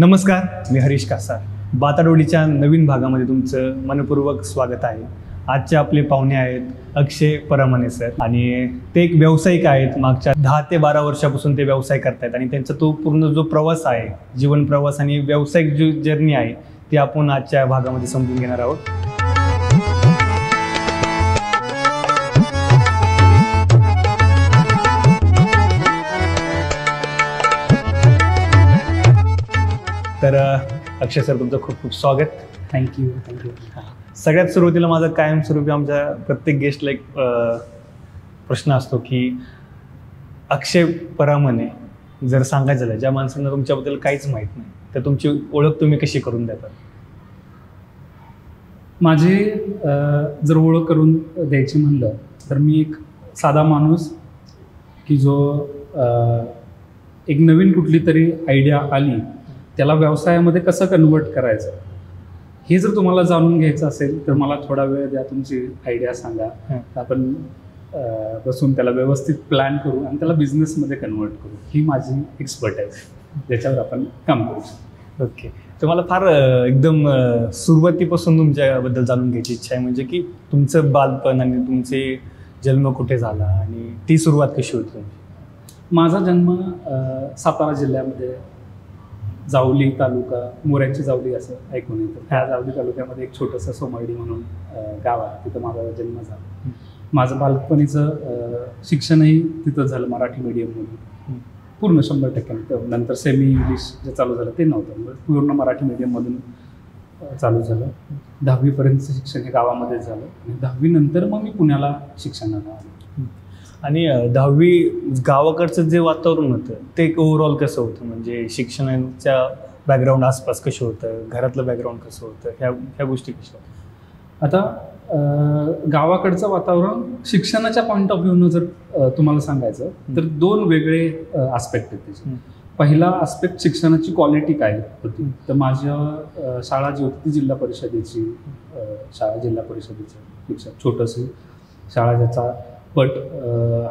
नमस्कार, मी हरीश कासार. बाताडोलीच्या नवीन भागामध्ये तुमचं मनपूर्वक स्वागत आहे. आजचे आपले पाहुणे आहेत अक्षय परमाने सर, आणि ते एक व्यावसायिक आहेत. मागच्या 10 ते 12 वर्षापासून ते व्यवसाय करतायत आणि त्यांचा तो पूर्ण जो प्रवास आहे, जीवन प्रवास आणि व्यावसायिक जी जर्नी आहे ती आपण आजच्या भागामध्ये समजून घेणार आहोत. तर अक्षय सर, तुमचं खूप खूप स्वागत. थँक्यू. सगळ्यात सुरुवातीला माझा कायमस्वरूपी आमच्या प्रत्येक गेस्टला एक प्रश्न असतो की अक्षय परमाने जर सांगायचं झालं, ज्या माणसांना तुमच्याबद्दल काहीच माहीत नाही, तर तुमची ओळख तुम्ही कशी करून देता? माझी जर ओळख करून द्यायची म्हणलं तर मी एक साधा माणूस की जो एक नवीन कुठली तरी आयडिया आली त्याला व्यवसायामध्ये कसं कन्वर्ट करायचं, हे जर तुम्हाला जाणून घ्यायचं असेल तर मला थोडा वेळ द्या, तुमची आयडिया सांगा, आपण बसून त्याला व्यवस्थित प्लॅन करू आणि त्याला बिझनेसमध्ये कन्वर्ट करू. ही माझी एक्सपर्ट आहे, ज्याच्यावर आपण काम करू शकतो. ओके. तर मला फार एकदम सुरुवातीपासून तुमच्याबद्दल जाणून घ्यायची इच्छा आहे, म्हणजे की तुमचं बालपण आणि तुमचे जन्म कुठे झाला आणि ती सुरुवात कशी होती तुमची? माझा जन्म सातारा जिल्ह्यामध्ये जावली तालुका, मोऱ्यांची जावली असं ऐकून येतं. त्या जावली तालुक्यामध्ये एक छोटंसं सोमर्डी म्हणून गाव आहे, तिथं माझा जन्म झाला. माझं बालपणीचं शिक्षणही तिथं झालं मराठी मीडियममधून, पूर्ण 100%. नंतर सेमी इंग्लिश जे चालू झालं ते नव्हतं, पूर्ण मराठी मीडियममधून चालू झालं. 10वीपर्यंतचं शिक्षण हे गावामध्येच झालं आणि 10वी नंतर मग मी पुण्याला शिक्षणाला आलो. आणि 10वी गावाकडचं जे वातावरण होतं ते ओव्हरऑल कसं होतं, म्हणजे शिक्षणाच्या बॅकग्राऊंड आसपास कसं होतं, घरातलं बॅकग्राऊंड कसं होतं, ह्या गोष्टी कशा होत्या? आता गावाकडचं वातावरण शिक्षणाच्या पॉईंट ऑफ व्ह्यूनं जर तुम्हाला सांगायचं तर 2 वेगळे आस्पेक्ट आहेत त्याचे. पहिला आस्पेक्ट शिक्षणाची क्वालिटी काय होती, तर माझ्या शाळा जी होती ती जिल्हा परिषदेची शाळा, जिल्हा परिषदेचं छोटंसं शाळा, ज्याचा पट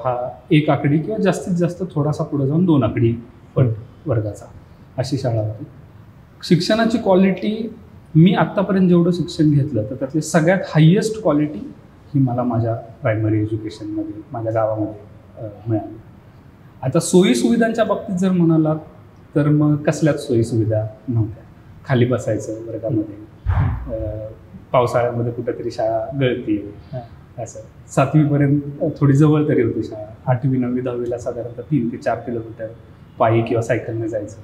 हा 1 आकडी किंवा जास्तीत जास्त थोडासा पुढे जाऊन 2 आकडी पट वर्गाचा, अशी शाळा होती. शिक्षणाची क्वालिटी मी आत्तापर्यंत जेवढं शिक्षण घेतलं तर त्यातली सगळ्यात हायेस्ट क्वालिटी ही मला माझ्या प्रायमरी एज्युकेशनमध्ये माझ्या गावामध्ये मिळाली. आता सोयीसुविधांच्या बाबतीत जर म्हणालात तर मग कसल्याच सोयीसुविधा नव्हत्या. खाली बसायचं वर्गामध्ये, पावसाळ्यामध्ये कुठेतरी शाळा गळती असं. 7वीपर्यंत थोडी जवळ तरी होती शाळा. 8वी 9वी 10वीला साधारणतः 3 ते 4 किलोमीटर पायी किंवा सायकलने जायचं,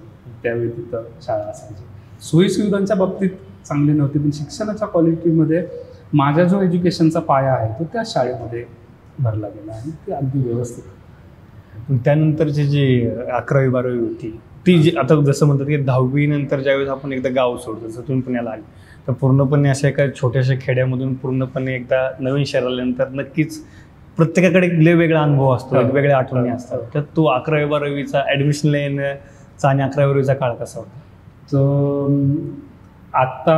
त्यावेळी तिथं शाळा असायची. सोयीसुविधांच्या बाबतीत चांगली नव्हती, पण शिक्षणाच्या क्वालिटीमध्ये माझा जो एज्युकेशनचा पाया आहे तो त्या शाळेमध्ये भरला गेला आणि ते अगदी व्यवस्थित. पण त्यानंतरची जी 11वी 12वी होती ती जी, आता जसं म्हणतात की 10वी नंतर ज्यावेळेस आपण एकदा गाव सोडतो, जसं तुम्ही पुण्याला आले, तर पूर्णपणे अशा एका छोट्याशा खेड्यामधून पूर्णपणे एकदा नवीन शहरात आल्यानंतर नक्कीच प्रत्येकाकडे एक वेगळा अनुभव असतो, वेगवेगळ्या आठवणी असतात. तर तो 11वी 12वीचा ॲडमिशनला येण्याचा आणि 11वी 12वीचा काळ कसा होता? तर आत्ता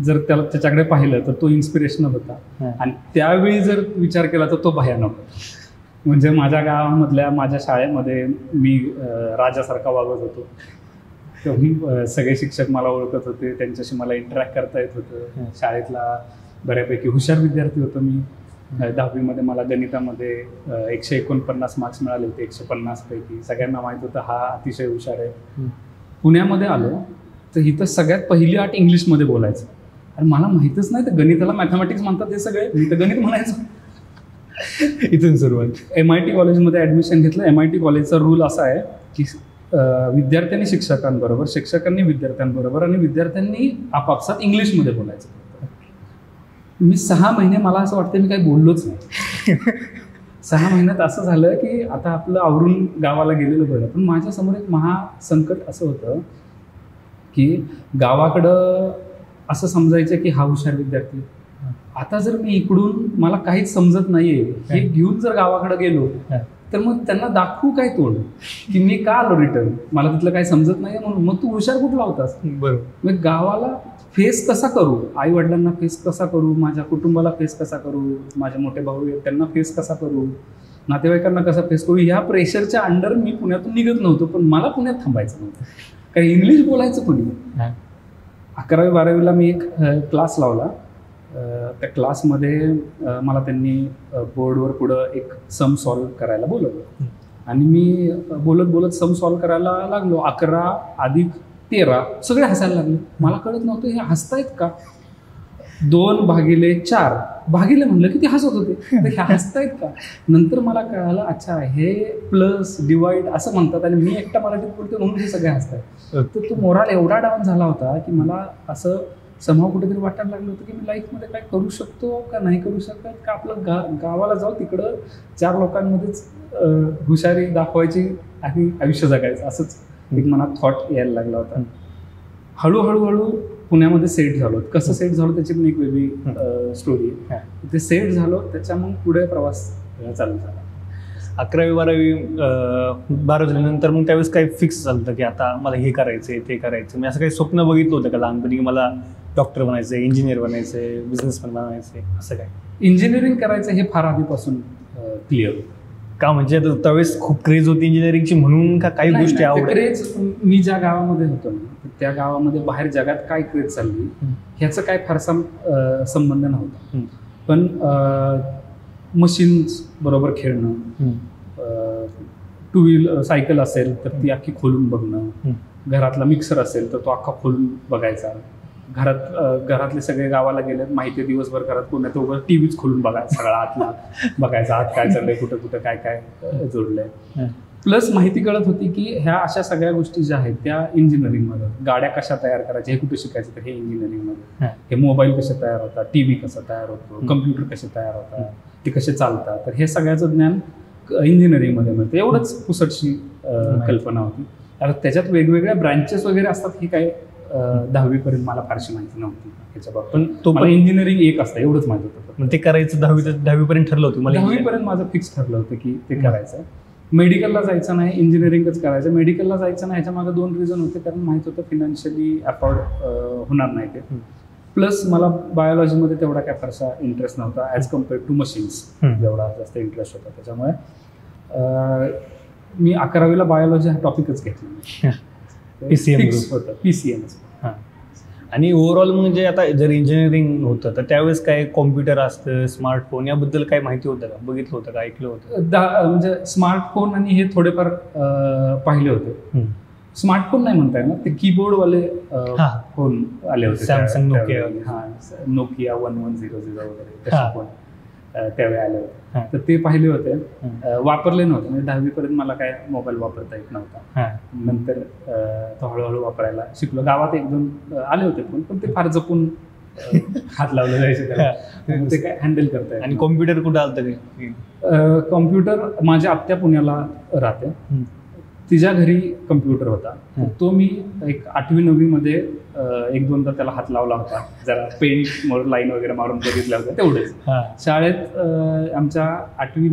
जर त्याच्याकडे पाहिलं तर तो इन्स्पिरेशनल होता, आणि त्यावेळी जर विचार केला तर तो भयानक होता. म्हणजे माझ्या गावामधल्या माझ्या शाळेमध्ये मी राजासारखा वागत होतो. सगळे शिक्षक मला ओळखत होते, त्यांच्याशी मला इंटरॅक्ट करता येत होतं. शाळेतला बऱ्यापैकी हुशार विद्यार्थी होतो मी. 10वीमध्ये मला गणितामध्ये 149 मार्क्स मिळाले होते 150 पैकी. सगळ्यांना माहीत होतं हा अतिशय हुशार आहे. पुण्यामध्ये आलो तर इथं सगळ्यात पहिली अट इंग्लिशमध्ये बोलायचं, आणि मला माहीतच नाही तर गणिताला मॅथमॅटिक्स म्हणतात ते सगळे, मी तर गणित म्हणायचं. इथून सुरुवात. MIT कॉलेजमध्ये ॲडमिशन घेतलं. MIT कॉलेजचा रूल असा आहे की विद्यार्थ्यांनी शिक्षकांबरोबर, शिक्षकांनी विद्यार्थ्यांबरोबर आणि विद्यार्थ्यांनी आपापसात इंग्लिशमध्ये बोलायचं. मी 6 महिने, मला असं वाटतं मी काही बोललोच नाही. 6 महिन्यात असं झालं की आता आपलं आवरून गावाला गेलेलं बरं. पण माझ्यासमोर एक महासंकट असं होतं की गावाकडं असं समजायचं की हा हुशार विद्यार्थी, आता जर मी इकडून मला काहीच समजत नाहीये हे घेऊन जर गावाकडे गेलो तर मग त्यांना दाखवू काय तोंड की मी का आलो रिटर्न, मला तिथलं काही समजत नाही म्हणून. मग तू हुशार कुठला होतास? बरोबर. मग गावाला फेस कसा करू, आई वडिलांना फेस कसा करू, माझ्या कुटुंबाला फेस कसा करू, माझे मोठे भाऊ आहेत त्यांना फेस कसा करू, नातेवाईकांना कसा फेस करू, ह्या प्रेशरच्या अंडर मी पुण्यातून निघत नव्हतो. पण मला पुण्यात थांबायचं नव्हतं, कारण इंग्लिश बोलायचं कोणी. हा. 11वी 12वीला मी एक क्लास लावला. त्या क्लासमध्ये मला त्यांनी बोर्डवर पुढं एक सम सॉल्व करायला बोलवलं आणि मी बोलत बोलत सम सॉल्व करायला लागलो. 11 अधिक 13 सगळे हसायला लागले. मला कळत नव्हतं हे हसतायत का. 2 भागिले 4 भागिले म्हणलं की ते हसत होते, तर हे हसतायत का. नंतर मला कळालं अच्छा हे प्लस डिवाइड असं म्हणतात आणि मी एकटा मराठीत बोलतो म्हणून हे सगळे हसतायत. तर तो मोराल एवढा डाऊन झाला होता की मला असं समोर कुठेतरी वाटायला लागलं होतं की मी लाईफमध्ये काय करू शकतो का नाही करू शकत का. आपलं गावाला जाऊ तिकडं 4 लोकांमध्येच हुशारी दाखवायची आणि आयुष्य जगायचं असंच एक मनात थॉट यायला लागला होता. हळूहळू पुण्यामध्ये सेट झालो. कसं सेट झालो त्याची पण एक वेगळी स्टोरी आहे. ते सेट झालो त्याच्या मग पुढे प्रवास चालू झाला. 11वी 12वी 12 झाल्यानंतर मग त्यावेळेस काही फिक्स झालं होतं की आता मला हे करायचं ते करायचं. मी असं काही स्वप्न बघितलं होतं का लहानपणी की मला डॉक्टर बनायचं, इंजिनियर बनायचं, बिझनेसमॅन बनायचं, असं काय? इंजिनिअरिंग करायचं हे फार आधीपासून क्लिअर होतं. का म्हणजे त्यावेळेस खूप क्रेज होती इंजिनिअरिंगची म्हणून का काही गोष्टी आवडत? क्रेज मी ज्या गावामध्ये होतो ना त्या गावामध्ये बाहेर जगात काय क्रेज चालली ह्याचं काय फारसा संबंध नव्हता. पण मशीन्स बरोबर खेळणं, टू व्हीलर सायकल असेल तर ती अख्खी खोलून बघणं, घरातला मिक्सर असेल तर तो अख्खा खोलून बघायचा. घरातले सगळे गावाला गेलेत माहिती दिवसभर घरात कोण आहे तो टी व्हीच खोलून बघायचा, सगळा आतला बघायचा, आत काय चाललंय, कुठं कुठं काय काय जोडलंय. प्लस माहिती कळत होती की ह्या अशा सगळ्या गोष्टी ज्या आहेत त्या इंजिनिअरिंगमध्ये. गाड्या कशा तयार करायच्या हे कुठे शिकायचं तर हे इंजिनिअरिंगमध्ये. हे मोबाईल कसे तयार होतात, टी व्ही कसा तयार होतो, कम्प्युटर कसे तयार होतात, ते कसे चालतात, तर हे सगळ्याचं ज्ञान इंजिनिअरिंगमध्ये मिळतं. एवढंच पुसटशी कल्पना होती. आता त्याच्यात वेगवेगळ्या ब्रँचेस वगैरे असतात ही काय 10वी पर्यंत मला फारशी माहिती नव्हती त्याच्याबाबत. पण तो पण इंजिनिअरिंग एक असतं एवढंच माहिती होतं. मग ते करायचं 10वी पर्यंत ठरलं होतं मला? 10वी पर्यंत माझं फिक्स ठरलं होतं की ते करायचं. मेडिकलला जायचं नाही, इंजिनिअरिंगच करायचं. मेडिकलला जायचं नाही ह्याच्या मागे 2 रिझन होते. कारण माहित होतं फिनान्शियली अफोर्ड होणार नाही ते. प्लस मला बायोलॉजीमध्ये तेवढा काय फारसा इंटरेस्ट नव्हता ॲज कम्पेअर्ड टू मशीन्स जेवढा जास्त इंटरेस्ट होता. त्याच्यामुळे मी 11वीला बायोलॉजी हा टॉपिकच घेतला. PCM होतं, PCM. हां. आणि ओव्हरऑल म्हणजे आता जर इंजिनिअरिंग होतं तर त्यावेळेस काय कॉम्प्युटर असतं, स्मार्टफोन याबद्दल काय माहिती होतं का, बघितलं होतं का, ऐकलं होतं? म्हणजे स्मार्टफोन आणि हे थोडेफार पाहिले होते. स्मार्टफोन नाही म्हणता येणार, ते कीबोर्डवाले फोन आले होते. Samsung, Nokia. नोकिया 1100 वगैरे तसे फोन त्यावेळी आले होते. तर ते पाहिले होते, वापरले नव्हते. म्हणजे 10वी पर्यंत मला काय मोबाईल वापरता येत नव्हता. नंतर तो हळूहळू वापरायला शिकलो. गावात 1-2 आले होते फोन, पण ते फार जपून हात लावले जायचे त्याला, ते काय हँडल करता येत. आणि कॉम्प्युटर कुठं आलं ते? कॉम्प्युटर माझ्या आत्या पुण्याला राहते, तिच्या घरी कम्प्युटर होता. तो मी एक 8वी-9वी मध्ये 1-2दा त्याला हात लावला होता. जरा पेंट लाईन वगैरे मारून बघितल्या होत्या तेवढेच. शाळेत आमच्या 8वी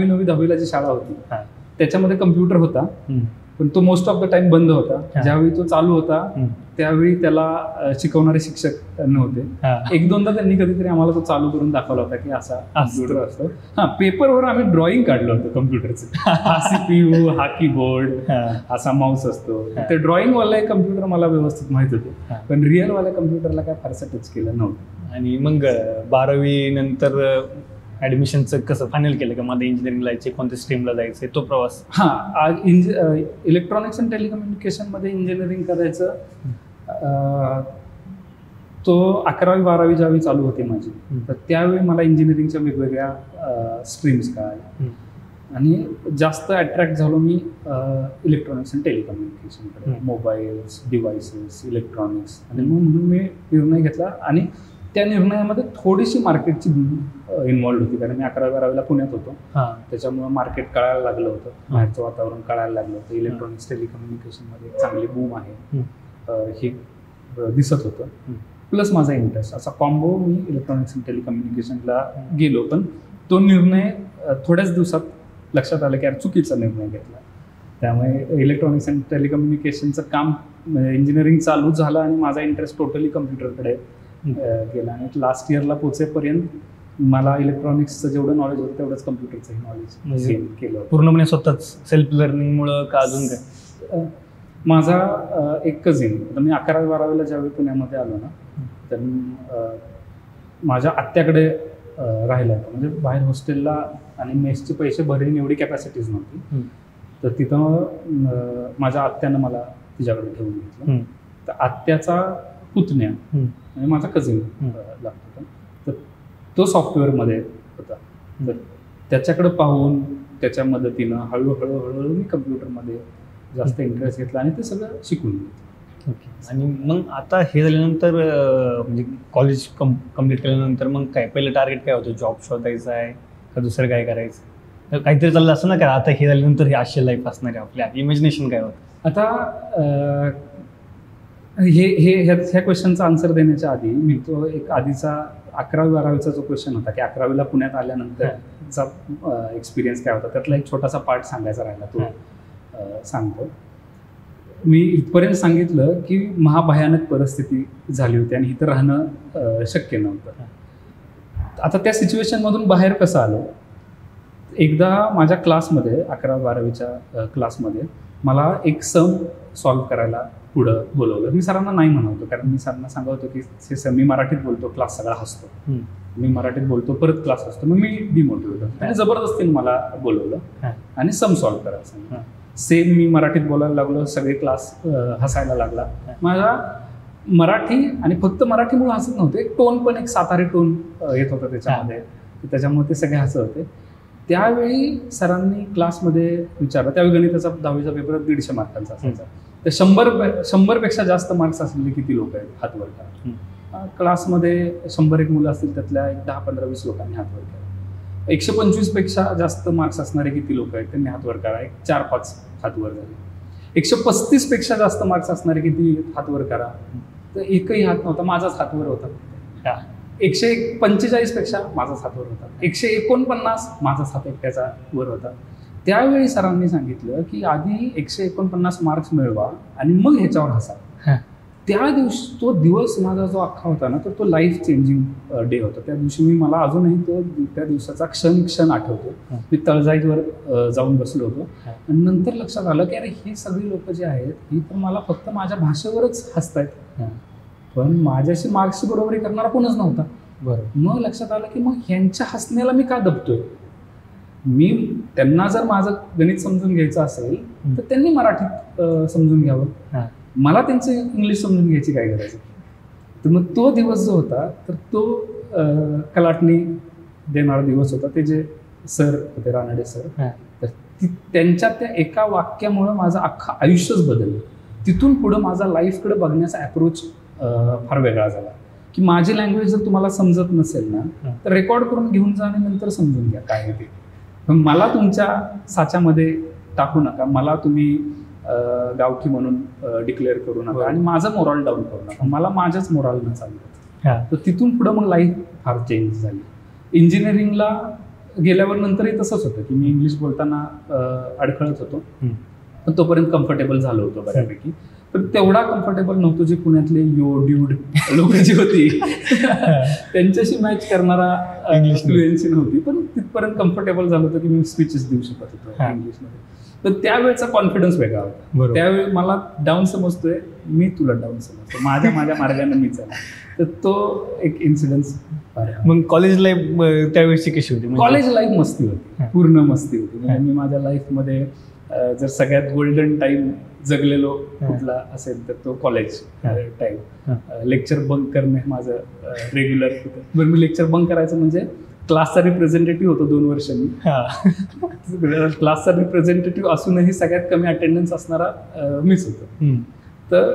9वी 10वीला जी शाळा होती त्याच्यामध्ये कम्प्युटर होता, पण तो मोस्ट ऑफ द टाइम बंद होता. ज्यावेळी तो चालू होता त्यावेळी त्याला शिकवणारे शिक्षक नव्हते. 1-2दा त्यांनी कधीतरी आम्हाला तो चालू करून दाखवला होता की असा कम्प्युटर असतो. पेपरवर आम्ही ड्रॉइंग काढलं होतं कम्प्युटरचं. हा CPU, हा कीबोर्ड, असा माऊस असतो. ते ड्रॉइंगवाला कम्प्युटर मला व्यवस्थित माहित होते, पण रिअलवाल्या कम्प्युटरला काय फारसं टच केलं नव्हतं. आणि मग 12वी नंतर ॲडमिशनचं कसं फायनल केलं का, मला इंजिनिअरिंगला जायचं, कोणत्या स्ट्रीमला जायचं, तो प्रवास? इलेक्ट्रॉनिक्स अँड टेलिकम्युनिकेशनमध्ये इंजिनिअरिंग करायचं. तो 11वी 12वी ज्यावेळी चालू होते माझी, तर त्यावेळी मला इंजिनिअरिंगच्या वेगवेगळ्या स्ट्रीम्स काय आणि जास्त अट्रॅक्ट झालो मी इलेक्ट्रॉनिक्स अँड टेलिकम्युनिकेशनकडे. Mobiles, devices, electronics. आणि म्हणून मी निर्णय घेतला आणि त्या निर्णयामध्ये थोडीशी मार्केटची इन्व्हॉल्ड होती. कारण मी 11वी 12वीला पुण्यात होतो, त्याच्यामुळं मार्केट कळायला लागलं होतं, बाहेरचं वातावरण कळायला लागलं होतं. इलेक्ट्रॉनिक्स टेलिकम्युनिकेशनमध्ये एक चांगली बूम आहे हे दिसत होतं. प्लस माझा इंटरेस्ट, असा कॉम्बो मी इलेक्ट्रॉनिक्स अँड टेलिकम्युनिकेशनला गेलो. पण तो निर्णय थोड्याच दिवसात लक्षात आलं की यार चुकीचा निर्णय घेतला. त्यामुळे इलेक्ट्रॉनिक्स अँड टेलिकम्युनिकेशनचं काम इंजिनिअरिंग चालू झालं आणि माझा इंटरेस्ट टोटली कम्प्युटरकडे गेला. आणि लास्ट इयरला पोचेपर्यंत मला इलेक्ट्रॉनिक्सचं जेवढं नॉलेज होतं तेवढंच कम्प्युटरचंही नॉलेज गेन केलं. पूर्णपणे स्वतःच सेल्फ लर्निंगमुळं का अजून काय? माझा एक कझिन, आता मी 11वी-12वीला ज्यावेळी पुण्यामध्ये आलो ना, तर माझ्या आत्याकडे राहिला होता. म्हणजे बाहेर हॉस्टेलला आणि मेसचे पैसे भरेन एवढी कॅपॅसिटीज नव्हती. तर तिथं माझ्या आत्यानं मला तिच्याकडे ठेवून घेतलं. तर आत्याचा पुतण्या म्हणजे माझा कझिन लागतो होता, तर तो सॉफ्टवेअरमध्ये होता. तर त्याच्याकडे पाहून त्याच्या मदतीनं हळूहळू मी कम्प्युटरमध्ये जास्त इंटरेस्ट घेतला आणि ते सगळं शिकून घेतलं. ओके. आणि मग आता हे झाल्यानंतर म्हणजे कॉलेज कम्प्लीट केल्यानंतर मग काय पहिलं टार्गेट काय होतं? जॉब शोधायचा आहे का दुसरं काय करायचं? तर काहीतरी चाललं असं ना का आता हे झाल्यानंतर हे अशी लाईफ असणार आहे, आपल्या इमॅजिनेशन काय होतं? आता ह्या क्वेश्चनचा आन्सर देण्याच्या आधी मी तो एक आधीचा 11वी-12वीचा जो क्वेश्चन होता की 11वीला पुण्यात आल्यानंतरचा एक्सपिरियन्स काय होता, त्यातला एक छोटासा पार्ट सांगायचा राहिला, तो सांगतो. मी इथपर्यंत सांगितलं की महाभयानक परिस्थिती झाली होती आणि इथं राहणं शक्य नव्हतं. आता त्या सिच्युएशनमधून बाहेर कसं आलो? एकदा माझ्या क्लासमध्ये 11वी-12वीच्या क्लासमध्ये मला एक सम सॉल्व्ह करायला पुढं बोलवलं. मी सरांना नाही म्हणतो, कारण मी सरांना सांगतो की सर मी मराठीत बोलतो, क्लास सगळा हसतो, मी मराठीत बोलतो, परत क्लास हसतो. मग मी डिमोटिवेट होतो आणि जबरदस्तीने मला बोलवलं आणि सम सॉल्व्ह करायला सांगितलं. सेम मी मराठीत बोलायला लागलो, सगळे क्लास हसायला लागला. माझा मराठी आणि फक्त मराठीमुळे हसत नव्हते, टोन पण एक सातारी टोन येत होता त्याच्यामध्ये, त्याच्यामुळे ते सगळे हसत होते. त्यावेळी सरांनी क्लासमध्ये विचारलं, त्यावेळी गणिताचा 10वीचा पेपर 150 मार्कांचा असायचा. तर 100पेक्षा जास्त मार्क्स असलेले किती लोक आहेत हात वर करा. क्लासमध्ये 101 मुलं असतील, त्यातल्या एक 10-15-20 लोकांनी हात वर करा. 125पेक्षा जास्त मार्क्स असणारे किती लोक आहेत त्यांनी हात वर करा, एक 4-5 हात वर झाले. 135पेक्षा जास्त मार्क्स असणारे किती हात वर करा, तर एकही हात नव्हता, माझाच हात वर होता. 145पेक्षा माझाच हात वर होता. 149 माझाच हात एकट्याचा वर होता. त्यावेळी सरांनी सांगितलं की आधी 149 मार्क्स मिळवा आणि मग ह्याच्यावर हसा. त्या दिवशी तो दिवस माझा जो अख्खा होता ना, तर तो लाईफ चेंजिंग डे होता. त्या दिवशी मला अजूनही तो त्या दिवसाचा क्षण आठवतो. मी तळजाईवर जाऊन बसलो होतो आणि नंतर लक्षात आलं की अरे ही सगळी लोक जी आहेत ही तर मला फक्त माझ्या भाषेवरच हसतायत, पण माझ्याशी मार्क्सची बरोबरी करणारा कोणच नव्हता. बरं. मग लक्षात आलं की मग ह्यांच्या हसण्याला मी का दबतोय? मी त्यांना जर माझं गणित समजून घ्यायचं असेल तर त्यांनी मराठीत समजून घ्यावं, मला त्यांचं इंग्लिश समजून घ्यायची काय गरज आहे? तर मग तो दिवस जो होता तर तो कलाटणी देणारा दिवस होता. ते जे सर होते, रानडे सर, तर त्यांच्या त्या एका वाक्यामुळं माझं अख्खं आयुष्यच बदललं. तिथून पुढं माझा लाईफकडे बघण्याचा अप्रोच फार वेगळा झाला की माझी लँग्वेज जर तुम्हाला समजत नसेल ना तर रेकॉर्ड करून घेऊन जा आणि नंतर समजून घ्या काय आहे ते. मला तुमच्या साच्यामध्ये टाकू नका, मला तुम्ही गावठी म्हणून डिक्लेअर करू नका आणि माझं मोरल डाऊन करू नका, मला माझ्याच मोरलनं चाललं. तर तिथून पुढं मग लाईफ फार चेंज झाली. इंजिनिअरिंगला गेल्यावर नंतरही तसंच होतं की मी इंग्लिश बोलताना अडखळत होतो, पण तोपर्यंत कम्फर्टेबल झालो होतो बऱ्यापैकी. पण तेवढा कम्फर्टेबल नव्हतो जे पुण्यातले ड्यूड लोक जी होती त्यांच्याशी मॅच करणारा इंग्लिश फ्लुएन्सी नव्हती, पण तिथपर्यंत कम्फर्टेबल झालं होतं की मी स्पीचेस देऊ शकत होतो इंग्लिशमध्ये. तर त्यावेळेचा कॉन्फिडन्स वेगळा होता. त्यावेळी मला डाऊन समजतोय, मी तुला डाऊन समजतो, माझ्या मार्गाने मी चालला. तर तो एक इन्सिडन्स. मग कॉलेज लाईफ त्यावेळेची कशी होती? कॉलेज लाईफ मस्ती होती, पूर्ण मस्ती होती. म्हणजे मी माझ्या लाईफमध्ये जर सगळ्यात गोल्डन टाईम जगलेलो कुठला असेल तर तो कॉलेज टाईम. लेक्चर बंक करणे माझं रेग्युलर होतं. बरं, मी लेक्चर बंक करायचं म्हणजे क्लासचा रिप्रेझेंटेटिव्ह होतो 2 वर्ष मी. क्लासचा रिप्रेझेंटेटिव्ह असूनही सगळ्यात कमी अटेंडन्स असणारा मीच होतो. तर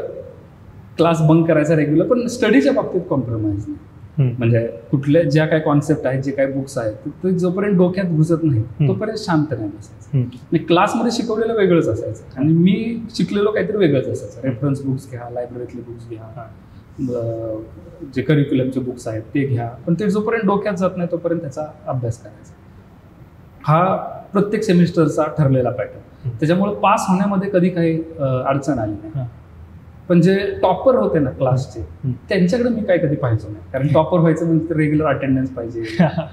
क्लास बंक करायचा रेग्युलर, पण स्टडीच्या बाबतीत कॉम्प्रोमाइज नाही. म्हणजे कुठल्या ज्या काही कॉन्सेप्ट आहेत, जे काही बुक्स आहेत, ते जोपर्यंत डोक्यात घुसत नाही तोपर्यंत शांत नाही बसायचं. क्लासमध्ये शिकवलेलं वेगळंच असायचं आणि मी शिकलेलो काहीतरी वेगळंच असायचं. रेफरन्स बुक्स घ्या, लायब्ररीतले बुक्स घ्या, जे करिक्युलमचे बुक्स आहेत ते घ्या, पण ते जोपर्यंत डोक्यात जात नाही तोपर्यंत त्याचा अभ्यास करायचा. हा प्रत्येक सेमिस्टरचा ठरलेला पॅटर्न. त्याच्यामुळे पास होण्यामध्ये कधी काही अडचण आली नाही. पण जे टॉपर होते ना क्लासचे त्यांच्याकडे मी काय कधी पाहायचो नाही, कारण टॉपर व्हायचं म्हणजे रेग्युलर अटेंडन्स पाहिजे,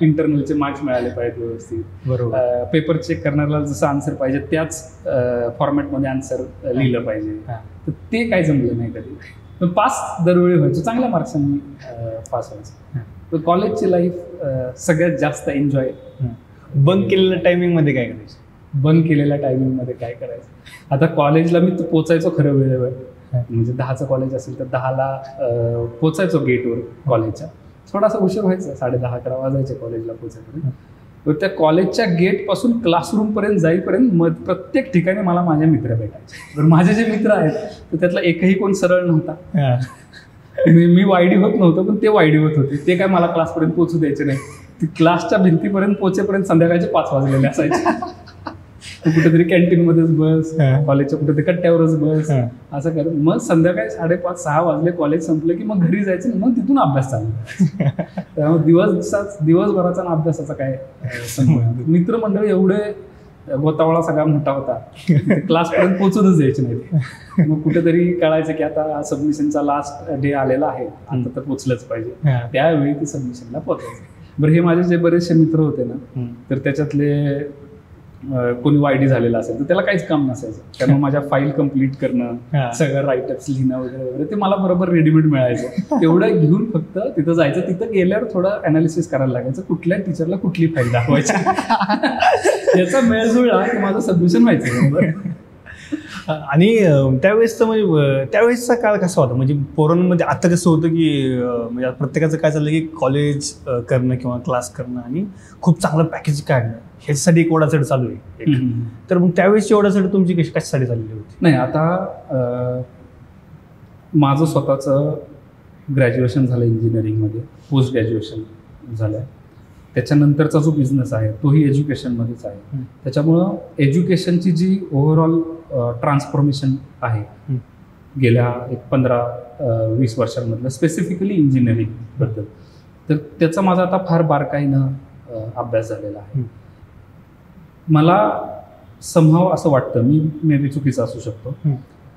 इंटरनलचे मार्क्स मिळाले पाहिजेत व्यवस्थित, बरोबर, पेपर चेक करणाऱ्याला जसं आन्सर पाहिजे त्याच फॉर्मॅटमध्ये आन्सर लिहिलं पाहिजे. तर ते काय जमलं नाही कधी, पण पास दरवेळी व्हायचो, चांगल्या मार्क्सांनी पास व्हायचं. तर कॉलेजची लाईफ सगळ्यात जास्त एन्जॉय. बंक केलेल्या टायमिंग मध्ये काय करायचं? बंक केलेल्या टायमिंगमध्ये काय करायचं, आता कॉलेजला मी पोचायचो खरं वेळेवर, म्हणजे 10चं कॉलेज असेल तर 10ला पोचायचो गेटवर कॉलेजच्या. थोडासा उशीर व्हायचा, 10:30-11 वाजायचे कॉलेजला पोचायपर्यंत. तर त्या कॉलेजच्या गेटपासून क्लासरूमपर्यंत जाईपर्यंत प्रत्येक ठिकाणी मला माझे मित्र भेटायचे. तर माझे जे मित्र आहेत तर त्यातला एकही कोण सरळ नव्हता. मी वायडी होत नव्हतं, पण ते वायडी होत होते. ते काय मला क्लासपर्यंत पोहोचू द्यायचे नाही. ती क्लासच्या भिंतीपर्यंत पोहोचेपर्यंत संध्याकाळचे 5 वाजलेले असायचे. कुठेतरी कॅन्टीनमध्येच बस, कॉलेजच्या कुठेतरी कट्ट्यावरच बस, असं कर. मग संध्याकाळी 5:30-6 वाजले, कॉलेज संपलं की मग घरी जायचं, मग तिथून अभ्यास चालू. त्यामुळे दिवसभराचा अभ्यासाचा काय संबंध. मित्रमंडळ एवढे गोतावळा सगळा मोठा होता, क्लासपर्यंत पोहोचूनच द्यायचे नाही. मग कुठेतरी कळायचं की आता सबमिशनचा लास्ट डे आलेला आहे, आता तर पोचलंच पाहिजे, त्यावेळी ते सबमिशनला पोहोचायचं. बरं, हे माझे जे बरेचसे मित्र होते ना, तर त्याच्यातले कोणी वायडी झालेला असेल तर त्याला काहीच काम नसायचं, त्यामुळे माझ्या फाईल कम्प्लीट करणं, सगळं राईटअप्स लिहिणं वगैरे वगैरे ते मला बरोबर रेडीमेड मिळायचं. तेवढं घेऊन फक्त तिथं जायचं, तिथं गेल्यावर थोडं अनालिसिस करायला लागायचं, कुठल्या टीचरला कुठली फाईल दाखवायची. याचा मेळजुळला की माझं सबमिशन व्हायचं. आणि त्यावेळेसचं म्हणजे त्यावेळेसचा काळ कसा होता, म्हणजे पोरांमध्ये आता कसं होतं की म्हणजे प्रत्येकाचं काय चाललं की कॉलेज करणं किंवा क्लास करणं आणि खूप चांगलं पॅकेज काढणं, ह्याच्यासाठी एक ओढाचढ चालू आहे. तर मग त्यावेळेसची ओढाचढ तुमची कशासाठी चाललेली होती? नाही, आता माझं स्वतःचं ग्रॅज्युएशन झालं इंजिनिअरिंगमध्ये, पोस्ट ग्रॅज्युएशन झालं आहे. त्याच्यानंतरचा जो बिझनेस आहे तोही एज्युकेशनमध्येच आहे. त्याच्यामुळं एज्युकेशनची जी ओव्हरऑल ट्रान्सफॉर्मेशन आहे गेल्या एक 15-20 वर्षांमधलं, स्पेसिफिकली इंजिनिअरिंगबद्दल, तर त्याचा माझा आता फार बारकाईनं अभ्यास झालेला आहे. मला समहाव असं वाटतं, मी मे बी चुकीचं असू शकतो,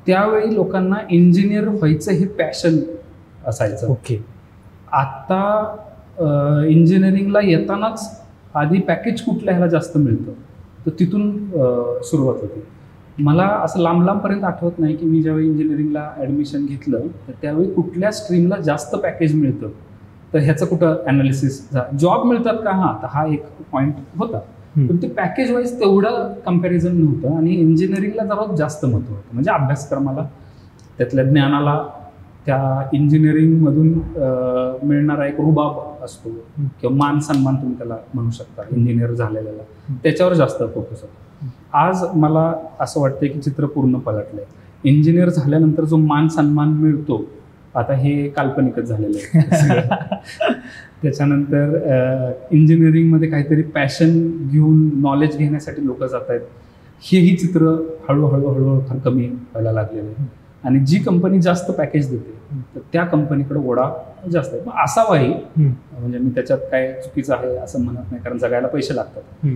त्यावेळी लोकांना इंजिनियर व्हायचं हे पॅशन असायचं. ओके. आता इंजिनिअरिंगला येतानाच आधी पॅकेज कुठल्या ह्याला जास्त मिळतं, तर तिथून सुरुवात होती. मला असं लांबपर्यंत आठवत नाही की मी ज्यावेळी इंजिनिअरिंगला ॲडमिशन घेतलं तर त्यावेळी कुठल्या स्ट्रीमला जास्त पॅकेज मिळतं, तर ह्याचं कुठं ॲनालिसिस, जॉब मिळतात का, हां, तर हा एक पॉईंट होता. पण ते पॅकेज वाईज तेवढं कम्पॅरिझन नव्हतं. आणि इंजिनिअरिंगला जरा जास्त महत्त्व होतं, म्हणजे अभ्यासक्रमाला, त्यातल्या ज्ञानाला, त्या इंजिनिअरिंगमधून मिळणारा एक रुबाब असतो किंवा मान सन्मान तुम्ही त्याला म्हणू शकता इंजिनियर झालेल्याला, त्याच्यावर जास्त फोकस होतो. आज मला असं वाटतं की चित्र पूर्ण पलटलंय. इंजिनियर झाल्यानंतर जो मान सन्मान मिळतो आता हे काल्पनिकच झालेलं आहे. त्याच्यानंतर इंजिनिअरिंगमध्ये काहीतरी पॅशन घेऊन नॉलेज घेण्यासाठी लोक जात आहेत, हेही चित्र हळूहळू फार कमी व्हायला लागलेलं आहे. आणि जी कंपनी जास्त पॅकेज देते तर त्या कंपनीकडे ओढा जास्त आहे. मग असावाही, म्हणजे मी त्याच्यात काय चुकीचं आहे असं म्हणत नाही, कारण जगायला पैसे लागतात,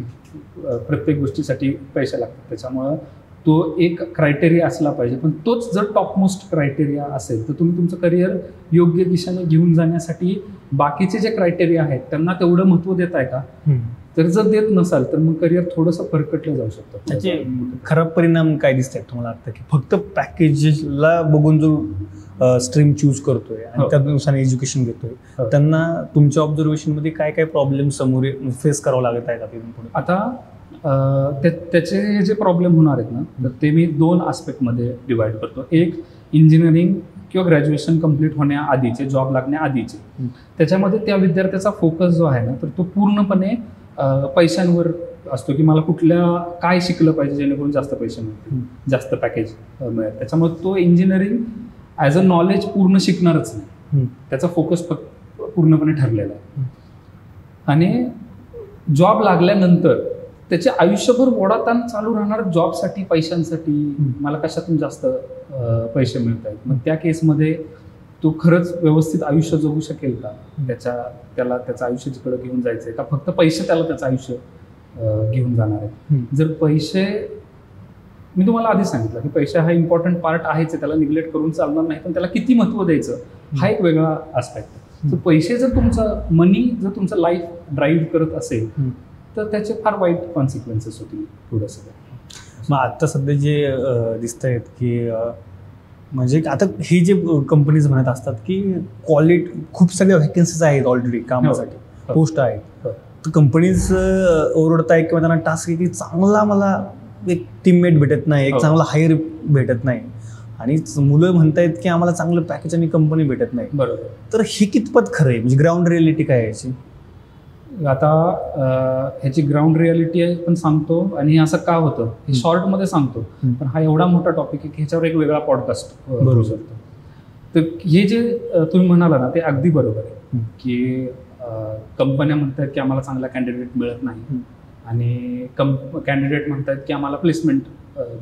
प्रत्येक गोष्टीसाठी पैसे लागतात. त्याच्यामुळं तो एक क्रायटेरिया असला पाहिजे. पण तोच जर टॉपमोस्ट क्रायटेरिया असेल तर तुम्ही तुमचं करिअर योग्य दिशेने घेऊन जाण्यासाठी बाकीचे जे क्रायटेरिया आहेत त्यांना तेवढं महत्त्व देताय का? तर जर देत नसाल तर मग करिअर थोडंसं फरकटलं जाऊ शकतं. त्याचे खराब परिणाम काय दिसतात तुम्हाला वाटतं की फक्त पॅकेजेसला बघून जो स्ट्रीम चूज करतोय आणि त्यानुसार एज्युकेशन घेतोय त्यांना तुमच्या ऑब्झर्वेशनमध्ये काय काय प्रॉब्लेम समोर फेस करावं लागत आहेत पुढे? आता त्याचे जे प्रॉब्लेम होणार आहेत ना, तर ते मी 2 आस्पेक्टमध्ये डिवाइड करतो. एक, इंजिनिअरिंग किंवा ग्रॅज्युएशन कंप्लीट होण्याआधीचे, जॉब लागण्याआधीचे, त्याच्यामध्ये त्या विद्यार्थ्याचा फोकस जो आहे ना, तर तो पूर्णपणे पैशांवर असतो की मला काय शिकलं पाहिजे जेणेकरून जास्त पैसे मिळतील, जास्त पॅकेज मिळेल. त्याच्यामुळे तो इंजिनिअरिंग ॲज अ नॉलेज पूर्ण शिकणारच नाही, त्याचा फोकस पूर्णपणे ठरलेला आहे. आणि जॉब लागल्यानंतर त्याचे आयुष्यभर ओढाताण चालू राहणार जॉबसाठी, पैशांसाठी, मला कशातून जास्त पैसे मिळत आहेत. मग त्या केसमध्ये तो खरंच व्यवस्थित आयुष्य जगू शकेल का? त्याला त्याचं आयुष्य जिकडे घेऊन जायचंय का फक्त पैसे त्याला त्याचं आयुष्य घेऊन जाणार आहे? जर पैसे मी तुम्हाला आधी सांगितलं की पैसा हा इम्पॉर्टंट पार्ट आहेच आहे, त्याला निग्लेक्ट करून चालणार नाही, पण त्याला किती महत्त्व द्यायचं हा एक वेगळा आस्पेक्ट आहे. तर पैसे जर तुमचं मनी जर तुमचं लाईफ ड्राईव्ह करत असेल तर त्याचे फार वाईट कॉन्सिक्वेन्सेस होतील पुढं सगळं. मग आता सध्या जे दिसत आहेत की म्हणजे आता हे जे कंपनीज म्हणत असतात की क्वालिटी खूप सगळ्या व्हॅकन्सीज आहेत ऑलरेडी कामासाठी, पोस्ट आहेत, तर कंपनीज ओरडत आहेत किंवा त्यांना टास्क आहे की चांगला मला एक टीममेट भेटत नाही, एक चांगला हायर भेटत नाही, आणि मुलं म्हणतायत की आम्हाला चांगलं पॅकेज आणि कंपनी भेटत नाही. बरोबर. तर हे कितपत खरं आहे, म्हणजे ग्राउंड रियालिटी काय आहे याची? आता ह्याची ग्राउंड रियालिटी आहे पण सांगतो, आणि हे असं का होतं हे शॉर्टमध्ये सांगतो, पण हा एवढा मोठा टॉपिक आहे की ह्याच्यावर एक वेगळा पॉडकास्ट करू शकतो. तर हे जे तुम्ही म्हणाला ना ते अगदी बरोबर आहे की कंपन्या म्हणतात की आम्हाला चांगला कॅन्डिडेट मिळत नाही, आणि कॅन्डिडेट म्हणतात की आम्हाला प्लेसमेंट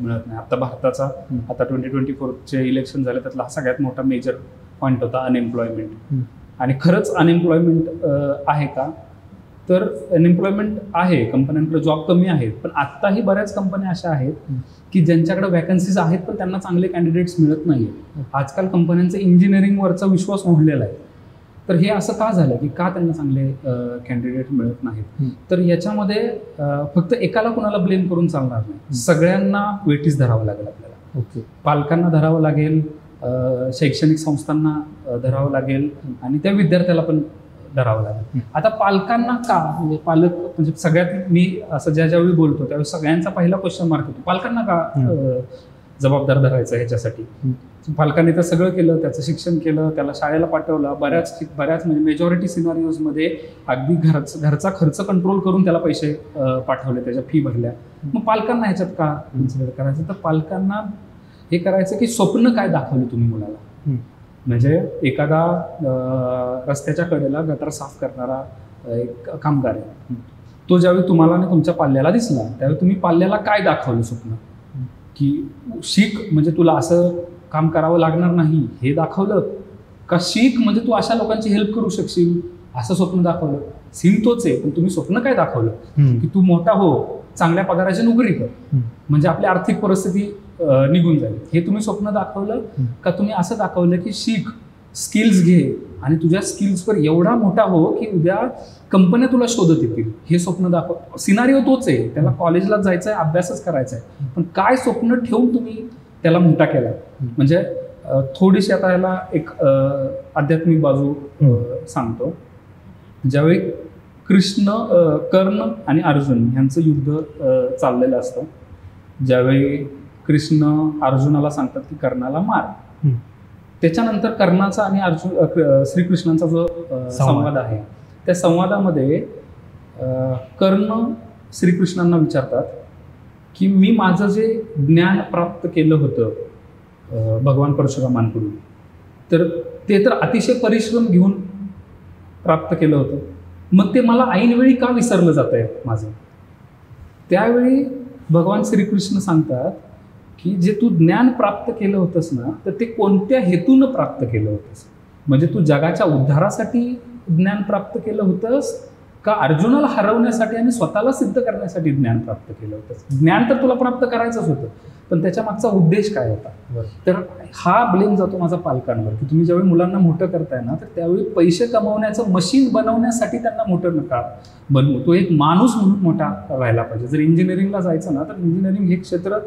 मिळत नाही. आता भारताचा आता 2024चे इलेक्शन झाले त्यातला हा सगळ्यात मोठा मेजर पॉईंट होता अनएम्प्लॉयमेंट. आणि खरंच अनएम्प्लॉयमेंट आहे का, तर अनएम्प्लॉयमेंट आहे, कंपन्यांकडे जॉब कमी आहेत, पण आत्ताही बऱ्याच कंपन्या अशा आहेत की ज्यांच्याकडे वॅकन्सीज आहेत पण त्यांना चांगले कॅन्डिडेट्स मिळत नाही आहेत. आजकाल कंपन्यांचा इंजिनिअरिंगवरचा विश्वास उडलेला आहे. तर हे असं का झालं की का त्यांना चांगले कॅन्डिडेट मिळत नाहीत? तर याच्यामध्ये फक्त एकाला कुणाला ब्लेम करून चालणार नाही, सगळ्यांना वेटीस धरावं लागेल आपल्याला. ओके. पालकांना धरावं लागेल, शैक्षणिक संस्थांना धरावं लागेल, आणि त्या विद्यार्थ्याला पण धरावं लागेल. आता पालकांना का, म्हणजे पालक म्हणजे सगळ्यात मी असं ज्यावेळी बोलतो त्यावेळी सगळ्यांचा पहिला क्वेश्चन मार्क होतो, पालकांना का जबाबदार धरायचं ह्याच्यासाठी? पालकांनी तर सगळं केलं, त्याचं शिक्षण केलं, त्याला शाळेला पाठवलं, बऱ्याच म्हणजे मेजॉरिटी सिनारिओजमध्ये अगदी घरचा खर्च कंट्रोल करून त्याला पैसे पाठवले, त्याच्या फी भरल्या. मग पालकांना ह्याच्यात का कन्सिडर करायचं? तर पालकांना हे करायचं की स्वप्न काय दाखवलं तुम्ही मुलाला. म्हणजे एखादा रस्त्याच्या कडेला गटार साफ करणारा एक कामगार आहे, तो ज्यावेळी तुम्हाला आणि तुमच्या पाल्याला दिसला त्यावेळी तुम्ही पाल्याला काय दाखवलं स्वप्न, की शिक म्हणजे तुला असं काम करावं लागणार नाही हे दाखवलं, का शिक म्हणजे तू अशा लोकांची हेल्प करू शकशील असं स्वप्न दाखवलं? सीन तोच आहे, पण तुम्ही स्वप्न काय दाखवलं की तू मोठा हो, चांगल्या पगाराची नोकरी कर, म्हणजे आपली आर्थिक परिस्थिती निघून जाईल, हे तुम्ही स्वप्न दाखवलं? का तुम्ही असं दाखवलं की शिक, स्किल्स घे आणि तुझ्या स्किल्सवर एवढा मोठा हो की उद्या कंपन्या तुला शोधत येतील, हे स्वप्न दाखव? सिनारिओ तोच आहे, त्याला कॉलेजला जायचं आहे, अभ्यासच करायचा आहे, पण काय स्वप्न ठेवून तुम्ही त्याला मोठा केला? म्हणजे थोडीशी आता याला एक आध्यात्मिक बाजू सांगतो. ज्यावेळी कर्ण आणि अर्जुन यांचं युद्ध चाललेलं असतं, ज्यावेळी कृष्ण अर्जुनाला सांगतात की कर्णाला मार, त्याच्यानंतर कर्णाचा आणि श्रीकृष्णांचा जो संवाद आहे त्या संवादामध्ये कर्ण श्रीकृष्णांना विचारतात की मी माझं जे ज्ञान प्राप्त केलं होतं भगवान परशुरामांकडून, तर ते तर अतिशय परिश्रम घेऊन प्राप्त केलं होतं, मग ते मला ऐनवेळी का विसरलं जात आहे माझं? त्यावेळी भगवान श्रीकृष्ण सांगतात की जे तू ज्ञान प्राप्त केलं होतंस ना, तर ते कोणत्या हेतून प्राप्त केलं होतंस? म्हणजे तू जगाच्या उद्धारासाठी ज्ञान प्राप्त केलं होतंस का अर्जुनाला हरवण्यासाठी आणि स्वतःला सिद्ध करण्यासाठी ज्ञान प्राप्त केलं होतं? ज्ञान तर तुला प्राप्त करायचंच होतं, पण त्याच्या मागचा उद्देश काय होता? तर हा ब्लेम जातो माझा पालकांवर की तुम्ही ज्यावेळी मुलांना मोठं करताय ना, तर त्यावेळी पैसे कमवण्याचं मशीन बनवण्यासाठी त्यांना मोठं नका बनवू, तो एक माणूस म्हणून मोठा व्हायला पाहिजे. जर इंजिनिअरिंगला जायचं ना, तर इंजिनिअरिंग हे क्षेत्र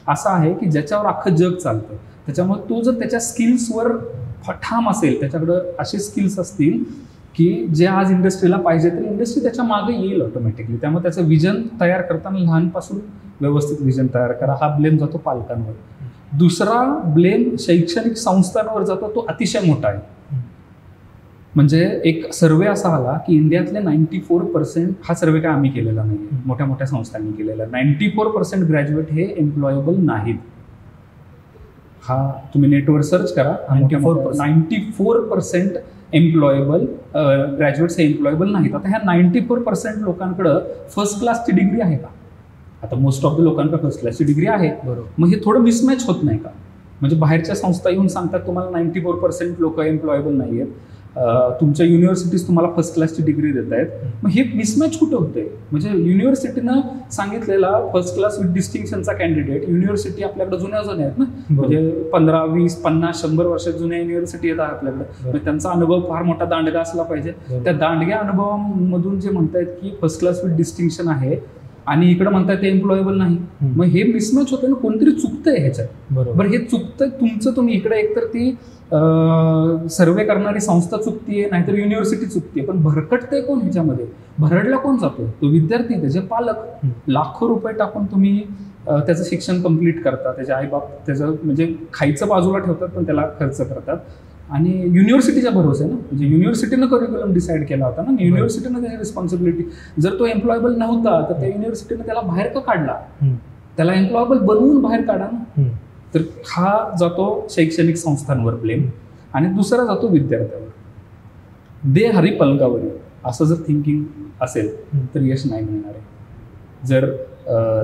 असं आहे की ज्याच्यावर अख्खं जग चालतं, त्याच्यामुळे तो जर त्याच्या स्किल्सवर ठाम असेल, त्याच्याकडं असे स्किल्स असतील की जे आज इंडस्ट्रीला पाहिजे, तर इंडस्ट्री त्याच्या मागे येईल ऑटोमॅटिकली. त्यामुळे त्याचं विजन तयार करताना लहानपासून व्यवस्थित विजन तयार करा, हा ब्लेम जातो पालकांवर. दुसरा ब्लेम शैक्षणिक संस्थांवर जातो, तो अतिशय मोठा आहे. म्हणजे एक सर्वे असा आला की इंडियातले 94%, हा सर्वे काय आम्ही केलेला नाही, मोठ्या मोठ्या संस्थांनी केलेला, 94% ग्रॅज्युएट हे एम्प्लॉयबल नाहीत. हा तुम्ही नेटवर सर्च करा, 94% एम्प्लॉयबल ग्रॅज्युएट्स हे एम्प्लॉयबल नाहीत. आता ह्या 94% लोकांकडं फर्स्ट क्लासची डिग्री आहे का? आता मोस्ट ऑफ द लोकांकडे फर्स्ट क्लासची डिग्री आहे, बरोबर. मग हे थोडं मिसमॅच होत नाही का? म्हणजे बाहेरच्या संस्था येऊन सांगतात तुम्हाला 94% लोक एम्प्लॉयबल नाही आहेत, तुमच्या युनिव्हर्सिटीज तुम्हाला फर्स्ट क्लासची डिग्री देत आहेत, मग हे मिसमॅच कुठं होतंय? म्हणजे युनिव्हर्सिटीनं सांगितलेला फर्स्ट क्लास विथ डिस्टिंक्शनचा कॅन्डिडेट, युनिव्हर्सिटी आपल्याकडे जुन्या आहेत ना, म्हणजे 15, 20, 50, 100 वर्षात जुन्या युनिव्हर्सिटी येतात आपल्याकडे, त्यांचा अनुभव फार मोठा दांडगा असला पाहिजे. त्या दांडग्या अनुभवामधून जे म्हणतायत की फर्स्ट क्लास विथ डिस्टिंक्शन आहे आणि इकडे म्हणतायत ते एम्प्लॉयबल नाही, मग हे मिसमॅच होतं ना, कोणतरी चुकतंय ह्याच्यात. बरं, हे चुकतंय तुमचं, तुम्ही इकडे एकतर ती सर्वे करणारी संस्था चुकतीये, नाहीतर युनिव्हर्सिटी चुकतीये, पण भरकटते कोण ह्याच्यामध्ये? भरडला कोण जातो? तो विद्यार्थी, त्याचे पालक. लाखो रुपये टाकून तुम्ही त्याचं शिक्षण कंप्लीट करता, त्याचे आईबाप त्याचं म्हणजे खायचं बाजूला ठेवतात पण त्याला खर्च करतात, आणि युनिव्हर्सिटीच्या भरोसे ना, म्हणजे युनिव्हर्सिटीनं करिक्युलम डिसाईड केला होता ना, युनिव्हर्सिटीनं त्याची रिस्पॉन्सिबिलिटी. जर तो एम्प्लॉयबल नव्हता तर त्या युनिव्हर्सिटीनं त्याला बाहेर का काढला? त्याला एम्प्लॉयबल बनवून बाहेर काढा ना. तर हा जातो शैक्षणिक संस्थांवर ब्लेम, आणि दुसरा जातो विद्यार्थ्यावर. दे हरी पलंगावर, असं जर थिंकिंग असेल तर यश नाही मिळणार आहे. जर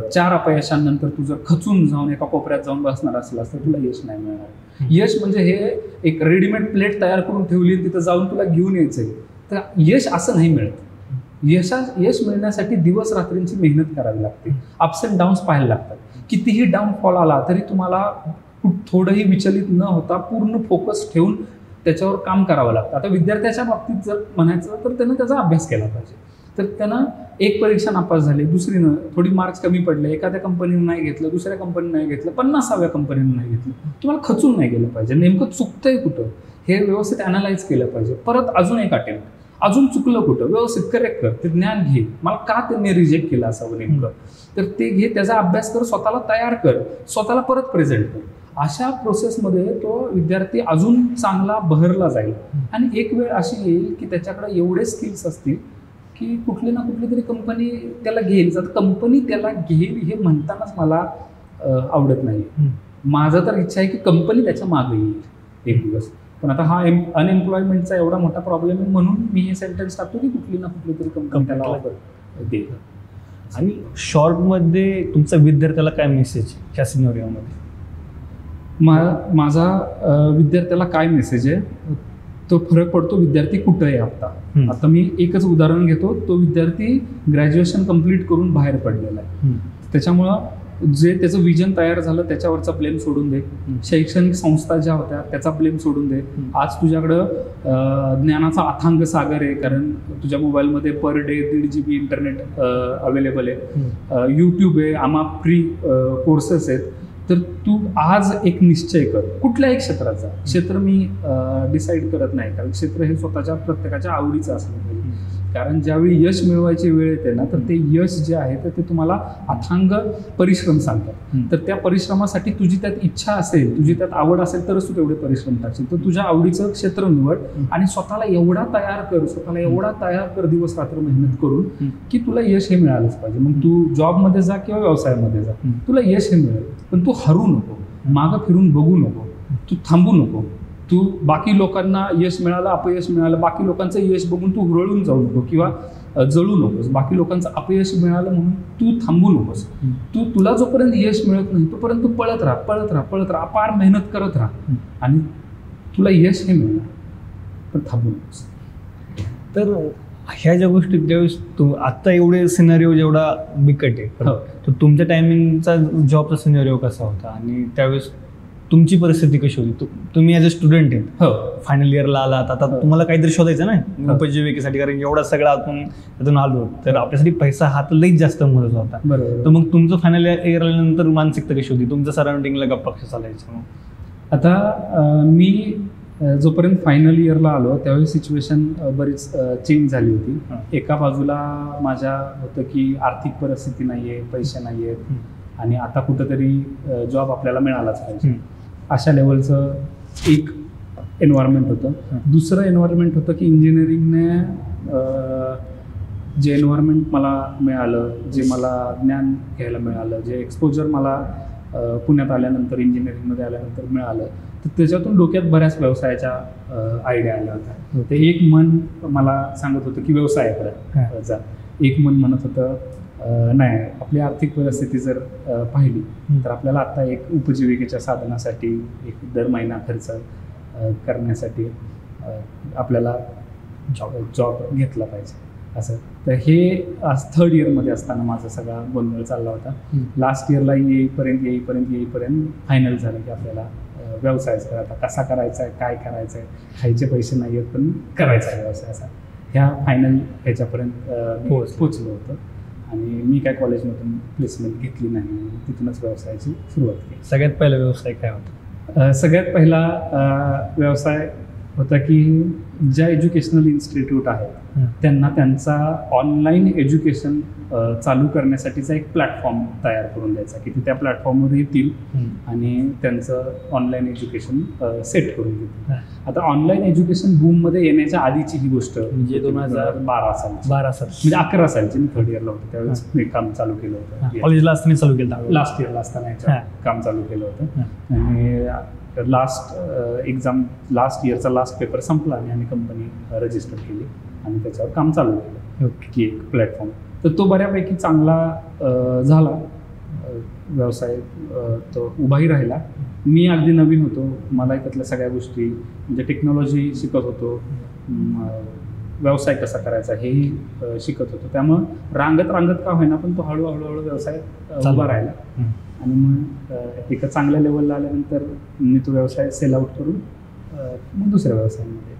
4 अपयशांनंतर तू जर खचून जाऊन एका कोपऱ्यात जाऊन बसणार असलास तर तुला यश नाही मिळणार. यश म्हणजे हे एक रेडीमेड प्लेट तयार करून ठेवली, तिथं जाऊन तुला घेऊन यायचंय, तर यश असं नाही मिळत. यश मिळण्यासाठी दिवस रात्रींची मेहनत करावी लागते, अप्स अँड डाऊन्स पाहायला लागतात. कितीही डाऊनफॉल आला तरी तुम्हाला थोडंही विचलित न होता पूर्ण फोकस ठेवून त्याच्यावर काम करावं लागतं. आता विद्यार्थ्याच्या बाबतीत जर म्हणायचं तर त्यानं त्याचा अभ्यास केला पाहिजे. तर त्यानं एक परीक्षा नापास झाली, दुसरीनं थोडी मार्क्स कमी पडले, एखाद्या कंपनीनं नाही घेतलं, दुसऱ्या कंपनीनं नाही घेतलं, 50व्या कंपनीनं नाही घेतलं, तुम्हाला खचून नाही गेलं पाहिजे. नेमकं चुकतंय कुठं हे व्यवस्थित अनालाइज केलं पाहिजे. परत अजून एक अटेम्प्ट, अजून चुकलं कुठं व्यवस्थित करेक्ट कर, ते ज्ञान घे, मला का त्यांनी रिजेक्ट केलं असावं नेमकं, तर ते घे, त्याचा अभ्यास कर, स्वतःला तयार कर, स्वतःला परत प्रेझेंट कर. अशा प्रोसेसमध्ये तो विद्यार्थी अजून चांगला बहरला जाईल. आणि एक वेळ अशी येईल की त्याच्याकडे एवढे स्किल्स असतील की कुठली ना कुठली तरी कंपनी त्याला घेईल. जर कंपनी त्याला घेईल हे म्हणतानाच मला आवडत नाही. माझं तर इच्छा आहे की कंपनी त्याच्या मागे येईल एक दिवस. पण आता हा अनएम्प्लॉयमेंटचा एवढा मोठा प्रॉब्लेम आहे, म्हणून मी हे सेंटेन्स टाकतो की कुठली ना कुठली तरी कंपनी त्याला ऑफर देईल. आणि शॉर्टमध्ये तुमचा विद्यार्थ्याला काय मेसेज ह्या सिनेरिओमध्ये? माझा विद्यार्थ्याला काय मेसेज आहे, तो फरक पडतो विद्यार्थी कुठं आहे आता. आता मी एकच उदाहरण घेतो, तो विद्यार्थी ग्रॅज्युएशन कंप्लीट करून बाहेर पडलेला आहे. त्याच्यामुळं जे त्याचं विजन तयार झालं त्याच्यावरचा ब्लेम सोडून दे, शैक्षणिक संस्था ज्या होत्या त्याचा ब्लेम सोडून दे. आज तुझ्याकडं ज्ञानाचा अथांग सागर आहे, कारण तुझ्या मोबाईलमध्ये per day 1.5 GB internet available आहे, यूट्यूब आहे, आम्हा फ्री कोर्सेस आहेत. तर तू आज एक निश्चय कर, कुठल्याही क्षेत्राचा. क्षेत्र मी डिसाईड करत नाही, कारण क्षेत्र हे स्वतःच्या प्रत्येकाच्या आवडीचं असलं पाहिजे. कारण ज्यावेळी यश मिळवायची वेळ येते ना, तर ते यश जे आहे तर ते तुम्हाला अथांग परिश्रम सांगतात. तर त्या परिश्रमासाठी तुझी त्यात इच्छा असेल, तुझी त्यात आवड असेल तरच तू तेवढे परिश्रम टाकशील. तर तुझ्या आवडीचं क्षेत्र निवड आणि स्वतःला एवढा तयार कर दिवस रात्र मेहनत करून की तुला यश हे मिळालंच पाहिजे. मग तू जॉबमध्ये जा किंवा व्यवसायामध्ये जा, तुला यश हे मिळेल. पण तू हरू नको, मागं फिरून बघू नको, तू थांबू नको. तू बाकी लोकांना यश मिळालं, अपयश मिळालं, बाकी लोकांचं यश बघून तू हुरळून जाऊ नको किंवा जळू नकोस. बाकी लोकांचं अपयश मिळालं म्हणून तू थांबू नकोस. तुला जोपर्यंत यश मिळत नाही तोपर्यंत तू पळत राहा, अपार मेहनत करत राहा आणि तुला यश हे मिळणार, पण थांबू नकोस. तर ह्या ज्या गोष्टी ज्यावेळेस आत्ता एवढे सिनारिओ जेवढा बिकट आहे, तर तुमच्या टायमिंगचा जॉबचा सिनारिओ कसा होता आणि त्यावेळेस तुमची परिस्थिती कशी होती? तुम्ही ॲज अ स्टुडंट आहे, फायनल इयरला आलात, आता तुम्हाला काहीतरी शोधायचं ना उपजीविकेसाठी, कारण एवढा सगळा आपण त्यातून आलो, तर आपल्यासाठी पैसा हा तर लईच जास्त महत्त्वाचा होता. बरोबर. तर मग तुमचं फायनल इयर आल्यानंतर मानसिकता कशी होती? तुमच्या सराउंडिंगला गप्पा कशा चालायच्या? आता मी जोपर्यंत फायनल इयरला आलो त्यावेळी सिच्युएशन बरीच चेंज झाली होती. एका बाजूला माझ्या होतं की आर्थिक परिस्थिती नाही आहे, पैसे नाही आहेत आणि आता कुठंतरी जॉब आपल्याला मिळालाच पाहिजे, अशा लेवलचं एक एन्व्हायरमेंट होतं. दुसरं एन्व्हायरमेंट होतं की इंजिनिअरिंगने जे एन्व्हायरमेंट मला मिळालं, जे मला ज्ञान घ्यायला मिळालं, जे एक्सपोजर मला पुण्यात आल्यानंतर इंजिनिअरिंगमध्ये आल्यानंतर मिळालं, तर त्याच्यातून डोक्यात बऱ्याच व्यवसायाच्या आयडिया आल्या होत्या. ते एक मन मला सांगत होतं की व्यवसायाकडे जा, एक मन म्हणत होतं नाही, आपली आर्थिक परिस्थिती जर पाहिली तर आपल्याला आता एक उपजीविकेच्या साधनासाठी एक दर महिना खर्च करण्यासाठी आपल्याला जॉब घेतला पाहिजे असं. तर हे आज 3rd इयरमध्ये असताना माझा सगळा गोंधळ चालला होता. लास्ट इयरला येईपर्यंत फायनल झालं की आपल्याला व्यवसायाचा आता कसा करायचा आहे, काय करायचं आहे, खायचे पैसे नाही आहेत पण करायचा आहे व्यवसाय असा. ह्या फायनल ह्याच्यापर्यंत पोचलो होतं. आणि मी काय कॉलेजमधून प्लेसमेंट घेतली नाही, तिथूनच व्यवसायाची सुरुवात केली. सगळ्यात पहिला व्यवसाय काय होता? सगळ्यात पहिला व्यवसाय होता की ज्या एज्युकेशनल इन्स्टिट्यूट आहेत त्यांना त्यांचा ऑनलाईन एज्युकेशन चालू करण्यासाठीचा एक प्लॅटफॉर्म तयार करून द्यायचा की ते त्या प्लॅटफॉर्मवर येतील आणि त्यांचं ऑनलाईन एज्युकेशन सेट करून देतील. आता ऑनलाईन एज्युकेशन बूममध्ये येण्याच्या आधीची ही गोष्ट म्हणजे 2012 सालची. 12 साल म्हणजे 11 सालची मी 3rd इयरला होतो त्यावेळेस मी काम चालू केलं होतं. कॉलेजला असताना चालू केलं? लास्ट इयरला असताना काम चालू केलं होतं. आणि लास्ट इयरचा लास्ट पेपर संपला आणि आम्ही कंपनी रजिस्टर केली आणि त्याच्यावर काम चालू केलं की एक प्लॅटफॉर्म. तर तो बऱ्यापैकी चांगला झाला व्यवसाय, तो उभाही राहिला. मी अगदी नवीन होतो, मला त्यातल्या सगळ्या गोष्टी म्हणजे टेक्नॉलॉजी शिकत होतो, व्यवसाय कसा करायचा हेही शिकत होतो. त्यामुळं रांगत का होईना पण तो हळूहळू व्यवसाय उभा राहिला. आणि मग एका चांगल्या लेवलला आल्यानंतर मी तो व्यवसाय सेल आउट करून मग दुसऱ्या व्यवसायामध्ये.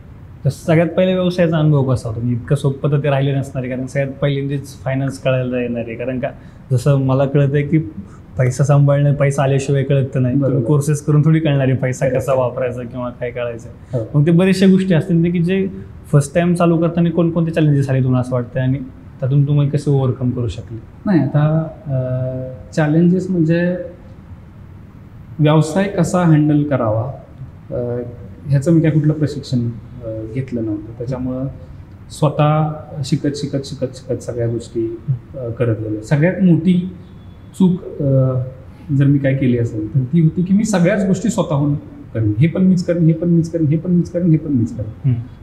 तर सगळ्यात पहिल्या व्यवसायाचा अनुभव कसा होता? म्हणजे इतकं सोपं तर ते राहिले नसणार आहे, कारण सगळ्यात पहिल्यांदाच फायनान्स कळायला येणार आहे. कारण का जसं मला कळतं आहे की पैसा सांभाळणं, पैसा आल्याशिवाय कळत नाही. कोर्सेस करून थोडी कळणार आहे पैसा कसा वापरायचा किंवा काय कळायचं. मग ते बरेचशा गोष्टी असतील की जे फर्स्ट टाइम चालू करताना कोणकोणते चॅलेंजेस आले तुम्हाला असं वाटतं आणि त्यातून तुम्ही कसं ओव्हरकम करू शकले? नाही, आता चॅलेंजेस म्हणजे व्यवसाय कसा हँडल करावा ह्याचं मी काय कुठलं प्रशिक्षण घेतलं नव्हतं. त्याच्यामुळं स्वतः शिकत सगळ्या गोष्टी करत गेलो. सगळ्यात मोठी चूक जर मी काय केली असेल तर ती होती की मी सगळ्याच गोष्टी स्वतःहून करेन. हे पण मीच करेन.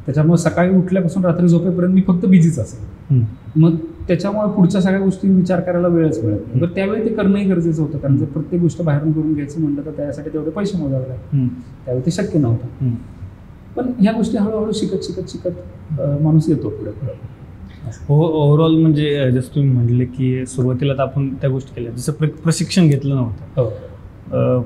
त्याच्यामुळे सकाळी उठल्यापासून रात्री झोपेपर्यंत मी फक्त बिझीच असेल. मग त्याच्यामुळे पुढच्या सगळ्या गोष्टी विचार करायला वेळच मिळत नाही. पण त्यावेळी ते करणंही गरजेचं होतं, कारण जर प्रत्येक गोष्ट बाहेरून करून घ्यायचं म्हटलं तर त्यासाठी तेवढे पैसे मोजावे लागतात. त्यावेळी ते शक्य नव्हतं. पण ह्या गोष्टी हळूहळू शिकत माणूस येतो पुढे. ओव्हरऑल म्हणजे जसं तुम्ही म्हटले की सुरुवातीला तर आपण त्या गोष्टी केल्या, जसं प्रशिक्षण घेतलं नव्हतं.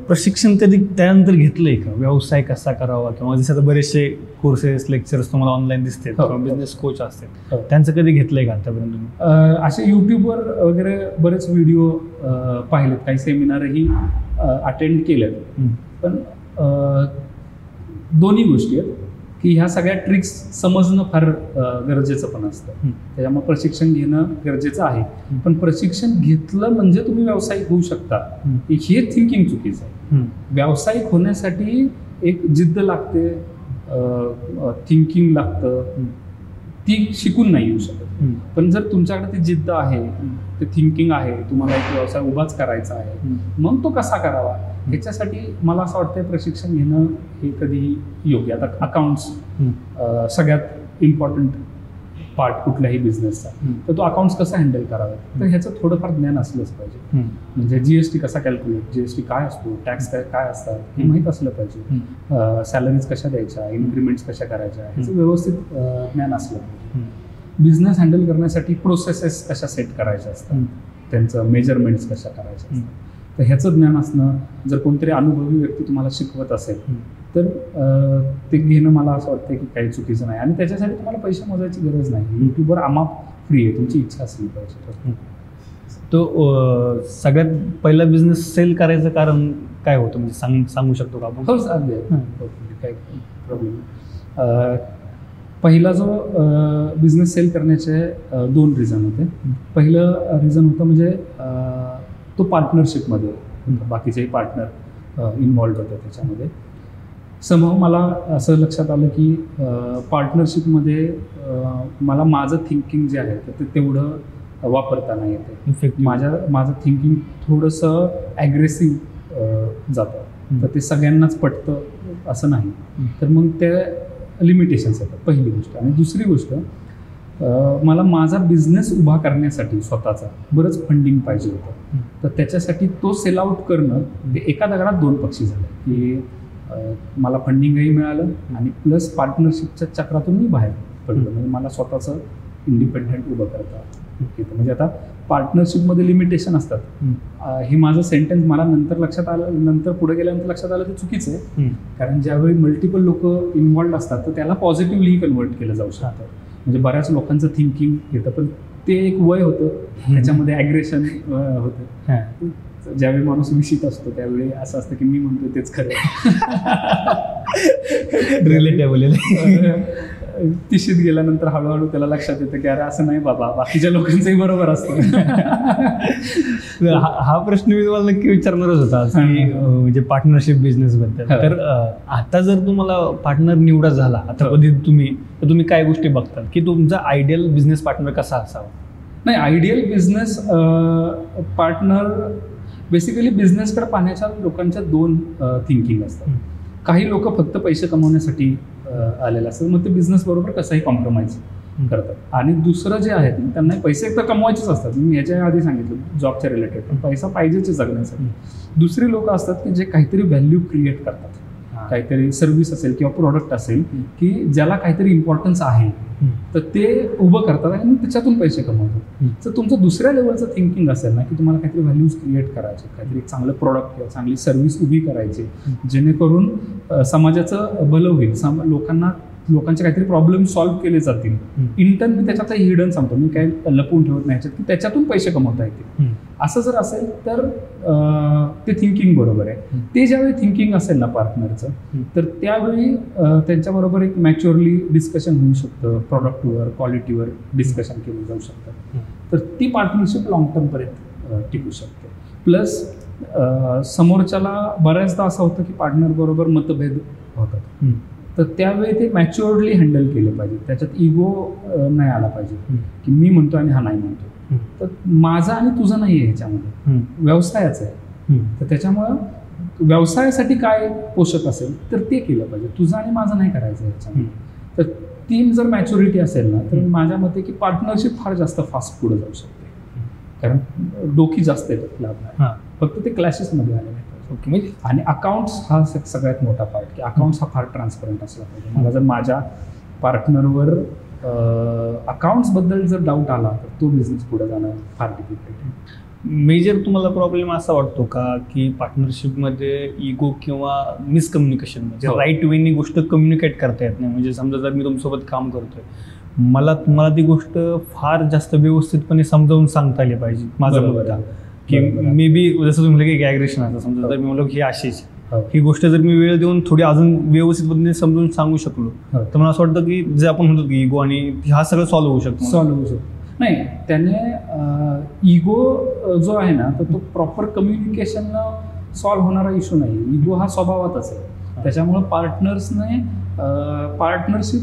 प्रशिक्षण कधी त्यानंतर घेतलंय का? व्यवसाय कसा करावा किंवा जसं आता बरेचसे कोर्सेस लेक्चर्स तुम्हाला ऑनलाईन दिसते किंवा बिझनेस कोच असतात, त्यांचं कधी घेतलंय का आतापर्यंत तुम्ही? असे यूट्यूबवर वगैरे बरेच व्हिडिओ पाहिलेत, काही सेमिनारही अटेंड केलेत. पण दोन्ही गोष्टी आहेत की ह्या सगळ्या ट्रिक्स समजणं फार गरजेचं पण असतं. त्याच्यामुळे प्रशिक्षण घेणं गरजेचं आहे. पण प्रशिक्षण घेतलं म्हणजे तुम्ही व्यावसायिक होऊ शकता हे थिंकिंग चुकीचं आहे. व्यावसायिक होण्यासाठी एक जिद्द लागते, थिंकिंग लागतं, ती शिकून नाही येऊ शकत. पण जर तुमच्याकडे ती जिद्द आहे, ते थिंकिंग आहे, तुम्हाला एक व्यवसाय उभाच करायचा आहे, मग तो कसा करावा ह्याच्यासाठी मला असं वाटतं प्रशिक्षण घेणं हे कधीही योग्य. आता अकाउंट्स सगळ्यात इम्पॉर्टंट पार्ट कुठल्याही बिझनेसचा, तर तो अकाउंट्स कसा हँडल करावा तर ह्याचं थोडंफार ज्ञान असलंच पाहिजे. म्हणजे जीएसटी कसा कॅल्क्युलेट, जीएसटी काय असतो, टॅक्स काय असतात हे माहीत असलं पाहिजे. सॅलरीज कशा द्यायच्या, इन्क्रीमेंट्स कशा करायच्या ह्याचं व्यवस्थित ज्ञान असलं पाहिजे. बिझनेस हँडल करण्यासाठी प्रोसेसेस कशा सेट करायच्या असतात, त्यांचं मेजरमेंट्स कशा करायच्या असतात, तर ह्याचं ज्ञान असणं, जर कोणतरी अनुभवी व्यक्ती तुम्हाला शिकवत असेल तर ते घेणं मला असं वाटतं की काही चुकीचं नाही. आणि त्याच्यासाठी तुम्हाला पैसे मोजायची गरज नाही. यूट्यूबवर अमाप फ्री आहे, तुमची इच्छा असली पाहिजे. तो सगळ्यात पहिला बिझनेस सेल करायचं कारण काय होतं म्हणजे सांगू शकतो का आपण? हो अगदी, काय प्रॉब्लेम. पहिला जो बिझनेस सेल करण्याचे 2 रिझन होते. पहिलं रिझन होतं म्हणजे तो पार्टनरशिपमध्ये, बाकीचेही पार्टनर इन्व्हॉल्ड होते त्याच्यामध्ये. समोर मला असं लक्षात आलं की पार्टनरशिपमध्ये मला माझं थिंकिंग जे आहे तर ते तेवढं वापरता नाही येते. माझं थिंकिंग थोडंसं ॲग्रेसिव्ह जातं, तर ते सगळ्यांनाच पटतं असं नाही. तर मग ते लिमिटेशन्स येतात, पहिली गोष्ट. आणि दुसरी गोष्ट, मला माझा बिझनेस उभा करण्यासाठी स्वतःचा बरंच फंडिंग पाहिजे होतं. तर त्याच्यासाठी तो सेल आउट करणं, ते एका दगडात 2 पक्षी झाले की मला फंडिंगही मिळालं आणि प्लस पार्टनरशिपच्या चक्रातून मी बाहेर पडलो. म्हणजे मला स्वतःचं इंडिपेंडंट उभं करता येतं. म्हणजे आता पार्टनरशिपमध्ये लिमिटेशन असतात. हे माझं सेंटेन्स मला नंतर लक्षात आलं, नंतर पुढे गेल्यानंतर लक्षात आलं ते चुकीचं आहे. कारण ज्यावेळी मल्टिपल लोक इन्व्हॉल्ड असतात तर त्याला पॉझिटिव्हली कन्वर्ट केलं जाऊ शकतं. म्हणजे बऱ्याच लोकांचं थिंकिंग येतं, पण ते एक वय होतं, त्याच्यामध्ये ॲग्रेशन होतं. ज्यावेळी माणूस विशित असतो त्यावेळी असं असतं की मी म्हणतो तेच खरं. रिलेटेबल. तिशीत गेल्यानंतर हळूहळू त्याला लक्षात येतं की अरे असं नाही बाबा, बाकीच्या लोकांचंही बरोबर असतं. हा प्रश्न मी तुम्हाला नक्की विचारणारच होता की म्हणजे पार्टनरशिप बिझनेस बद्दल. तर आता जर तुम्हाला पार्टनर निवडा झाला आता कधी तर तुम्ही काय गोष्टी बघतात की तुमचा आयडियल बिझनेस पार्टनर कसा असावा? नाही, आयडियल बिझनेस पार्टनर बेसिकली बिझनेसकडे पाहण्याच्या लोकांच्या दोन थिंकिंग असतात. काही लोक फक्त पैसे कमवण्यासाठी आलेले असतात, मग ते बिझनेस बरोबर कसंही कॉम्प्रोमाइज करतात. आणि दुसरं जे आहे त्यांना पैसे एकतर कमवायचेच असतात. मी याच्या आधी सांगितलं जॉबच्या रिलेटेड, पण पैसा पाहिजेच जगण्यासाठी. दुसरी लोक असतात की जे काहीतरी व्हॅल्यू क्रिएट करतात, काहीतरी सर्व्हिस असेल किंवा प्रोडक्ट असेल की ज्याला काहीतरी इम्पॉर्टन्स आहे तर ते उभं करतात आणि त्याच्यातून पैसे कमवतात. तर तुमचं दुसऱ्या लेवलचं थिंकिंग असेल ना की तुम्हाला काहीतरी व्हॅल्यूज क्रिएट करायचे, काहीतरी एक चांगलं प्रोडक्ट किंवा चांगली सर्व्हिस उभी करायची जेणेकरून समाजाचं भलं होईल, लोकांचे काहीतरी प्रॉब्लेम सॉल्व्ह केले जातील. इंटर्न मी त्याच्यात हिडन सांगतो, मी काही लपवून ठेवत नाही की त्याच्यातून पैसे कमवता येतील. असं जर असेल तर ते थिंकिंग बरोबर आहे. ते ज्यावेळी थिंकिंग असेल ना पार्टनरचं तर त्यावेळी त्यांच्याबरोबर एक मॅच्युअरली डिस्कशन होऊ शकतं, प्रॉडक्टवर क्वालिटीवर डिस्कशन केलं जाऊ शकतं. तर ती पार्टनरशिप लॉंग टर्मपर्यंत टिकू शकते. प्लस समोरच्याला बऱ्याचदा असं होतं की पार्टनर बरोबर मतभेद होतात, तर त्यावेळी ते मॅच्युअरली हँडल केले पाहिजे. त्याच्यात इगो नाही आला पाहिजे की मी म्हणतो आणि हा नाही म्हणतो. तर माझा आणि तुझं नाही आहे ह्याच्यामध्ये, व्यवसायाचं आहे. तर त्याच्यामुळं व्यवसायासाठी काय पोषक असेल तर ते केलं पाहिजे, तुझं आणि माझं नाही करायचं ह्याच्यामध्ये. तर ती जर मॅच्युरिटी असेल ना तर माझ्या मते की पार्टनरशिप फार जास्त फास्ट पुढे जाऊ शकते. कारण डोकी जास्त येतात लाभणार, फक्त ते क्लॅशेसमध्ये आले नाही. ओके. आणि अकाउंट्स हा सगळ्यात मोठा पार्ट की अकाउंट्स हा फार ट्रान्सपरंट असला पाहिजे. मला जर माझ्या पार्टनरवर अकाउंट्सबद्दल जर डाऊट आला तर तो बिझनेस पुढे जाणं फार डिफिकल्ट आहे. मेजर तुम्हाला प्रॉब्लेम असा वाटतो का की पार्टनरशिपमध्ये इगो किंवा मिसकम्युनिकेशन, म्हणजे राईट वेनी गोष्ट कम्युनिकेट करता येत नाही? म्हणजे समजा जर मी तुमच्यासोबत काम करतोय, मला ती गोष्ट फार जास्त व्यवस्थितपणे समजावून सांगता आली पाहिजे. माझा मुद्दा की मे बी जसं तुम्ही म्हटलं की ॲग्रेशन असतं, समजा जर मी म्हणलो की ही अशीच ही गोष्ट जर मी वेळ देऊन थोडी अजून व्यवस्थित पद्धतीने समजून सांगू शकलो तर मला असं वाटतं की जे आपण म्हणतो की इगो आणि हा सगळं सॉल्व्ह होऊ शकतो. नाही, त्याने इगो जो आहे ना तर तो प्रॉपर कम्युनिकेशननं सॉल्व्ह होणारा इश्यू नाही. इगो हा स्वभावातच आहे. त्याच्यामुळं पार्टनरशिप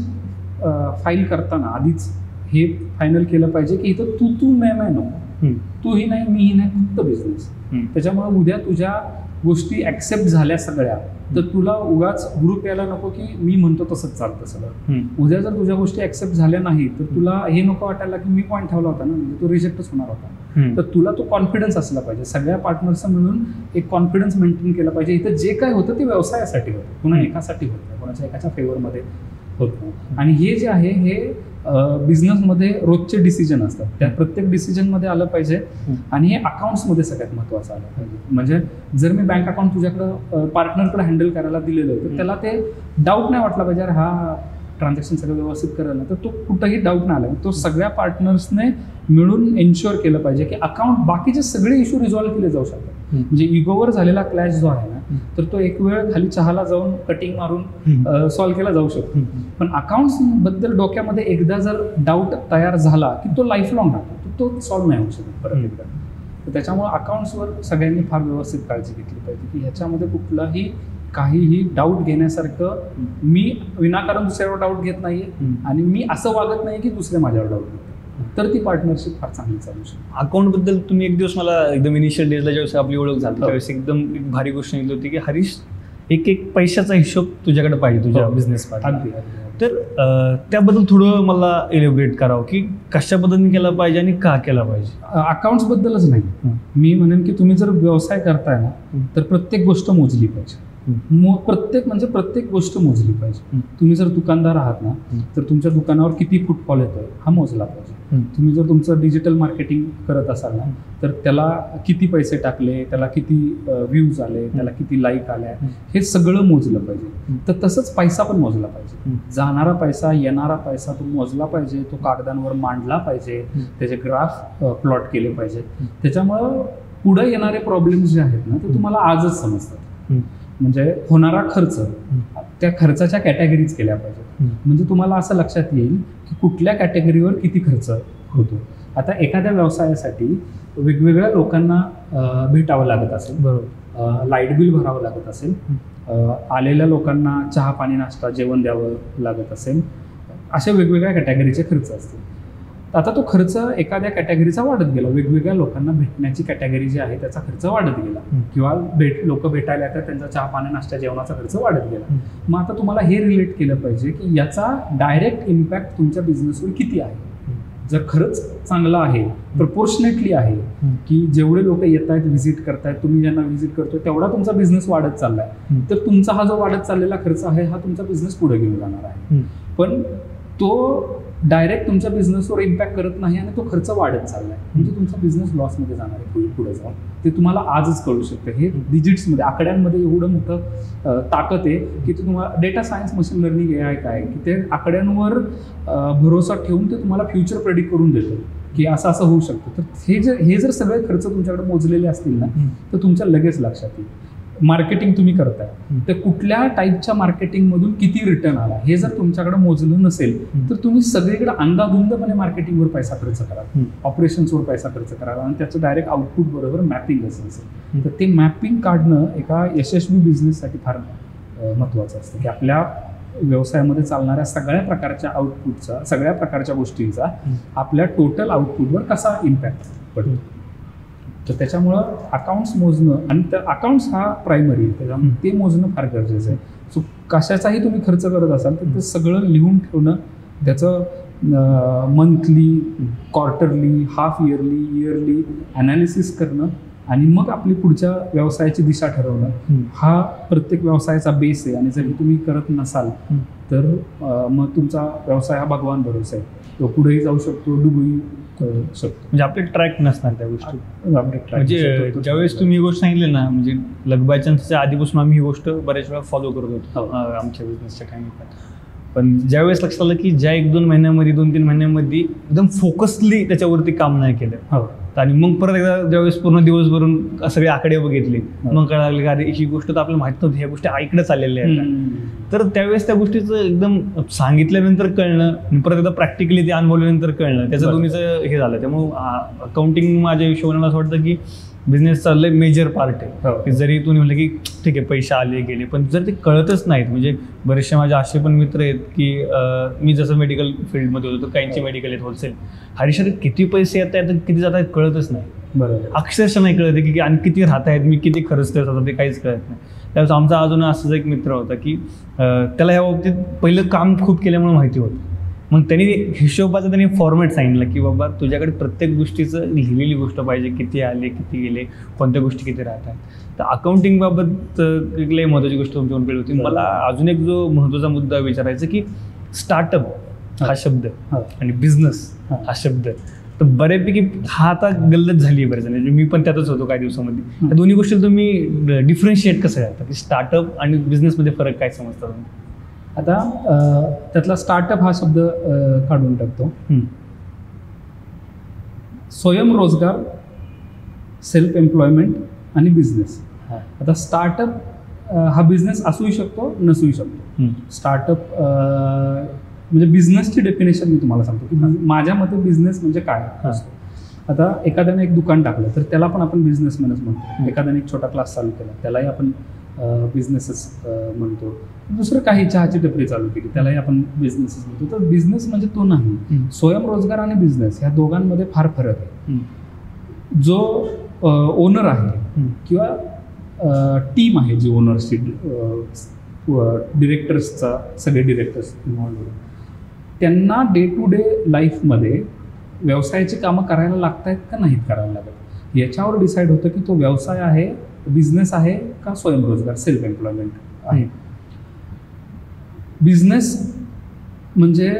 फाईल करताना आधीच हे फायनल केलं पाहिजे की इथं तू मैं नको, तूही नाही मीही नाही, फक्त बिझनेस. त्याच्यामुळे उद्या तुझ्या गोष्टी ॲक्सेप्ट झाल्या सगळ्या तर तुला उगाच ग्रुप यायला नको की मी म्हणतो तसंच चालतं सगळं. उद्या जर तुझ्या गोष्टी ॲक्सेप्ट झाल्या नाही तर तुला हे नको वाटायला की मी पॉईंट ठेवला होता ना, म्हणजे तो रिजेक्टच होणार होता. तर तुला तो कॉन्फिडन्स असला पाहिजे. सगळ्या पार्टनर्सचा मिळून एक कॉन्फिडन्स मेंटेन केला पाहिजे. इथं जे काय होतं ते व्यवसायासाठी होतं, पुन्हा एकासाठी होतं, कोणाच्या एकाच्या फेवरमध्ये होतं. आणि हे जे आहे हे बिझनेसमध्ये रोजचे डिसिजन असतात, त्या प्रत्येक डिसिजनमध्ये आलं पाहिजे. आणि हे अकाउंट्समध्ये सगळ्यात महत्त्वाचं आलं पाहिजे. म्हणजे जर मी बँक अकाउंट तुझ्याकडं पार्टनरकडे हँडल करायला दिलेलं आहे तर त्याला ते डाऊट नाही वाटला पाहिजे अरे हा ट्रान्झॅक्शन सगळं व्यवस्थित करेल ना, तर तो कुठंही डाऊट नाही आला. तो सगळ्या पार्टनर्सने मिळून एन्श्युअर केलं पाहिजे की अकाउंट बाकीचे सगळे इश्यू रिझॉल्व्ह केले जाऊ शकतात. म्हणजे इगोवर झालेला क्लॅश जो आहे ना तर तो एक वेळ खाली चहाला जाऊन कटिंग मारून सॉल्व्ह केला जाऊ शकतो. पण अकाउंट्स बद्दल डोक्यामध्ये एकदा जर डाऊट तयार झाला की तो लाईफ लॉंग राहतो, तो सॉल्व्ह नाही होऊ शकत परत एकदा. तर त्याच्यामुळे अकाउंट्सवर सगळ्यांनी फार व्यवस्थित काळजी घेतली पाहिजे की ह्याच्यामध्ये कुठलाही काहीही डाऊट घेण्यासारखं, मी विनाकारण दुसऱ्यावर डाऊट घेत नाहीये आणि मी असं वागत नाही की दुसरे माझ्यावर डाऊट घेतात. तर ती पार्टनरशिप फार चांगली चालू शकते. अकाउंटबद्दल तुम्ही एक दिवस मला एकदम इनिशियल डेजला ज्यावेळेस आपली ओळख झाली त्यावेळेस एकदम भारी गोष्ट सांगितली होती की हरीश एक पैशाचा हिशोब तुझ्याकडे पाहिजे तुझ्या बिझनेस पार्टनर. तर त्याबद्दल थोडं मला इलेबरेट करावं की कशा पद्धतीने केला पाहिजे आणि का केला पाहिजे. अकाउंट्सबद्दलच नाही, मी म्हणेन की तुम्ही जर व्यवसाय करताय ना तर प्रत्येक गोष्ट मोजली पाहिजे. प्रत्येक गोष्ट मोजली पाहिजे. तुम्ही जर दुकानदार आहात ना, तर तुमच्या दुकानावर किती फुटफॉल येतोय हा मोजला पाहिजे. तुम्ही जर तुमचं डिजिटल मार्केटिंग करत असाल ना, तर त्याला किती पैसे टाकले, त्याला किती व्ह्यूज आले, त्याला किती लाईक आल्या, हे सगळं मोजलं पाहिजे. तर तसंच पैसा पण मोजला पाहिजे. जाणारा पैसा, येणारा पैसा तो मोजला पाहिजे, तो कागदांवर मांडला पाहिजे, त्याचे ग्राफ प्लॉट केले पाहिजे. त्याच्यामुळं पुढे येणारे प्रॉब्लेम्स जे आहेत ना, ते तुम्हाला आजच समजतात. म्हणजे होणारा खर्च, त्या खर्चाच्या कॅटेगरीज केल्या पाहिजेत. म्हणजे तुम्हाला असं लक्षात येईल की कुठल्या कॅटेगरीवर किती खर्च होतो. आता एखाद्या व्यवसायासाठी वेगवेगळ्या लोकांना भेटावं लागत असेल, बरोबर, लाईट बिल भरावं लागत असेल, आलेल्या लोकांना चहा पाणी नाश्ता जेवण द्यावं लागत असेल, अशा वेगवेगळ्या कॅटेगरीचे खर्च असतील. आता तो खर्च एखाद्या कॅटेगरीचा वाढत गेला, वेगवेगळ्या लोकांना भेटण्याची कॅटेगरी जी आहे त्याचा खर्च वाढत गेला, किंवा लोक भेटायला येतात त्यांचा चहा पाणी नाश्ता जेवणाचा खर्च वाढत गेला. मग आता तुम्हाला हे रिलेट केलं पाहिजे की याचा डायरेक्ट इम्पॅक्ट तुमच्या बिझनेसवर किती आहे. जर खरंच चांगला आहे, प्रपोर्शनेटली आहे, की जेवढे लोक येत आहेत, व्हिजिट करतायत, तुम्ही ज्यांना व्हिजिट करतोय तेवढा तुमचा बिझनेस वाढत चाललाय, तर तुमचा हा जो वाढत चाललेला खर्च आहे हा तुमचा बिझनेस पुढे घेऊन जाणार आहे. पण तो डायरेक्ट तुमच्या बिझनेसवर इम्पॅक्ट करत नाही आणि तो खर्च वाढत चाललाय, म्हणजे तुमचा बिझनेस लॉसमध्ये जाणार आहे पुढे जाऊन. ते तुम्हाला आजच कळू शकतं. हे डिजिट्समध्ये, आकड्यांमध्ये एवढं मोठं ताकद आहे की ते तुम्हाला data science, machine learning AI काय की ते आकड्यांवर भरोसा ठेवून ते तुम्हाला फ्युचर प्रेडिक्ट करून देतं की असं असं होऊ शकतं. तर हे जर सगळे खर्च तुमच्याकडे मोजलेले असतील ना, तर तुमच्या लगेच लक्षात येईल. मार्केटिंग तुम्ही करताय तर कुठल्या टाईपच्या मार्केटिंगमधून किती रिटर्न आला हे जर तुमच्याकडे मोजलं नसेल, तर तुम्ही सगळीकडे अंधाधुंदपणे मार्केटिंगवर पैसा खर्च कराल, ऑपरेशन्सवर पैसा खर्च कराल, आणि त्याचं डायरेक्ट आउटपुट बरोबर मॅपिंग असेल. तर ते मॅपिंग काढणं एका यशस्वी बिझनेससाठी फार महत्त्वाचं असतं, की आपल्या व्यवसायामध्ये चालणाऱ्या सगळ्या प्रकारच्या आउटपुटचा, सगळ्या प्रकारच्या गोष्टींचा आपल्या टोटल आउटपुटवर कसा इम्पॅक्ट पडतो. तर त्याच्यामुळं अकाउंट्स मोजणं, आणि त्या अकाउंट्स हा प्रायमरी आहे, त्याच्यामुळे ते मोजणं फार गरजेचं आहे. सो कशाचाही तुम्ही खर्च करत असाल तर ते सगळं लिहून ठेवणं, त्याचं monthly, quarterly, half yearly analysis करणं, आणि मग आपली पुढच्या व्यवसायाची दिशा ठरवणं, हा प्रत्येक व्यवसायाचा बेस आहे. आणि जरी तुम्ही करत नसाल तर मग तुमचा व्यवसाय हा भगवान भरोसा आहे, तो पुढेही जाऊ शकतो, डुबूही शकतो. म्हणजे आपले ट्रॅक नसणार त्या गोष्टी. म्हणजे ज्यावेळेस तुम्ही ही गोष्ट सांगितली ना, म्हणजे लक चान्सच्या आधीपासून आम्ही ही गोष्ट बऱ्याच वेळा फॉलो करत होतो आमच्या बिझनेसच्या टाइम. पण ज्यावेळेस लक्षात आलं की ज्या 1-2 महिन्यामध्ये, 2-3 महिन्यामध्ये एकदम फोकसली त्याच्यावरती काम नाही केलं, आणि मग परत एकदा ज्यावेळेस पूर्ण दिवसभरून सगळे आकडे बघितले, मग कळायला लागले की अरे ही गोष्ट तर आपल्याला माहित नव्हती, ह्या गोष्टी ऐकडे चाललेल्या आहेत. तर त्यावेळेस त्या गोष्टीचं एकदम सांगितल्यानंतर कळणं, परत एकदा प्रॅक्टिकली ते अनुभवल्यानंतर कळणं, त्याचं दोन्हीचं हे झालं. त्यामुळं अकाउंटिंग माझ्या हिशोबाने असं वाटतं की बिझनेसचा लय मेजर पार्ट आहे. की जरी तुम्ही म्हणलं की ठीक आहे पैसे आले गेले, पण जर ते कळतच नाहीत, म्हणजे बरेचसे माझे असे पण मित्र आहेत की मी जसं मेडिकल फील्डमध्ये होतो, तर काहींचे मेडिकल आहेत होलसेल, हरीशर किती पैसे येत आहेत, किती जात आहेत कळतच नाही. बरोबर, अक्षरशः नाही कळत की आणि किती राहत आहेत, मी किती खर्च करत होतो ते काहीच कळत नाही. त्यावेळेस आमचा अजून असंच एक मित्र होता की त्याला या बाबतीत पहिलं काम खूप केल्यामुळे माहिती होतं. मग त्यांनी हिशोबाचा त्यांनी फॉर्मॅट सांगितलं की बाबा तुझ्याकडे प्रत्येक गोष्टीचं लिहिलेली गोष्ट पाहिजे, किती आले, किती गेले, कोणत्या गोष्टी किती राहतात. तर अकाउंटिंगबाबत एक लई महत्त्वाची गोष्ट तुमच्याकडे होती. मला अजून एक जो महत्त्वाचा मुद्दा विचारायचा की स्टार्टअप हा शब्द आणि बिझनेस हा शब्द, तर बऱ्यापैकी हा आता गल्लत झाली आहे बरेच जण, मी पण त्यातच होतो काही दिवसामध्ये. या दोन्ही गोष्टी तुम्ही डिफरन्शिएट कसं करता की स्टार्टअप आणि बिझनेसमध्ये फरक काय समजता तुम्ही? आता त्यातला स्टार्टअप हा शब्द काढून टाकतो. स्वयंरोजगार, सेल्फ एम्प्लॉयमेंट आणि बिझनेस. आता स्टार्टअप हा बिझनेस असूही शकतो, नसूही शकतो. स्टार्टअप म्हणजे बिझनेसची डेफिनेशन मी तुम्हाला सांगतो की माझ्या मते बिझनेस म्हणजे काय असतो. आता एखाद्याने एक दुकान टाकलं तर त्याला पण आपण बिझनेसमॅनच म्हणतो. एखाद्याने एक छोटा क्लास चालू केला त्यालाही आपण बिझनेसच म्हणतो. दुसरं काही चहाची टपरी चालू केली त्यालाही आपण बिझनेसच म्हणतो. तर बिझनेस म्हणजे तो नाही. स्वयंरोजगार आणि बिझनेस ह्या दोघांमध्ये फार फरक आहे. जो ओनर आहे किंवा टीम आहे जी ओनर्सची, डिरेक्टर्सचा, सगळे डिरेक्टर्स इन्व्हॉल्व होते, त्यांना डे टू डे लाईफमध्ये व्यवसायाची कामं करायला लागत आहेत का नाहीत करायला लागत, याच्यावर डिसाईड होतं की तो व्यवसाय आहे, बिझनेस आहे का स्वयंरोजगार सेल्फ एम्प्लॉयमेंट आहे. बिझनेस म्हणजे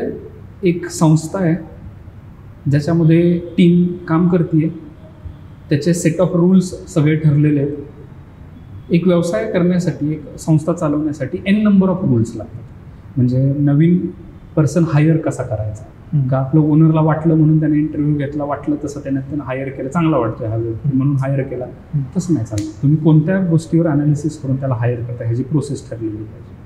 एक संस्था आहे ज्याच्यामध्ये टीम काम करते, त्याचे सेट ऑफ रूल्स सगळे ठरलेले आहेत. एक व्यवसाय करण्यासाठी, एक संस्था चालवण्यासाठी n नंबर ऑफ रूल्स लागतात. म्हणजे नवीन पर्सन हायर कसा करायचा, का आपलं ओनरला वाटलं म्हणून त्याने इंटरव्ह्यू घेतला, वाटलं तसं त्यानं हायर केलं, चांगला वाटतोय हा व्यक्ती म्हणून हायर केला, तसं नाही चाललं. तुम्ही कोणत्या गोष्टीवर अनालिसिस करून त्याला हायर करता ह्याची प्रोसेस ठरलेली पाहिजे.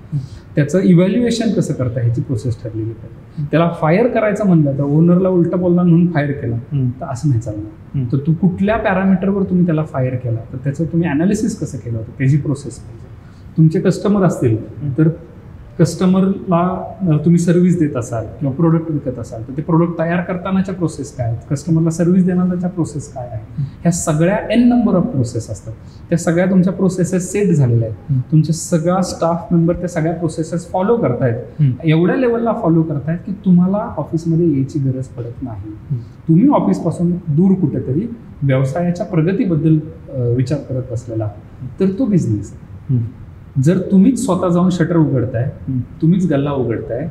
त्याचं इव्हॅल्युएशन कसं करता ह्याची प्रोसेस ठरलेली पाहिजे. त्याला फायर करायचं म्हणलं तर ओनरला उलटा बोलला म्हणून फायर केला तर असं नाही चालणार. तर तू कुठल्या पॅरामीटरवर तुम्ही त्याला फायर केला तर त्याचं तुम्ही अनालिसिस कसं केलं होतं त्याची प्रोसेस पाहिजे. तुमचे कस्टमर असतील तर कस्टमरला तुम्ही सर्व्हिस देत असाल किंवा प्रोडक्ट विकत असाल तर ते प्रोडक्ट तयार करतानाच्या प्रोसेस काय आहेत, कस्टमरला सर्व्हिस देण्याच्या प्रोसेस काय आहे, ह्या सगळ्या n नंबर ऑफ प्रोसेस असतात. त्या सगळ्या तुमच्या प्रोसेसेस सेट झालेल्या आहेत. तुमचे सगळा स्टाफ मेंबर त्या सगळ्या प्रोसेसेस फॉलो करतायत, एवढ्या लेवलला फॉलो करतायत की तुम्हाला ऑफिसमध्ये यायची गरज पडत नाही. तुम्ही ऑफिसपासून दूर कुठेतरी व्यवसायाच्या प्रगतीबद्दल विचार करत असलेला तर तो बिझनेस आहे. जर तुम्हीच स्वतः जाऊन शटर उघडताय, तुम्हीच गल्ला उघडताय,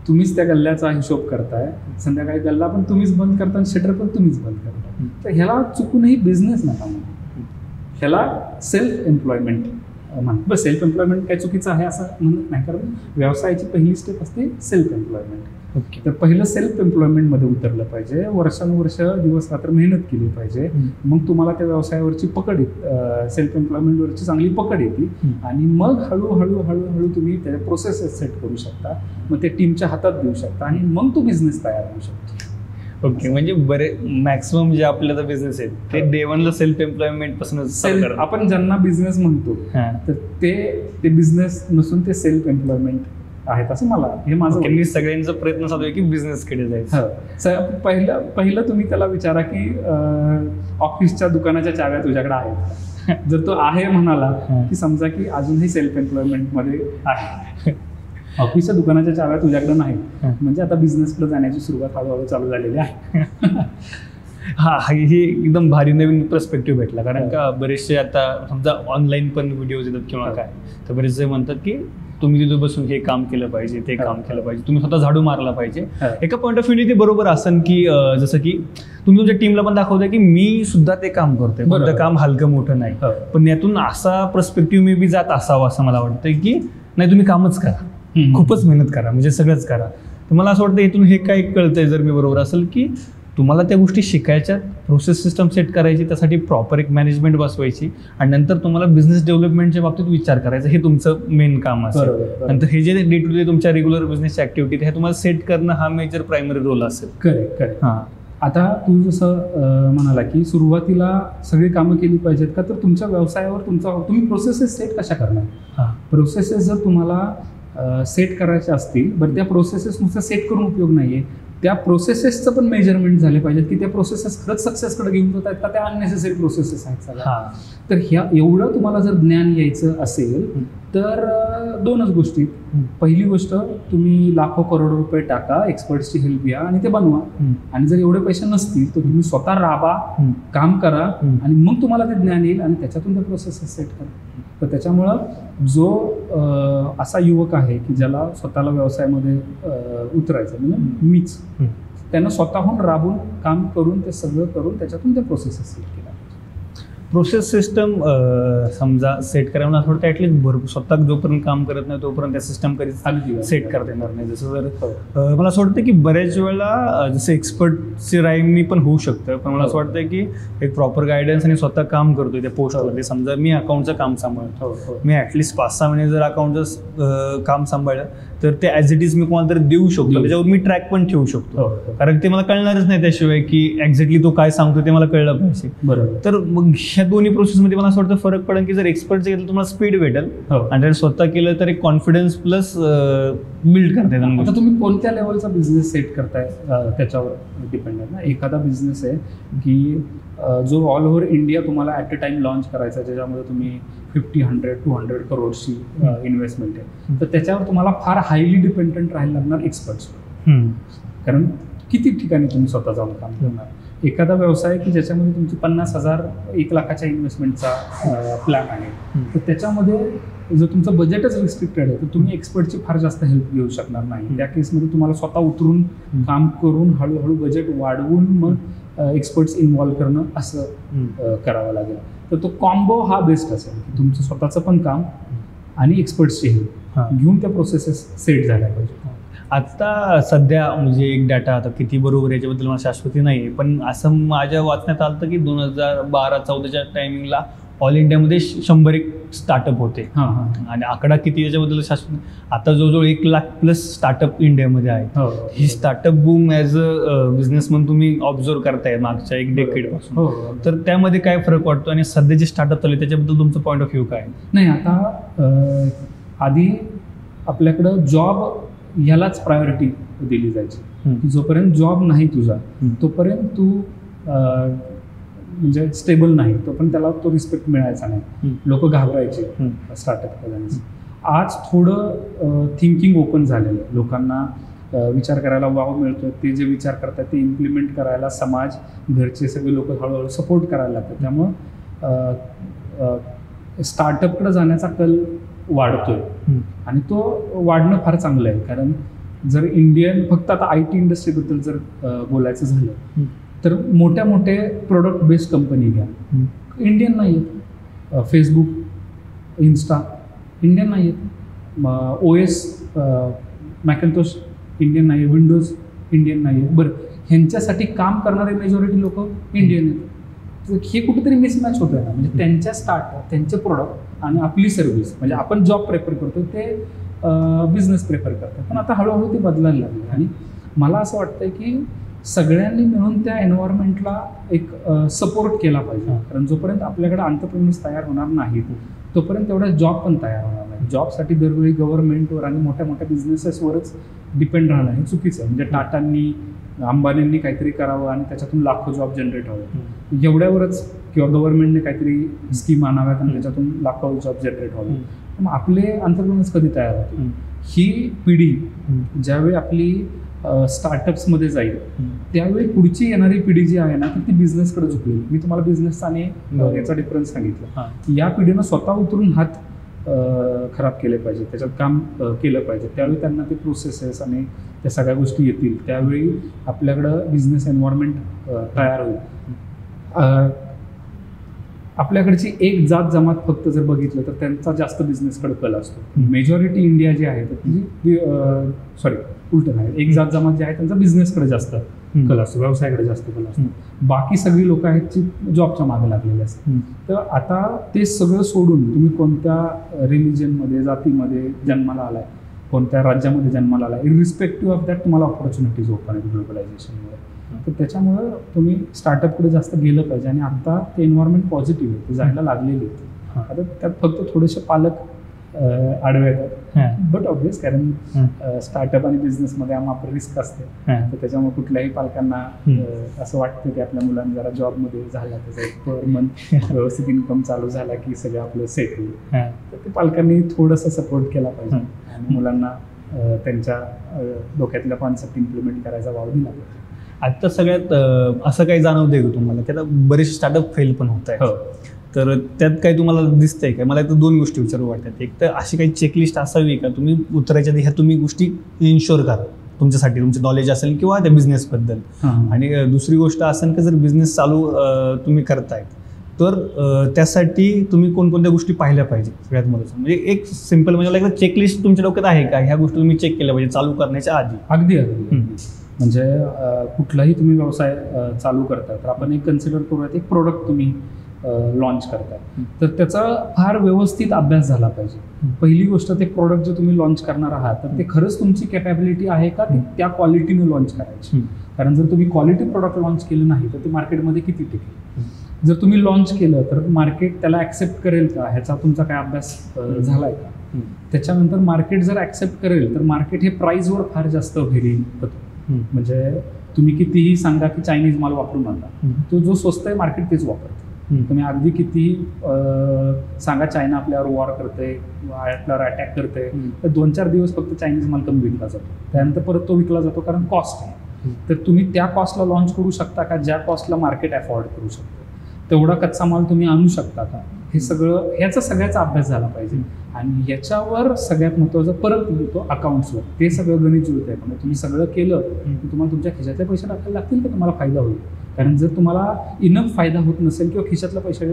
तुम्हीच त्या गल्ल्याचा हिशोब करताय, संध्याकाळी गल्ला पण तुम्हीच बंद करता आणि शटर पण तुम्हीच बंद करताय, तर ह्याला चुकूनही बिझनेस नका म्हणू, ह्याला सेल्फ एम्प्लॉयमेंट म्हणा. बस सेल्फ एम्प्लॉयमेंट काय चुकीचं आहे असं म्हणत नाही, कारण व्यवसायाची पहिली स्टेप असते सेल्फ एम्प्लॉयमेंट. ओके. तर पहिलं सेल्फ एम्प्लॉयमेंटमध्ये उतरलं पाहिजे, वर्षानुवर्ष दिवस रात्र मेहनत केली पाहिजे, मग तुम्हाला त्या व्यवसायावरची पकड येते, सेल्फ एम्प्लॉयमेंटवरची चांगली पकड येते आणि मग हळूहळू हळूहळू तुम्ही त्या प्रोसेसेस सेट करू शकता, मग ते टीमच्या हातात देऊ शकता आणि मग तो बिझनेस तयार होऊ शकतो. ओके. म्हणजे बरे मॅक्सिमम जे आपल्याला बिझनेस आहेत ते डे वनला सेल्फ एम्प्लॉयमेंट पासून आपण ज्यांना बिझनेस म्हणतो तर ते बिझनेस नसून ते सेल्फ एम्प्लॉयमेंट आहेत असं मला हे माझं. मी सगळ्यांचा प्रयत्न चालू आहे की बिझनेसकडे जायचं. पहिलं तुम्ही त्याला विचारा की ऑफिसच्या दुकानाच्या चाव्या तुझ्याकडे आहेत. जर तो आहे म्हणाला की समजा की अजूनही सेल्फ एम्प्लॉयमेंट मध्ये आहे, ऑफिसच्या दुकानाच्या चाव्या तुझ्याकडे नाही म्हणजे आता बिझनेसकडे जाण्याची सुरुवात हळूहळू चालू झालेली आहे. हा, हे एकदम भारी नवीन पर्स्पेक्टिव्ह भेटला. कारण का बरेचसे आता समजा ऑनलाईन पण व्हिडिओज येतात किंवा काय, तर बरेचसे म्हणतात की तुम्ही तिथे बसून हे काम केलं पाहिजे, ते काम केलं पाहिजे, तुम्ही स्वतः झाडू मारला पाहिजे. एका पॉईंट ऑफ व्ह्यू ते बरोबर असन की जसं की तुम्ही तुमच्या टीमला पण दाखवताय की मी सुद्धा ते काम करतोय, कोणतं काम हलकं मोठं नाही. पण यातून असा पर्स्पेक्टिव्ह मे बी जात असावा असं मला वाटतंय की नाही तुम्ही कामच करा, खूपच मेहनत करा, म्हणजे सगळंच करा. तर मला असं वाटतं इथून हे काय कळतंय, जर मी बरोबर असेल, की तुम्हाला त्या गोष्टी शिकायच्या, प्रोसेस सिस्टम सेट करायची, त्यासाठी प्रॉपर एक मॅनेजमेंट बसवायची आणि नंतर तुम्हाला बिझनेस डेव्हलपमेंटच्या बाबतीत विचार करायचा, हे तुमचं मेन काम असेल. नंतर हे जे डे टू डे तुमच्या रेग्युलर बिझनेसच्या ऍक्टिव्हिटी हे तुम्हाला सेट करणं हा मेजर प्रायमरी रोल असेल. करेक्ट. हां, आता तू जसं म्हणाला की सुरुवातीला सगळी कामं केली पाहिजेत का, तर तुमच्या व्यवसायावर तुम्ही प्रोसेसेस सेट कशा करणार. प्रोसेसेस जर तुम्हाला सेट करायच्या असतील, बरं त्या प्रोसेसेस नुसतं सेट करून उपयोग नाहीये, त्या प्रोसेसेसचं पण मेजरमेंट झाले पाहिजेत की त्या प्रोसेसेस खरंच सक्सेसकडे घेऊन जात आहेत का, त्या अननेसेसरी प्रोसेसेस आहेत सगळ्या. तर ह्या एवढं तुम्हाला जर ज्ञान यायचं असेल तर दोनच गोष्टी. पहिली गोष्ट, तुम्ही लाखो करोडो रुपये टाका, एक्सपर्ट्सची हेल्प घ्या आणि ते बनवा. आणि जर एवढे पैसे नसतील तर तुम्ही स्वतः राबा, काम करा आणि मग तुम्हाला ते ज्ञान येईल आणि त्याच्यातून त्या प्रोसेसेस सेट करा. तर त्याच्यामुळं जो असा युवक आहे की ज्याला स्वतःला व्यवसायामध्ये उतरायचं, म्हणजे मीच, त्यानं स्वतःहून राबून काम करून ते सगळं करून त्याच्यातून त्या प्रोसेसेस सेट केल्या. प्रोसेस सिस्टम समजा सेट करायला असं वाटतं ॲटलीस्ट भरपूर स्वतः जोपर्यंत काम करत नाही तोपर्यंत त्या सिस्टम कधी सेट करता येणार नाही. जसं जर मला असं वाटतं की बऱ्याच वेळेला जसं एक्सपर्टची राईमनी पण होऊ शकतं, पण मला असं वाटतं की एक प्रॉपर गायडन्स आणि स्वतः काम करतोय त्या पोस्टवरती. समजा मी अकाउंटचं काम सांभाळतो, मी ॲटलीस्ट 5-6 महिने जर अकाउंटचं काम सांभाळलं तर ते ॲज इट इज मी कोणाला तरी देऊ शकतो, त्याच्यावर मी ट्रॅक पण ठेवू शकतो. कारण ते मला कळणारच नाही त्याशिवाय की एक्झॅक्टली तो काय सांगतो ते मला कळलं पाहिजे. बरोबर. तर मग ह्या दोन्ही प्रोसेसमध्ये मला असं वाटतं फरक पडेल की जर एक्सपर्टचं केलं तुम्हाला स्पीड भेटेल आणि जर स्वतः केलं तर एक कॉन्फिडन्स प्लस बिल्ड करता येईल. आता तुम्ही कोणत्या लेवलचा बिझनेस सेट करताय त्याच्यावर डिपेंड आहे ना. एखादा बिझनेस आहे की जो ऑल ओव्हर इंडिया तुम्हाला ॲट अ टाइम लॉन्च करायचा, ज्याच्यामध्ये तुम्ही 50-100-200 करोडची इन्व्हेस्टमेंट आहे, तर त्याच्यावर तुम्हाला फार हायली डिपेंडंट राहायला लागणार एक्सपर्ट्सवर. कारण किती ठिकाणी तुम्ही स्वतः जाऊन काम करणार. एखादा व्यवसाय की ज्याच्यामध्ये तुमची 50,000 1 लाखाच्या इन्व्हेस्टमेंटचा प्लॅन आहे, तर त्याच्यामध्ये जर तुमचं बजेटच रिस्ट्रिक्टेड आहे तर तुम्ही एक्सपर्टची फार जास्त हेल्प घेऊ शकणार नाही. त्या केसमध्ये तुम्हाला स्वतः उतरून काम करून हळूहळू बजेट वाढवून मग एक्सपर्ट्स इन्व्हॉल्व करणं असं करावं लागेल. तर तो कॉम्बो हा बेस्ट असेल की तुमचं स्वतःचं पण काम आणि एक्सपर्ट्सची हेल्प घेऊन त्या प्रोसेसेस सेट झाल्या पाहिजे. आता सध्या म्हणजे एक डाटा आता किती बरोबर याच्याबद्दल मला शाश्वती नाही आहे, पण असं माझ्या वाचण्यात आलं की 2012-14च्या टायमिंगला ऑल इंडियामध्ये 100 स्टार्टअप होते. आणि आकडा किती याच्याबद्दल शाश्वत, आता जवळजवळ 1 लाख प्लस स्टार्टअप इंडियामध्ये आहेत. ही startup boom as a business म्हणून तुम्ही ऑब्झर्व करताय मागच्या 1 डेकेड पासून. तर त्यामध्ये काय फरक वाटतो आणि सध्या जे स्टार्टअप चालू त्याच्याबद्दल तुमचं पॉईंट ऑफ व्ह्यू काय? नाही, आता आधी आपल्याकडं जॉब ह्यालाच प्रायोरिटी दिली जायची की जोपर्यंत जॉब नाही तुझा तोपर्यंत तू म्हणजे स्टेबल नाही, तोपर्यंत त्याला तो रिस्पेक्ट मिळायचा नाही. लोक घाबरायचे स्टार्टअप करायचे. आज थोडं थिंकिंग ओपन झालेलं आहे, लोकांना विचार करायला वाव मिळतो. ते जे विचार करतात ते इम्प्लिमेंट करायला समाज, घरचे सगळे लोक हळूहळू सपोर्ट करायला लागतात. त्यामुळं स्टार्टअपकडे जाण्याचा कल वाढतोय आणि तो वाढणं फार चांगलं आहे. कारण जर इंडियन फक्त आता IT इंडस्ट्रीबद्दल जर बोलायचं झालं तर मोठ्या प्रोडक्ट बेस्ड कंपनी घ्या, इंडियन नाही आहेत. फेसबुक, इन्स्टा इंडियन नाही आहेत. OS मॅकिंटोश इंडियन नाही आहे, विंडोज इंडियन नाही आहे. बरं, ह्यांच्यासाठी काम करणारे मेजॉरिटी लोक इंडियन आहेत. तर हे कुठेतरी मिसमॅच होतं ना. म्हणजे त्यांच्या स्टार्टअप, त्यांचे प्रोडक्ट आणि आपली सर्व्हिस, म्हणजे आपण जॉब प्रेफर करतो ते बिझनेस प्रेफर करतात. पण आता हळूहळू ते बदलायला लागले आणि मला असं वाटतंय की सगळ्यांनी मिळून त्या एन्व्हायरमेंटला एक सपोर्ट केला पाहिजे. कारण जोपर्यंत आपल्याकडे एंटरप्रेन्योर्स तयार होणार नाहीत तोपर्यंत तेवढ्या जॉब पण तयार होणार नाही. जॉबसाठी दरवेळी गव्हर्नमेंटवर आणि मोठ्या बिझनेसेसवरच डिपेंड राहणं हे चुकीचं आहे. म्हणजे टाटांनी, अंबानींनी काहीतरी करावं आणि त्याच्यातून लाखो जॉब जनरेट व्हावे एवढ्यावरच, किंवा गव्हर्नमेंटने काहीतरी स्कीम आणाव्यात आणि त्याच्यातून लाखो जॉब जनरेट व्हावे. मग आपले एंटरप्रेन्योर्स कधी तयार होतील? ही पिढी ज्यावेळी आपली स्टार्टअप्समध्ये जाईल त्यावेळी पुढची येणारी पिढी जी आहे ना ती बिझनेसकडे झुकली. मी तुम्हाला बिझनेसचा आणि याचा डिफरन्स सांगितला. या पिढीनं स्वतः उतरून हात खराब केले पाहिजे, त्याच्यात काम केलं पाहिजे. त्यावेळी त्यांना ते प्रोसेसेस आणि त्या सगळ्या गोष्टी येतील. त्यावेळी आपल्याकडं बिझनेस एन्व्हायरमेंट तयार होईल. आपल्याकडची एक जात जमात फक्त जर बघितलं तर त्यांचा जास्त बिझनेसकडे कल असतो. मेजॉरिटी इंडिया जी आहे तर ती उलट नाही, एक जात जमात जी आहे त्यांचा बिझनेसकडे जास्त कल असतो, व्यवसायाकडे जास्त कल असतो. बाकी सगळी लोक आहेत जी जॉबच्या मागे लागलेली असतात. तर आता ते सगळं सोडून तुम्ही कोणत्या रिलिजनमध्ये, जातीमध्ये जन्माला आलाय, कोणत्या राज्यामध्ये जन्माला आलाय, इरिस्पेक्टिव्ह ऑफ दॅट तुम्हाला ऑपॉर्च्युनिटीज ओपन आहेत ग्लोबलायझेशनमुळे. तर त्याच्यामुळं तुम्ही स्टार्टअपकडे जास्त गेलं पाहिजे. आणि आता ते एन्व्हायरमेंट पॉझिटिव्ह आहे, ते जायला लागलेली आहे. आता त्यात फक्त थोडेसे पालक आडवे येतात, बट ऑब्वियस, कारण स्टार्टअप आणि बिझनेसमध्ये आम्हाला रिस्क असते. तर त्याच्यामुळे कुठल्याही पालकांना असं वाटतं की आपल्या मुलांनी जरा जॉबमध्ये झाला, त्याचा एक पर मंथ व्यवस्थित इन्कम चालू झाला की सगळं आपलं सेट होईल. तर ते पालकांनी थोडंसं सपोर्ट केला पाहिजे आणि मुलांना त्यांच्या डोक्यातल्या कॉन्सेप्ट इम्प्लिमेंट करायचा वाव दिला पाहिजे. आता सगळ्यात असं काही जाणवतंय का तुम्हाला की आता बरेचसे स्टार्टअप फेल पण होत आहेत, तर त्यात काही तुम्हाला दिसतंय का? मला इथं 2 गोष्टी विचारू वाटतात. एक तर अशी काही चेकलिस्ट असावी का तुम्ही उतरायच्या आधी ह्या तुम्ही गोष्टी इन्शोर करा तुमच्यासाठी, तुमचं नॉलेज असेल किंवा त्या बिझनेसबद्दल. आणि दुसरी गोष्ट असेल की जर बिझनेस चालू तुम्ही करताय तर त्यासाठी तुम्ही कोणकोणत्या गोष्टी पाहिल्या पाहिजे सगळ्यात महत्त्वाचं. म्हणजे एक सिम्पल म्हणजे मला चेकलिस्ट तुमच्या डोक्यात आहे का? ह्या गोष्टी तुम्ही चेक केल्या पाहिजे चालू करण्याच्या आधी. अगदी. म्हणजे कुठलाही तुम्ही व्यवसाय चालू करता तर आपण एक कन्सिडर करूयात, एक प्रोडक्ट तुम्ही लॉन्च करताय तर त्याचा फार व्यवस्थित अभ्यास झाला पाहिजे. पहिली गोष्ट, ते प्रोडक्ट जे तुम्ही लॉन्च करणार आहात तर ते खरंच तुमची कॅपॅबिलिटी आहे का ती त्या क्वालिटीने लॉन्च करायची. कारण जर तुम्ही क्वालिटी प्रोडक्ट लॉन्च केलं नाही तर ते मार्केटमध्ये किती टिकेल. जर तुम्ही लॉन्च केलं तर मार्केट त्याला ॲक्सेप्ट करेल का, ह्याचा तुमचा काय अभ्यास झालाय का. त्याच्यानंतर मार्केट जर ॲक्सेप्ट करेल तर मार्केट हे प्राईजवर फार जास्त व्हेरी होतं. म्हणजे तुम्ही कितीही सांगा की चायनीज माल वापरू नका, तो जो स्वस्त आहे मार्केट तेच वापरतं. तुम्ही अगदी कितीही सांगा चायना आपल्यावर वॉर करते, आपल्यावर अटॅक करते, तर 2-4 दिवस फक्त चायनीज माल कमी विकला जातो, त्यानंतर परत तो विकला जातो कारण कॉस्ट आहे. तर तुम्ही त्या कॉस्टला लॉन्च करू शकता का ज्या कॉस्टला मार्केट अफोर्ड करू शकतो, तेवढा कच्चा माल तुम्ही आणू शकता का, हे सगळं ह्याचा सगळ्याचा अभ्यास झाला पाहिजे. आणि याच्यावर सगळ्यात महत्त्वाचं परत येतो अकाउंट्सवर. ते सगळं गणित जुळत आहे. म्हणजे तुम्ही सगळं केलं की तुम्हाला तुमच्या खिशातले पैसे टाकायला लागतील तर तुम्हाला फायदा होईल. कारण जर तुम्हाला इनफ फायदा होत नसेल किंवा खिशातले पैसे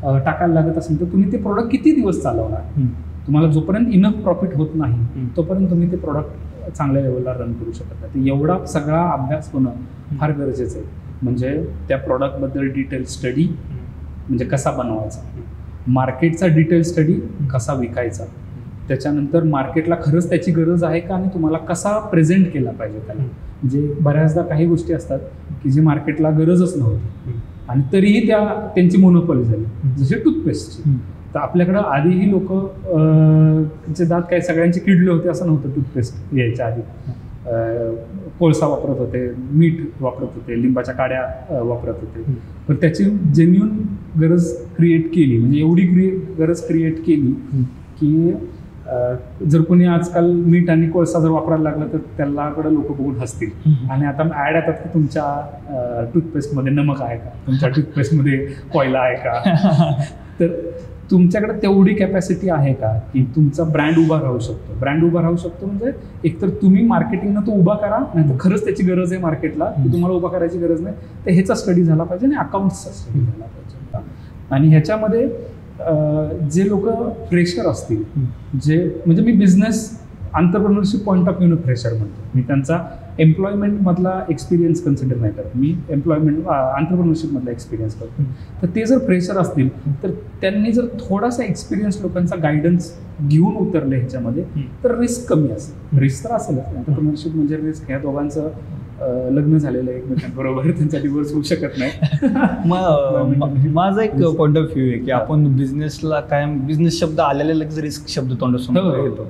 टाकायला लागत असेल तर तुम्ही ते प्रोडक्ट किती दिवस चालवणार. तुम्हाला जोपर्यंत इनफ प्रॉफिट होत नाही तोपर्यंत तुम्ही ते प्रोडक्ट चांगल्या लेवलला रन करू शकत नाही. तर एवढा सगळा अभ्यास होणं फार गरजेचं आहे. म्हणजे त्या प्रॉडक्टबद्दल डिटेल स्टडी, म्हणजे कसा बनवायचा, मार्केटचा डिटेल स्टडी, कसा विकायचा, त्याच्यानंतर मार्केटला खरंच त्याची गरज आहे का आणि तुम्हाला कसा प्रेझेंट केला पाहिजे त्याला. म्हणजे बऱ्याचदा काही गोष्टी असतात की जी मार्केटला गरजच नव्हती आणि तरीही त्यांची मोनोपॉली झाली, जसे टूथपेस्टची. तर आपल्याकडं आधीही लोक त्यांचे दात काही सगळ्यांचे किडले होते असं नव्हतं. टूथपेस्ट यायच्या आधी कोळसा वापरत होते, मीठ वापरत होते, लिंबाच्या काड्या वापरत होते. पण त्याची जेन्युन गरज क्रिएट केली, म्हणजे एवढी गरज क्रिएट केली की जर कोणी आजकाल मीठ आणि कोळसा जर वापरायला लागला तर त्यालाकडे लोक बघून हसतील. आणि आता ॲड येतात की तुमच्या टूथपेस्टमध्ये नमक आहे का, तुमच्या टूथपेस्टमध्ये कोयला आहे का. तर तुमच्याकडे तेवढी कॅपॅसिटी आहे का की तुमचा ब्रँड उभा राहू शकतो. ब्रँड उभा राहू शकतो म्हणजे एकतर तुम्ही मार्केटिंगनं तो उभा करा, नाही तर खरंच त्याची गरज आहे मार्केटला की तुम्हाला उभा करायची गरज नाही. तर ह्याचा स्टडी झाला पाहिजे आणि अकाउंट्सचा स्टडी झाला पाहिजे. आणि ह्याच्यामध्ये जे लोक फ्रेशर असतील, जे म्हणजे मी बिझनेस एंटरप्रेन्योरशिप पॉईंट ऑफ व्ह्यूनं फ्रेशर म्हणतो, मी त्यांचा एम्प्लॉयमेंटमधला एक्सपिरियन्स कन्सिडर नाही करत, मी एंटरप्रेन्योरशिपमधला एक्सपिरियन्स करतो. तर ते जर फ्रेशर असतील तर त्यांनी जर थोडासा एक्सपिरियन्स लोकांचा गायडन्स घेऊन उतरले ह्याच्यामध्ये तर रिस्क कमी असेल. रिस्क तर असेल, एंटरप्रेन्योरशिप म्हणजे रिस्क. ह्या दोघांचं लग्न झालेलं आहे एकमेकांबरोबर, त्यांचा डिवोर्स होऊ शकत नाही. माझा एक पॉईंट ऑफ व्ह्यू आहे की आपण बिझनेसला कायम बिझनेस शब्द आलेला लगेच रिस्क शब्द तोंडासमोर येतो.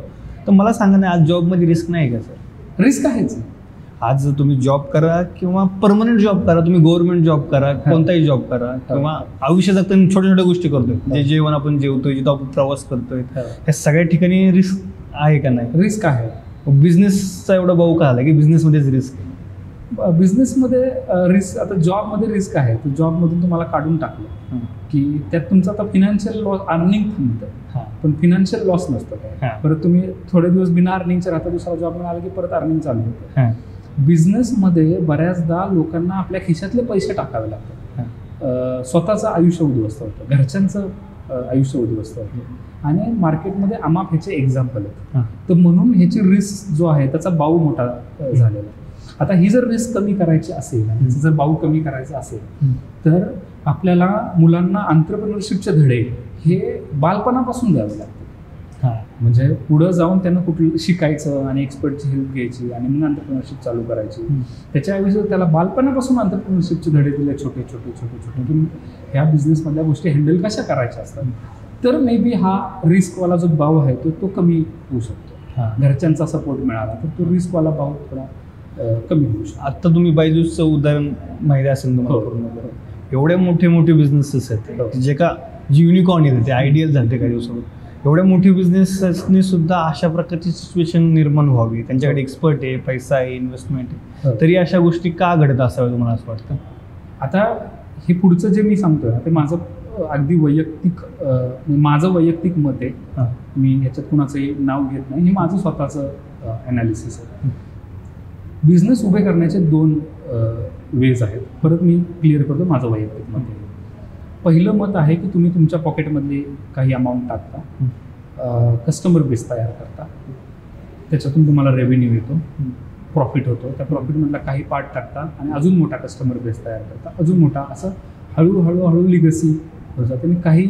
तर मला सांगा ना, आज जॉबमध्ये रिस्क नाही का सर? रिस्क आहेच. आज तुम्ही जॉब करा किंवा परमनंट जॉब करा, तुम्ही गव्हर्नमेंट जॉब करा, कोणताही जॉब करा, किंवा आयुष्यात आपण छोट्या छोट्या गोष्टी करतोय, जे जेवण आपण जेवतोय, जिथं आपण प्रवास करतोय, ह्या सगळ्या ठिकाणी रिस्क आहे का नाही? रिस्क आहे. बिझनेसचा एवढा भाऊ का आला की बिझनेसमध्येच रिस्क? बिझनेसमध्ये रिस्क, आता जॉबमध्ये रिस्क आहे तर जॉबमधून तुम्हाला काढून टाकलं की त्यात तुमचं आता फिनान्शियल लॉस, अर्निंग थांबतं पण फिनान्शियल लॉस नसतं काय. परत तुम्ही थोडे दिवस बिना अर्निंगचे राहता, दुसरा जॉब मिळाला की परत अर्निंग चालू होतं. बिझनेसमध्ये बऱ्याचदा लोकांना आपल्या खिशातले पैसे टाकावे लागतात. स्वतःचं आयुष्य उद्ध्वस्त होतं, घरच्यांचं आयुष्य उद्ध्वस्त होतं आणि मार्केटमध्ये आमाप ह्याचे एक्झाम्पल आहेत. तर म्हणून ह्याची रिस्क जो आहे त्याचा बाऊ मोठा झालेला आहे. आता ही जर रिस्क कमी करायची असेल, ह्याचं जर बाऊ कमी करायचं असेल तर आपल्याला मुलांना एंटरप्रेन्योरशिपचे धडे हे बालपणापासून द्यावे लागतात. म्हणजे पुढं जाऊन त्यांना कुठलं शिकायचं आणि एक्सपर्टची हेल्प घ्यायची आणि मग एंटरप्रेन्योरशिप चालू करायची. त्याच्याऐवजी त्याला बालपणापासून एंटरप्रेन्योरशिपचे धडे दिले छोटे छोटे छोटे छोटे की ह्या बिझनेसमधल्या गोष्टी हँडल कशा करायच्या असतात, तर मे बी हा रिस्कवाला जो भाव आहे तो कमी होऊ शकतो. घरच्यांचा सपोर्ट मिळाला तर तो रिस्कवाला भाव थोडा कमी होऊ शकतो. आत्ता तुम्ही बायजूसचं उदाहरण माहिती असेल तुम्हाला. एवढे मोठे मोठे बिझनेसेस आहेत जे का जी युनिकॉर्न येते, ते आयडियल झाले काही दिवसावर. एवढ्या मोठी बिझनेसनी सुद्धा अशा प्रकारची सिच्युएशन निर्माण व्हावी, त्यांच्याकडे एक्सपर्ट आहे, पैसा आहे, इन्व्हेस्टमेंट आहे, तरी अशा गोष्टी का घडत असाव्या तुम्हाला असं वाटतं? आता हे पुढचं जे मी सांगतोय ते माझं अगदी माझं वैयक्तिक मत आहे. मी ह्याच्यात कुणाचंही नाव घेत नाही, हे माझं स्वतःचं ॲनालिसिस आहे. बिझनेस उभे करण्याचे 2 वेज आहेत. परत मी क्लिअर करतो माझं वैयक्तिक मत आहे. पहिलं मत आहे की तुम्ही तुमच्या पॉकेटमधली काही अमाऊंट टाकता, कस्टमर बेस तयार करता, त्याच्यातून तुम्हाला रेव्हेन्यू येतो, प्रॉफिट होतो, त्या प्रॉफिटमधला काही पार्ट टाकता आणि अजून मोठा कस्टमर बेस तयार करता, अजून मोठा, असं हळूहळू लिगसी होत जाते. आणि काही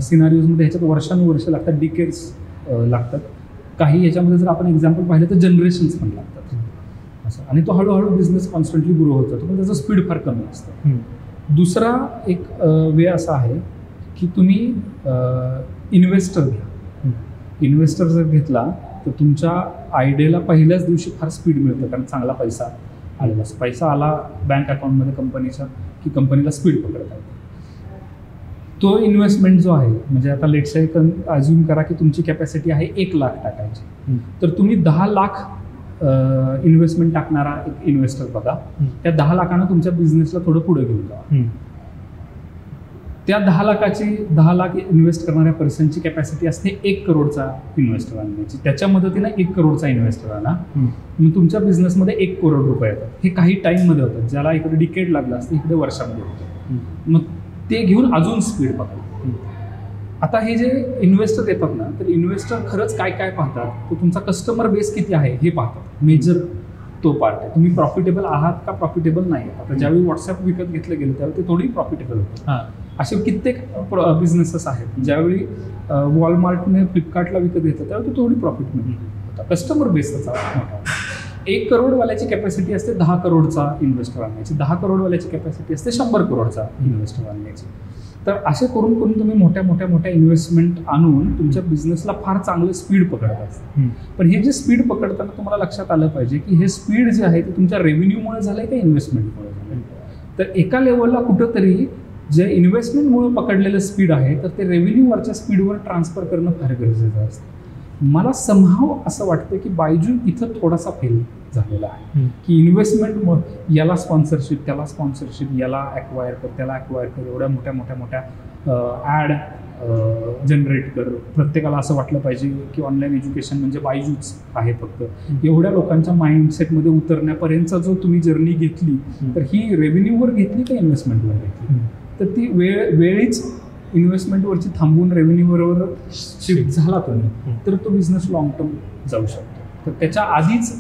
सिनारिओजमध्ये ह्याच्यात वर्षानुवर्ष लागतात, डिकेड्स लागतात. काही याच्यामध्ये जर आपण एक्झाम्पल पाहिलं तर जनरेशन्स पण लागतात असं. आणि तो हळूहळू बिझनेस कॉन्स्टंटली ग्रो होत जातो, पण त्याचं स्पीड फार कमी असतं. दुसरा एक वे असा आहे की तुम्ही इन्व्हेस्टर घ्या. इन्व्हेस्टर जर घेतला तर तुमच्या आयडियाला पहिल्याच दिवशी फार स्पीड मिळतं, कारण चांगला पैसा आलेला असतो. पैसा आला बँक अकाउंटमध्ये कंपनीच्या की कंपनीला स्पीड पकडता येते. तो इन्व्हेस्टमेंट जो आहे, म्हणजे आता लेट्स से अज्युम करा की तुमची कॅपॅसिटी आहे 1 लाख टाकायची, तर तुम्ही 10 लाख इन्व्हेस्टमेंट टाकणारा एक इन्व्हेस्टर बघा, त्या 10 लाखानं तुमच्या बिझनेसला थोडं पुढे घेऊन जा. त्या 10 लाख इन्व्हेस्ट करणाऱ्या पर्सनची कॅपॅसिटी असते 1 करोडचा इन्व्हेस्टर आणण्याची. त्याच्या मदतीनं 1 करोडचा इन्व्हेस्टर आणा, मग तुमच्या बिझनेसमध्ये 1 करोड रुपये येतात. हे काही टाईममध्ये होतं, ज्याला इकडे डिकेड लागला असतं इकडे वर्षामध्ये होतं. मग ते घेऊन अजून स्पीड बघा. आता हे जे इन्व्हेस्टर येतात ना, तर इन्व्हेस्टर खरंच काय काय पाहतात, तर तुमचा कस्टमर बेस किती आहे हे पाहतात. मेजर तो पार्ट आहे. तुम्ही प्रॉफिटेबल आहात का प्रॉफिटेबल नाही. आता ज्यावेळी व्हॉट्सअप विकत घेतलं गेलं त्यावेळी ते थोडी प्रॉफिटेबल होतं. असे कित्येक बिझनेसेस आहेत ज्यावेळी वॉलमार्टने फ्लिपकार्टला विकत घेतलं त्यावेळी ते थोडी प्रॉफिट मिळते. कस्टमर बेस त्याचा मोठा. 1 करोडवाल्याची कॅपॅसिटी असते 10 करोडचा इन्व्हेस्टर आणण्याची, 10 करोडवाल्याची कॅपॅसिटी असते 100 करोडचा इन्व्हेस्टर आणण्याची. तर असे करून करून तुम्ही मोठ्या इन्व्हेस्टमेंट आणून तुमच्या बिझनेसला फार चांगलं स्पीड पकडत असतात. पण हे जे स्पीड पकडताना तुम्हाला लक्षात आलं पाहिजे की हे स्पीड जे आहे ते तुमच्या रेव्हेन्यूमुळे झालंय का इन्व्हेस्टमेंटमुळे झालंय. तर एका लेवलला कुठंतरी जे इन्व्हेस्टमेंटमुळे पकडलेलं स्पीड आहे तर ते रेव्हेन्यूवरच्या स्पीडवर ट्रान्सफर करणं फार गरजेचं असतं. मला समहाव असं वाटतं की बायजू इथं थोडासा फेल झालेला आहे की इन्व्हेस्टमेंट याला स्पॉन्सरशिप, त्याला स्पॉन्सरशिप, याला ॲक्वायर कर, त्याला ॲक्वायर कर, एवढ्या मोठ्या ॲड जनरेट कर. प्रत्येकाला असं वाटलं पाहिजे की ऑनलाईन एज्युकेशन म्हणजे बायजूच आहे फक्त. एवढ्या लोकांच्या माइंडसेटमध्ये उतरण्यापर्यंतचा जो तुम्ही जर्नी घेतली तर ही रेव्हेन्यूवर घेतली का इन्व्हेस्टमेंटवर घेतली. तर ती वेळीच इन्व्हेस्टमेंटवरची थांबवून रेव्हेन्यूवर शिफ्ट झाला तुम्ही तर तो बिझनेस लॉंग टर्म जाऊ शकतो. तर त्याच्या आधीच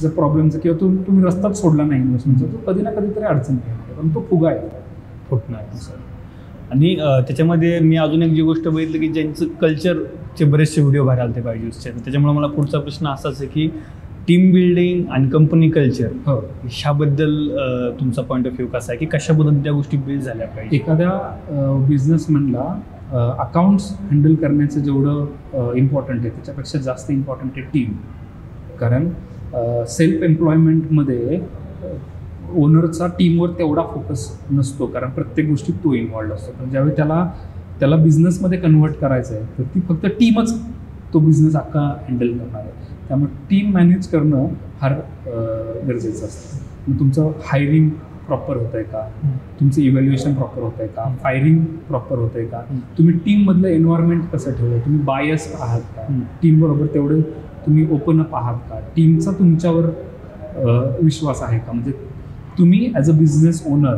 जर प्रॉब्लेमचा किंवा तुम्ही रस्ताच सोडला नाही इन्व्हेस्टमेंटचा तो कधी ना कधीतरी अडचण येते. पण तो फुगा आहे फुटणार सर. आणि त्याच्यामध्ये मी अजून एक जी गोष्ट बघितली की ज्यांचं कल्चरचे बरेचसे व्हिडिओ बाहेर आले पाहिजे. त्याच्यामुळे मला पुढचा प्रश्न असाच आहे की टीम बिल्डिंग आणि कंपनी कल्चर ह्याबद्दल तुमचा पॉईंट ऑफ व्ह्यू कसा आहे की कशाबद्दल त्या गोष्टी बिल्ड झाल्या पाहिजे. एखाद्या बिझनेसमॅनला अकाउंट्स हँडल करण्याचं जेवढं इम्पॉर्टंट आहे त्याच्यापेक्षा जास्त इम्पॉर्टंट आहे टीम. कारण सेल्फ एम्प्लॉयमेंटमध्ये ओनरचा टीमवर तेवढा फोकस नसतो कारण प्रत्येक गोष्टीत तो इन्व्हॉल्ड असतो. पण ज्यावेळी त्याला बिझनेसमध्ये कन्व्हर्ट करायचं आहे तर ती फक्त टीमच तो बिझनेस अख्खा हँडल करणार आहे. त्यामुळे टीम मॅनेज करणं फार गरजेचं असतं. तुमचं हायरिंग प्रॉपर होतं आहे का, तुमचं इव्हॅल्युएशन प्रॉपर होतं आहे का, फायरिंग प्रॉपर होतं आहे का, तुम्ही टीममधलं एन्व्हायरमेंट कसं ठेवलं, तुम्ही बायस आहात का, टीमबरोबर तेवढे तुम्ही ओपन अप आहात का, टीमचा तुमच्यावर विश्वास आहे का. म्हणजे तुम्ही ॲज अ बिझनेस ओनर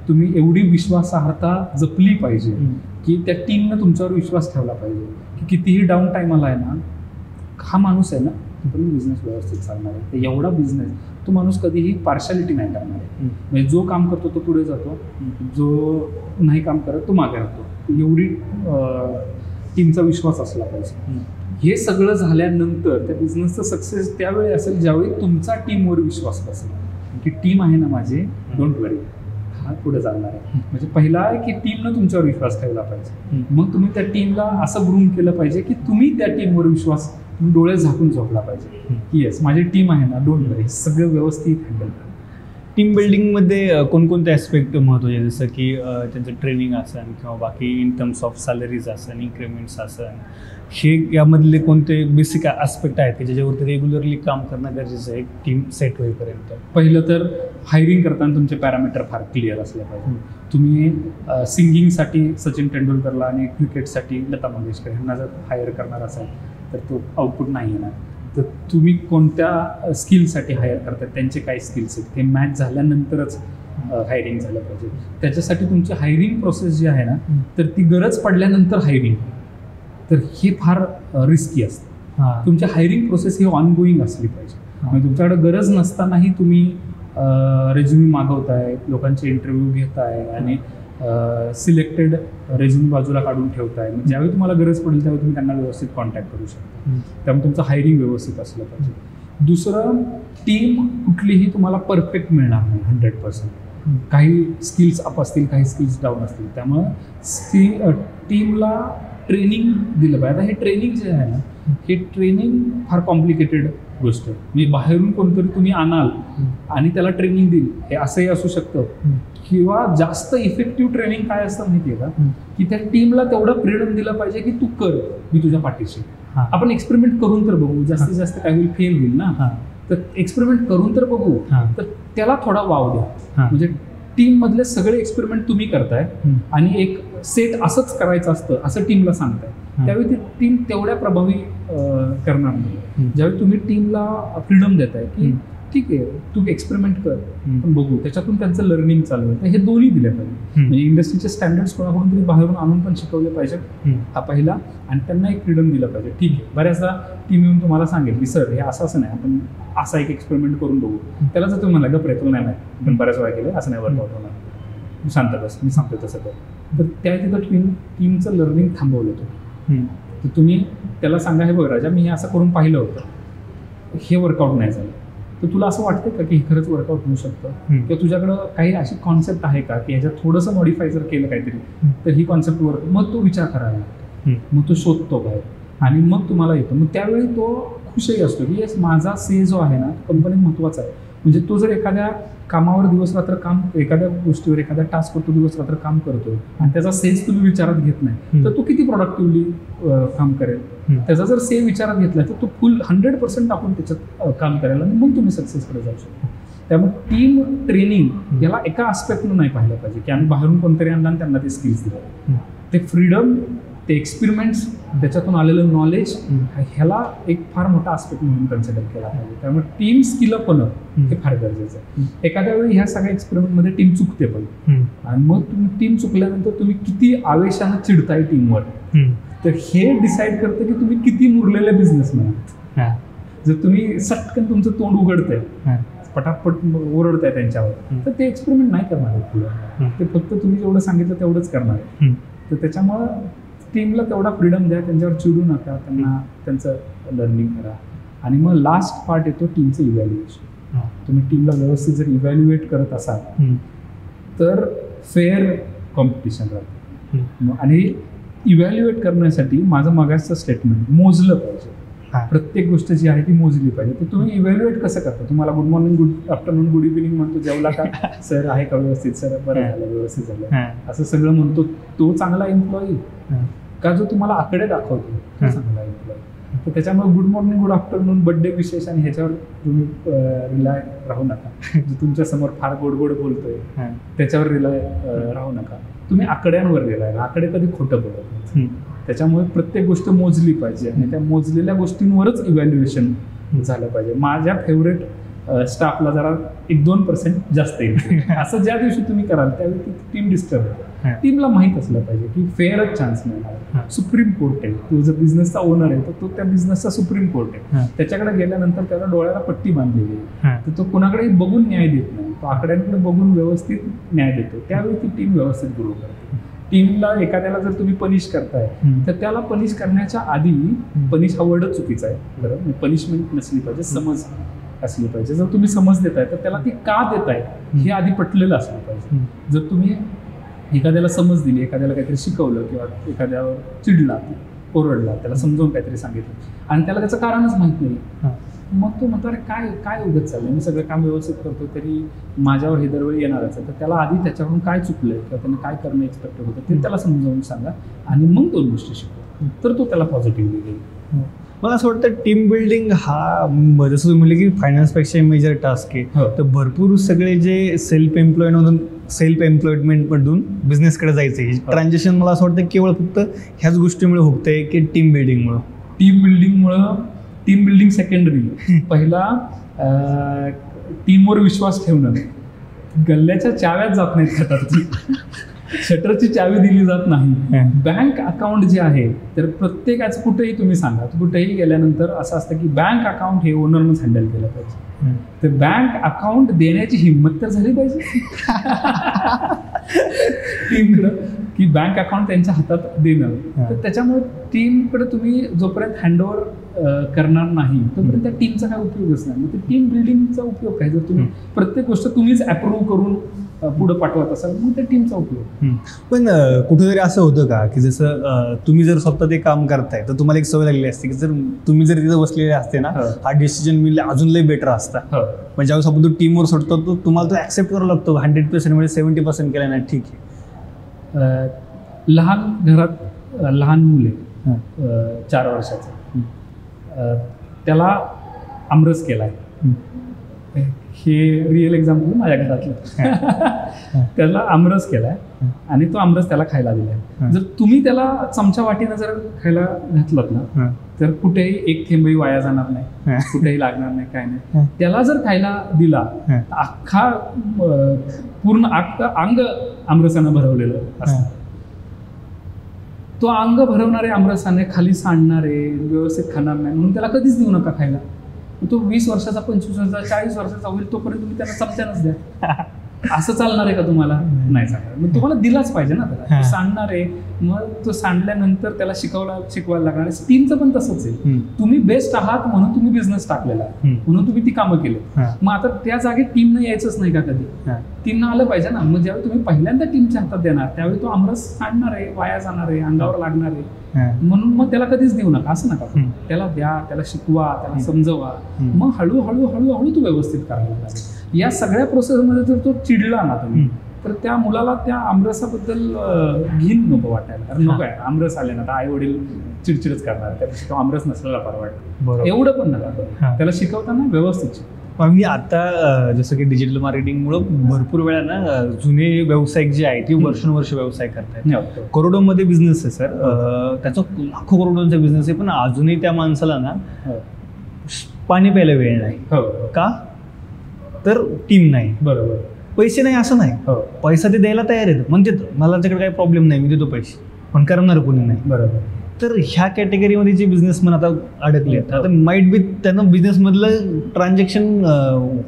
तुम्ही एवढी विश्वासार्हता जपली पाहिजे की त्या टीमनं तुमच्यावर विश्वास ठेवला पाहिजे की कितीही डाऊन टाईम आला आहे ना, हा माणूस आहे ना पण बिझनेस व्यवस्थित चालणार आहे. तर एवढा बिझनेस तो माणूस कधीही पार्शालिटी नाही करणार आहे. म्हणजे जो काम करतो तो पुढे जातो, जो नाही काम करत तो मागे राहतो. एवढी टीमचा विश्वास असला पाहिजे. हे सगळं झाल्यानंतर त्या बिझनेसचं सक्सेस त्यावेळी असेल ज्यावेळी तुमचा टीमवर विश्वास बसेल की टीम आहे ना माझे, डोंट वरी, हा पुढे चालणार आहे. म्हणजे पहिला आहे की टीमनं तुमच्यावर विश्वास ठेवला पाहिजे. मग तुम्ही त्या टीमला असं ग्रूम केलं पाहिजे की तुम्ही त्या टीमवर विश्वास डोळे झाकून झोपला पाहिजे की येस माझी टीम आहे ना, डोंट वरी, सगळं व्यवस्थित हँडल करा. टीम बिल्डिंगमध्ये कोणकोणते ॲस्पेक्ट महत्त्वाचे जसं की त्यांचं ट्रेनिंग असेल किंवा बाकी इन टर्म्स ऑफ सॅलरीज असेल, इन्क्रिमेंट्स असेल, हे यामधले कोणते बेसिक ॲस्पेक्ट आहेत की ज्याच्यावरती रेग्युलरली काम करणं गरजेचं आहे टीम सेट होईपर्यंत. पहिलं तर हायरिंग करताना तुमचे पॅरामीटर फार क्लिअर असले पाहिजे. तुम्ही सिंगिंगसाठी सचिन तेंडुलकरला आणि क्रिकेटसाठी लता मंगेशकर यांना जर हायर करणार असाल तर तो आउटपुट नाही येणार. तर तुम्ही कोणत्या स्किलसाठी हायर करतात, त्यांचे काय स्किल्स आहेत ते मॅच झाल्यानंतरच हायरिंग झालं पाहिजे. त्याच्यासाठी तुमची हायरिंग प्रोसेस जी आहे ना तर ती गरज पडल्यानंतर हायरिंग, तर हे फार रिस्की असतं. तुमची हायरिंग प्रोसेस ही ऑनगोईंग असली पाहिजे. म्हणजे तुमच्याकडे गरज नसतानाही तुम्ही रेझ्युमी मागवताय, लोकांचे इंटरव्ह्यू घेताय आणि सिलेक्टेड रेझ्युमी बाजूला काढून ठेवताय. म्हणजे ज्यावेळी तुम्हाला गरज पडेल त्यावेळी तुम्ही त्यांना व्यवस्थित कॉन्टॅक्ट करू शकता. त्यामुळे तुमचं हायरिंग व्यवस्थित असलं पाहिजे. दुसरं, टीम कुठलीही तुम्हाला परफेक्ट मिळणार नाही 100%. काही स्किल्स अप असतील, काही स्किल्स डाऊन असतील. त्यामुळं टीमला ट्रेनिंग दिलं पाहिजे. आता हे ट्रेनिंग जे आहे ना, हे ट्रेनिंग फार कॉम्प्लिकेटेड गोष्ट आहे. म्हणजे बाहेरून कोणतरी तुम्ही आणाल आणि त्याला ट्रेनिंग देईल हे असंही असू शकतं. किंवा जास्त इफेक्टिव्ह ट्रेनिंग काय असतं माहिती आहे का, की त्या टीमला तेवढं फ्रीडम दिलं पाहिजे की तू कर, मी तुझ्या पाठीशी. आपण एक्सपेरिमेंट करून तर बघू, जास्तीत जास्त काय होईल, फेल होईल ना, तर एक्सपेरिमेंट करून तर बघू, तर त्याला थोडा वाव द्या. म्हणजे टीम मधले सगळे एक्सपेरिमेंट तुम्ही करताय आणि एक सेट असंच करायचं असतं असं टीमला सांगताय, त्यावेळी ती टीम तेवढ्या प्रभावी करणार नाही. ज्यावेळी तुम्ही टीमला फ्रीडम देताय की ठीक आहे तू एक्सपेरिमेंट कर, पण बघू, त्याच्यातून त्यांचं लर्निंग चालू आहे, हे दोन्ही दिले पाहिजे. म्हणजे इंडस्ट्रीचे स्टँडर्ड्स कोणाकडून तरी बाहेरून आणून पण शिकवले पाहिजे, हा पहिला, आणि त्यांना एक फ्रीडम दिलं पाहिजे. ठीक आहे, बऱ्याचदा टीम येऊन तुम्हाला सांगेल की सर हे असं नाही, आपण असा एक एक्सपेरिमेंट करून बघू. त्याला जर तुम्ही म्हणला गप्रे तुला नाही पण बऱ्याच वेळा केलं असं नाही, वर्कआउट होणार, शांत बस मी सांगतो तसं कर, तर त्या तिथं टीमचं लर्निंग थांबवलं तुम्ही. तर तुम्ही त्याला सांगा हे बघ राजा, मी हे असं करून पाहिलं होतं, हे वर्कआउट नाही झालं, तर तुला असं वाटतं का की हे खरंच वर्कआउट होऊ शकतं, किंवा तुझ्याकडं काही अशी कॉन्सेप्ट आहे का की ह्याच्यात थोडंसं मॉडिफाय जर केलं काहीतरी तर ही कॉन्सेप्ट वर्क, मग तो विचार करायला लागतो, मग तो शोधतो बाहेर आणि मग तुम्हाला येतो. मग त्यावेळी तो खुशही असतो की येस माझा से जो आहे ना कंपनीत महत्त्वाचा आहे. म्हणजे तो जर एखाद्या कामावर दिवस रात्र काम, एखाद्या गोष्टीवर एखाद्या टास्कवर तो दिवस रात्र काम करतोय आणि त्याचा सेज तुम्ही विचारात घेत नाही, तर तो किती प्रोडक्टिव्हली काम करेल. त्याचा जर से विचारात घेतला तर तो फुल 100% टाकून त्याच्यात काम करायला आणि मग तुम्ही सक्सेसकडे जाऊ शकता. त्यामुळे टीम ट्रेनिंग याला एका आस्पेक्टनं नाही पाहिलं पाहिजे की आम्ही बाहेरून कोणतरी आणलं आणि त्यांना ते स्किल्स दिले. ते फ्रीडम, ते एक्सपेरिमेंट्स, त्याच्यातून आलेलं नॉलेज, ह्याला एक फार मोठा आस्पेक्ट म्हणून कन्सिडर केला पाहिजे. त्यामुळे टीम स्किल अप होणं हे फार गरजेचं आहे. एखाद्या वेळी ह्या सगळ्या एक्सपेरिमेंटमध्ये टीम चुकते पण, आणि मग तुम्ही टीम चुकल्यानंतर तुम्ही किती आवेशानं चिडताय टीमवर, तर हे डिसाईड करतं की तुम्ही किती मुरलेले बिझनेसमॅन आहात. जर तुम्ही सटकन तुमचं तोंड उघडतंय, पटापट ओरडताय त्यांच्यावर, तर ते एक्सपेरिमेंट नाही करणार आहेत पुढे, ते फक्त तुम्ही जेवढं सांगितलं तेवढंच करणार आहे. तर त्याच्यामुळं टीमला तेवढा फ्रीडम द्या, त्यांच्यावर चिडू नका, त्यांना त्यांचं लर्निंग करा. आणि मग लास्ट पार्ट येतो टीमचं इव्हॅल्युएशन. तुम्ही टीमला व्यवस्थित जर इव्हॅल्युएट करत असाल तर फेअर कॉम्पिटिशन राहतं. आणि इव्हॅल्युएट करण्यासाठी माझं मागासचं स्टेटमेंट, मोजलं पाहिजे, प्रत्येक गोष्ट जी आहे ती मोजली पाहिजे. तर तुम्ही इव्हॅल्युएट कसं करता, तुम्हाला good morning, good afternoon, good evening म्हणतो, जेवला का सर, आहे का व्यवस्थित, सर बरं झालं, व्यवस्थित झालं, असं सगळं म्हणतो, तो चांगला एम्प्लॉई का जो तुम्हाला आकडे दाखवतो तो चांगला एम्प्लॉई. तर त्याच्यामुळे good morning, good afternoon, birthday विशेष आणि ह्याच्यावर तुम्ही रिलाय राहू नका. जो तुमच्या समोर फार गोड गोड बोलतोय त्याच्यावर रिलाय राहू नका. तुम्ही आकड्यांवर रिलाय, आकडे कधी खोटं बोलत नाही. त्याच्यामुळे प्रत्येक गोष्ट मोजली पाहिजे आणि त्या मोजलेल्या गोष्टींवरच इव्हॅल्युएशन झालं पाहिजे. माझ्या फेवरेट स्टाफला जरा 1-2% जास्त येईल असं ज्या दिवशी तुम्ही कराल त्यावेळी ती टीम डिस्टर्ब होते. टीमला माहीत असलं पाहिजे की फेअरच चान्स मिळणार. सुप्रीम कोर्ट आहे, तो जर बिझनेसचा ओनर आहे तर तो त्या बिझनेसचा सुप्रीम कोर्ट आहे. त्याच्याकडे गेल्यानंतर त्याला डोळ्याला पट्टी बांधलेली आहे, तर तो कुणाकडेही बघून न्याय देत नाही, तो आकड्यांकडे बघून व्यवस्थित न्याय देतो. त्यावेळी ती टीम व्यवस्थित ग्रो करते. टीमला एखाद्याला जर तुम्ही पनिश करताय तर त्याला पनिश करण्याच्या आधी, पनिश हा वर्डच चुकीचा आहे बरं, पनिशमेंट नसली पाहिजे, समज असली पाहिजे. जर तुम्ही समज देताय तर त्याला ती का देताय हे आधी पटलेलं असलं पाहिजे. जर तुम्ही एखाद्याला समज दिली, एखाद्याला काहीतरी शिकवलं किंवा एखाद्यावर चिडला, ओरडला, त्याला समजावून काहीतरी सांगितलं आणि त्याला त्याचं कारणच माहीत नाही, मग तो म्हणतो अरे काय काय उगत चाललंय, मी सगळं काम व्यवस्थित करतो तरी माझ्यावर हे दरवेळी येणारच आहे. तर त्याला आधी त्याच्याकडून काय चुकलंय किंवा त्यांना काय करणं एक्सपेक्टेड होतं ते त्याला समजावून सांगा आणि मग 2 गोष्टी शिकवा, तर तो त्याला पॉझिटिव्हली घेईल. मला असं वाटतं टीम बिल्डिंग हा, जसं तुम्ही म्हणले की फायनान्सपेक्षा मेजर टास्क आहे, तर भरपूर सगळे जे सेल्फ एम्प्लॉयमेंटमधून बिझनेसकडे जायचं आहे ट्रान्झॅक्शन, मला असं वाटतं केवळ फक्त ह्याच गोष्टीमुळे होतंय की टीम बिल्डिंगमुळं. Team building secondary. पहिला टीमवर विश्वास ठेवणं. गल्ल्याच्या चाव्याच जात नाहीत हातात, शटरची चावी दिली जात नाही. बँक अकाउंट जे आहे तर प्रत्येकाचं कुठेही तुम्ही सांगा, कुठेही गेल्यानंतर असं असतं की बँक अकाउंट हे ओनरनंच हँडल केलं पाहिजे. तर बँक अकाउंट देण्याची हिंमत तर झाली पाहिजे टीमकडं की बँक अकाउंट त्यांच्या हातात देणं. तर त्याच्यामुळे टीमकडे तुम्ही जोपर्यंत हँडओव्हर करणार नाही तोपर्यंत त्या टीमचा काय उपयोगच नाही. मग ते टीम बिल्डिंगचा उपयोग काय, जर तुम्ही प्रत्येक गोष्ट तुम्हीच अप्रूव्ह करून पुढे पाठवत असाल मग त्या टीमचा उपयोग. पण कुठेतरी असं होतं का की जसं तुम्ही जर स्वतः ते काम करताय तर तुम्हाला एक सवय लागली असते की जर तुम्ही जर तिथं बसलेले असते ना, हा डिसिजन मी अजून लई बेटर असता. म्हणजे ज्यावेळेस आपण तो टीमवर सोडतो तो तुम्हाला तो ऍक्सेप्ट करावा लागतो. 100% म्हणजे 70% केला ना ठीक आहे. लहान घरात लहान मुले 4 वर्षाचं त्याला आमरस केलाय. हे रिअल एक्झाम्पल माझ्या घरातलं. त्याला आमरस केलाय आणि तो आमरस त्याला खायला दिलाय. जर तुम्ही त्याला चमचा वाटीनं जर खायला घातलं ना तर कुठेही एक थेंबही वाया जाणार नाही, कुठेही लागणार नाही, काय नाही. त्याला जर खायला दिला अख्खा पूर्ण अंग आमरसानं भरवलेलं असतं. तो अंग भरवणारे आमरसाने खाली सांडणारे, व्यवस्थित खाणार नाही, म्हणून त्याला कधीच देऊ नका खायला. तो 20 वर्षाचा, 25 वर्षाचा, 40 वर्षाचा होईल तोपर्यंत तुम्ही त्याला चमच्यानच द्या. असं चालणार आहे का तुम्हाला? नाही चालणार. मग तुम्हाला दिलाच पाहिजे ना त्याला. सांडणार आहे, मग तो सांडल्यानंतर त्याला शिकवायला लागणार. स्टीमचं पण तसंच आहे. तुम्ही बेस्ट आहात म्हणून तुम्ही बिझनेस टाकलेला आहे, म्हणून तुम्ही ती कामं केली. मग आता त्या जागी टीमनं यायचंच नाही का कधी? टीमनं आलं पाहिजे ना. मग ज्यावेळी तुम्ही पहिल्यांदा टीमच्या हातात देणार त्यावेळी तो आमरस सांडणार आहे, वाया जाणार आहे, अंगावर लागणार आहे. म्हणून मग त्याला कधीच देऊ नका, असं नका. त्याला द्या, त्याला शिकवा, त्याला समजवा. मग हळूहळू हळूहळू तो व्यवस्थित करायला लागेल. या सगळ्या प्रोसेसमध्ये जर तो चिडला ना तुम्ही तर त्या मुलाला त्या आमरसाबद्दल घिन नको वाटायला. कारण नको आहे, आमरस आले ना तर आई वडील चिडचिडच करणार, त्यापेक्षा तो आमरस नसलेला परवडतो. एवढं पण नका. त्याला शिकवताना व्यवस्थित. मी आता जसं की डिजिटल मार्केटिंगमुळे भरपूर वेळा ना जुने व्यावसायिक जे आहे ते वर्षानुवर्ष व्यवसाय करतायत. करोडोमध्ये बिझनेस आहे सर, त्याचा लाखो करोडोंचा बिझनेस आहे, पण अजूनही त्या माणसाला ना पाणी प्यायला वेळ नाही. का? तर टीम नाही, बरोबर, पैसे नाही असं नाही. पैसा ते द्यायला तयार आहेत, म्हणते मला त्याच्याकडे काही प्रॉब्लेम नाही, मी देतो पैसे, पण करणार कोणी नाही. बरोबर. तर ह्या कॅटेगरीमध्ये जे बिझनेसमन आता अडकले आहेत, आता माईट बी त्यांना बिझनेसमधलं ट्रान्झॅक्शन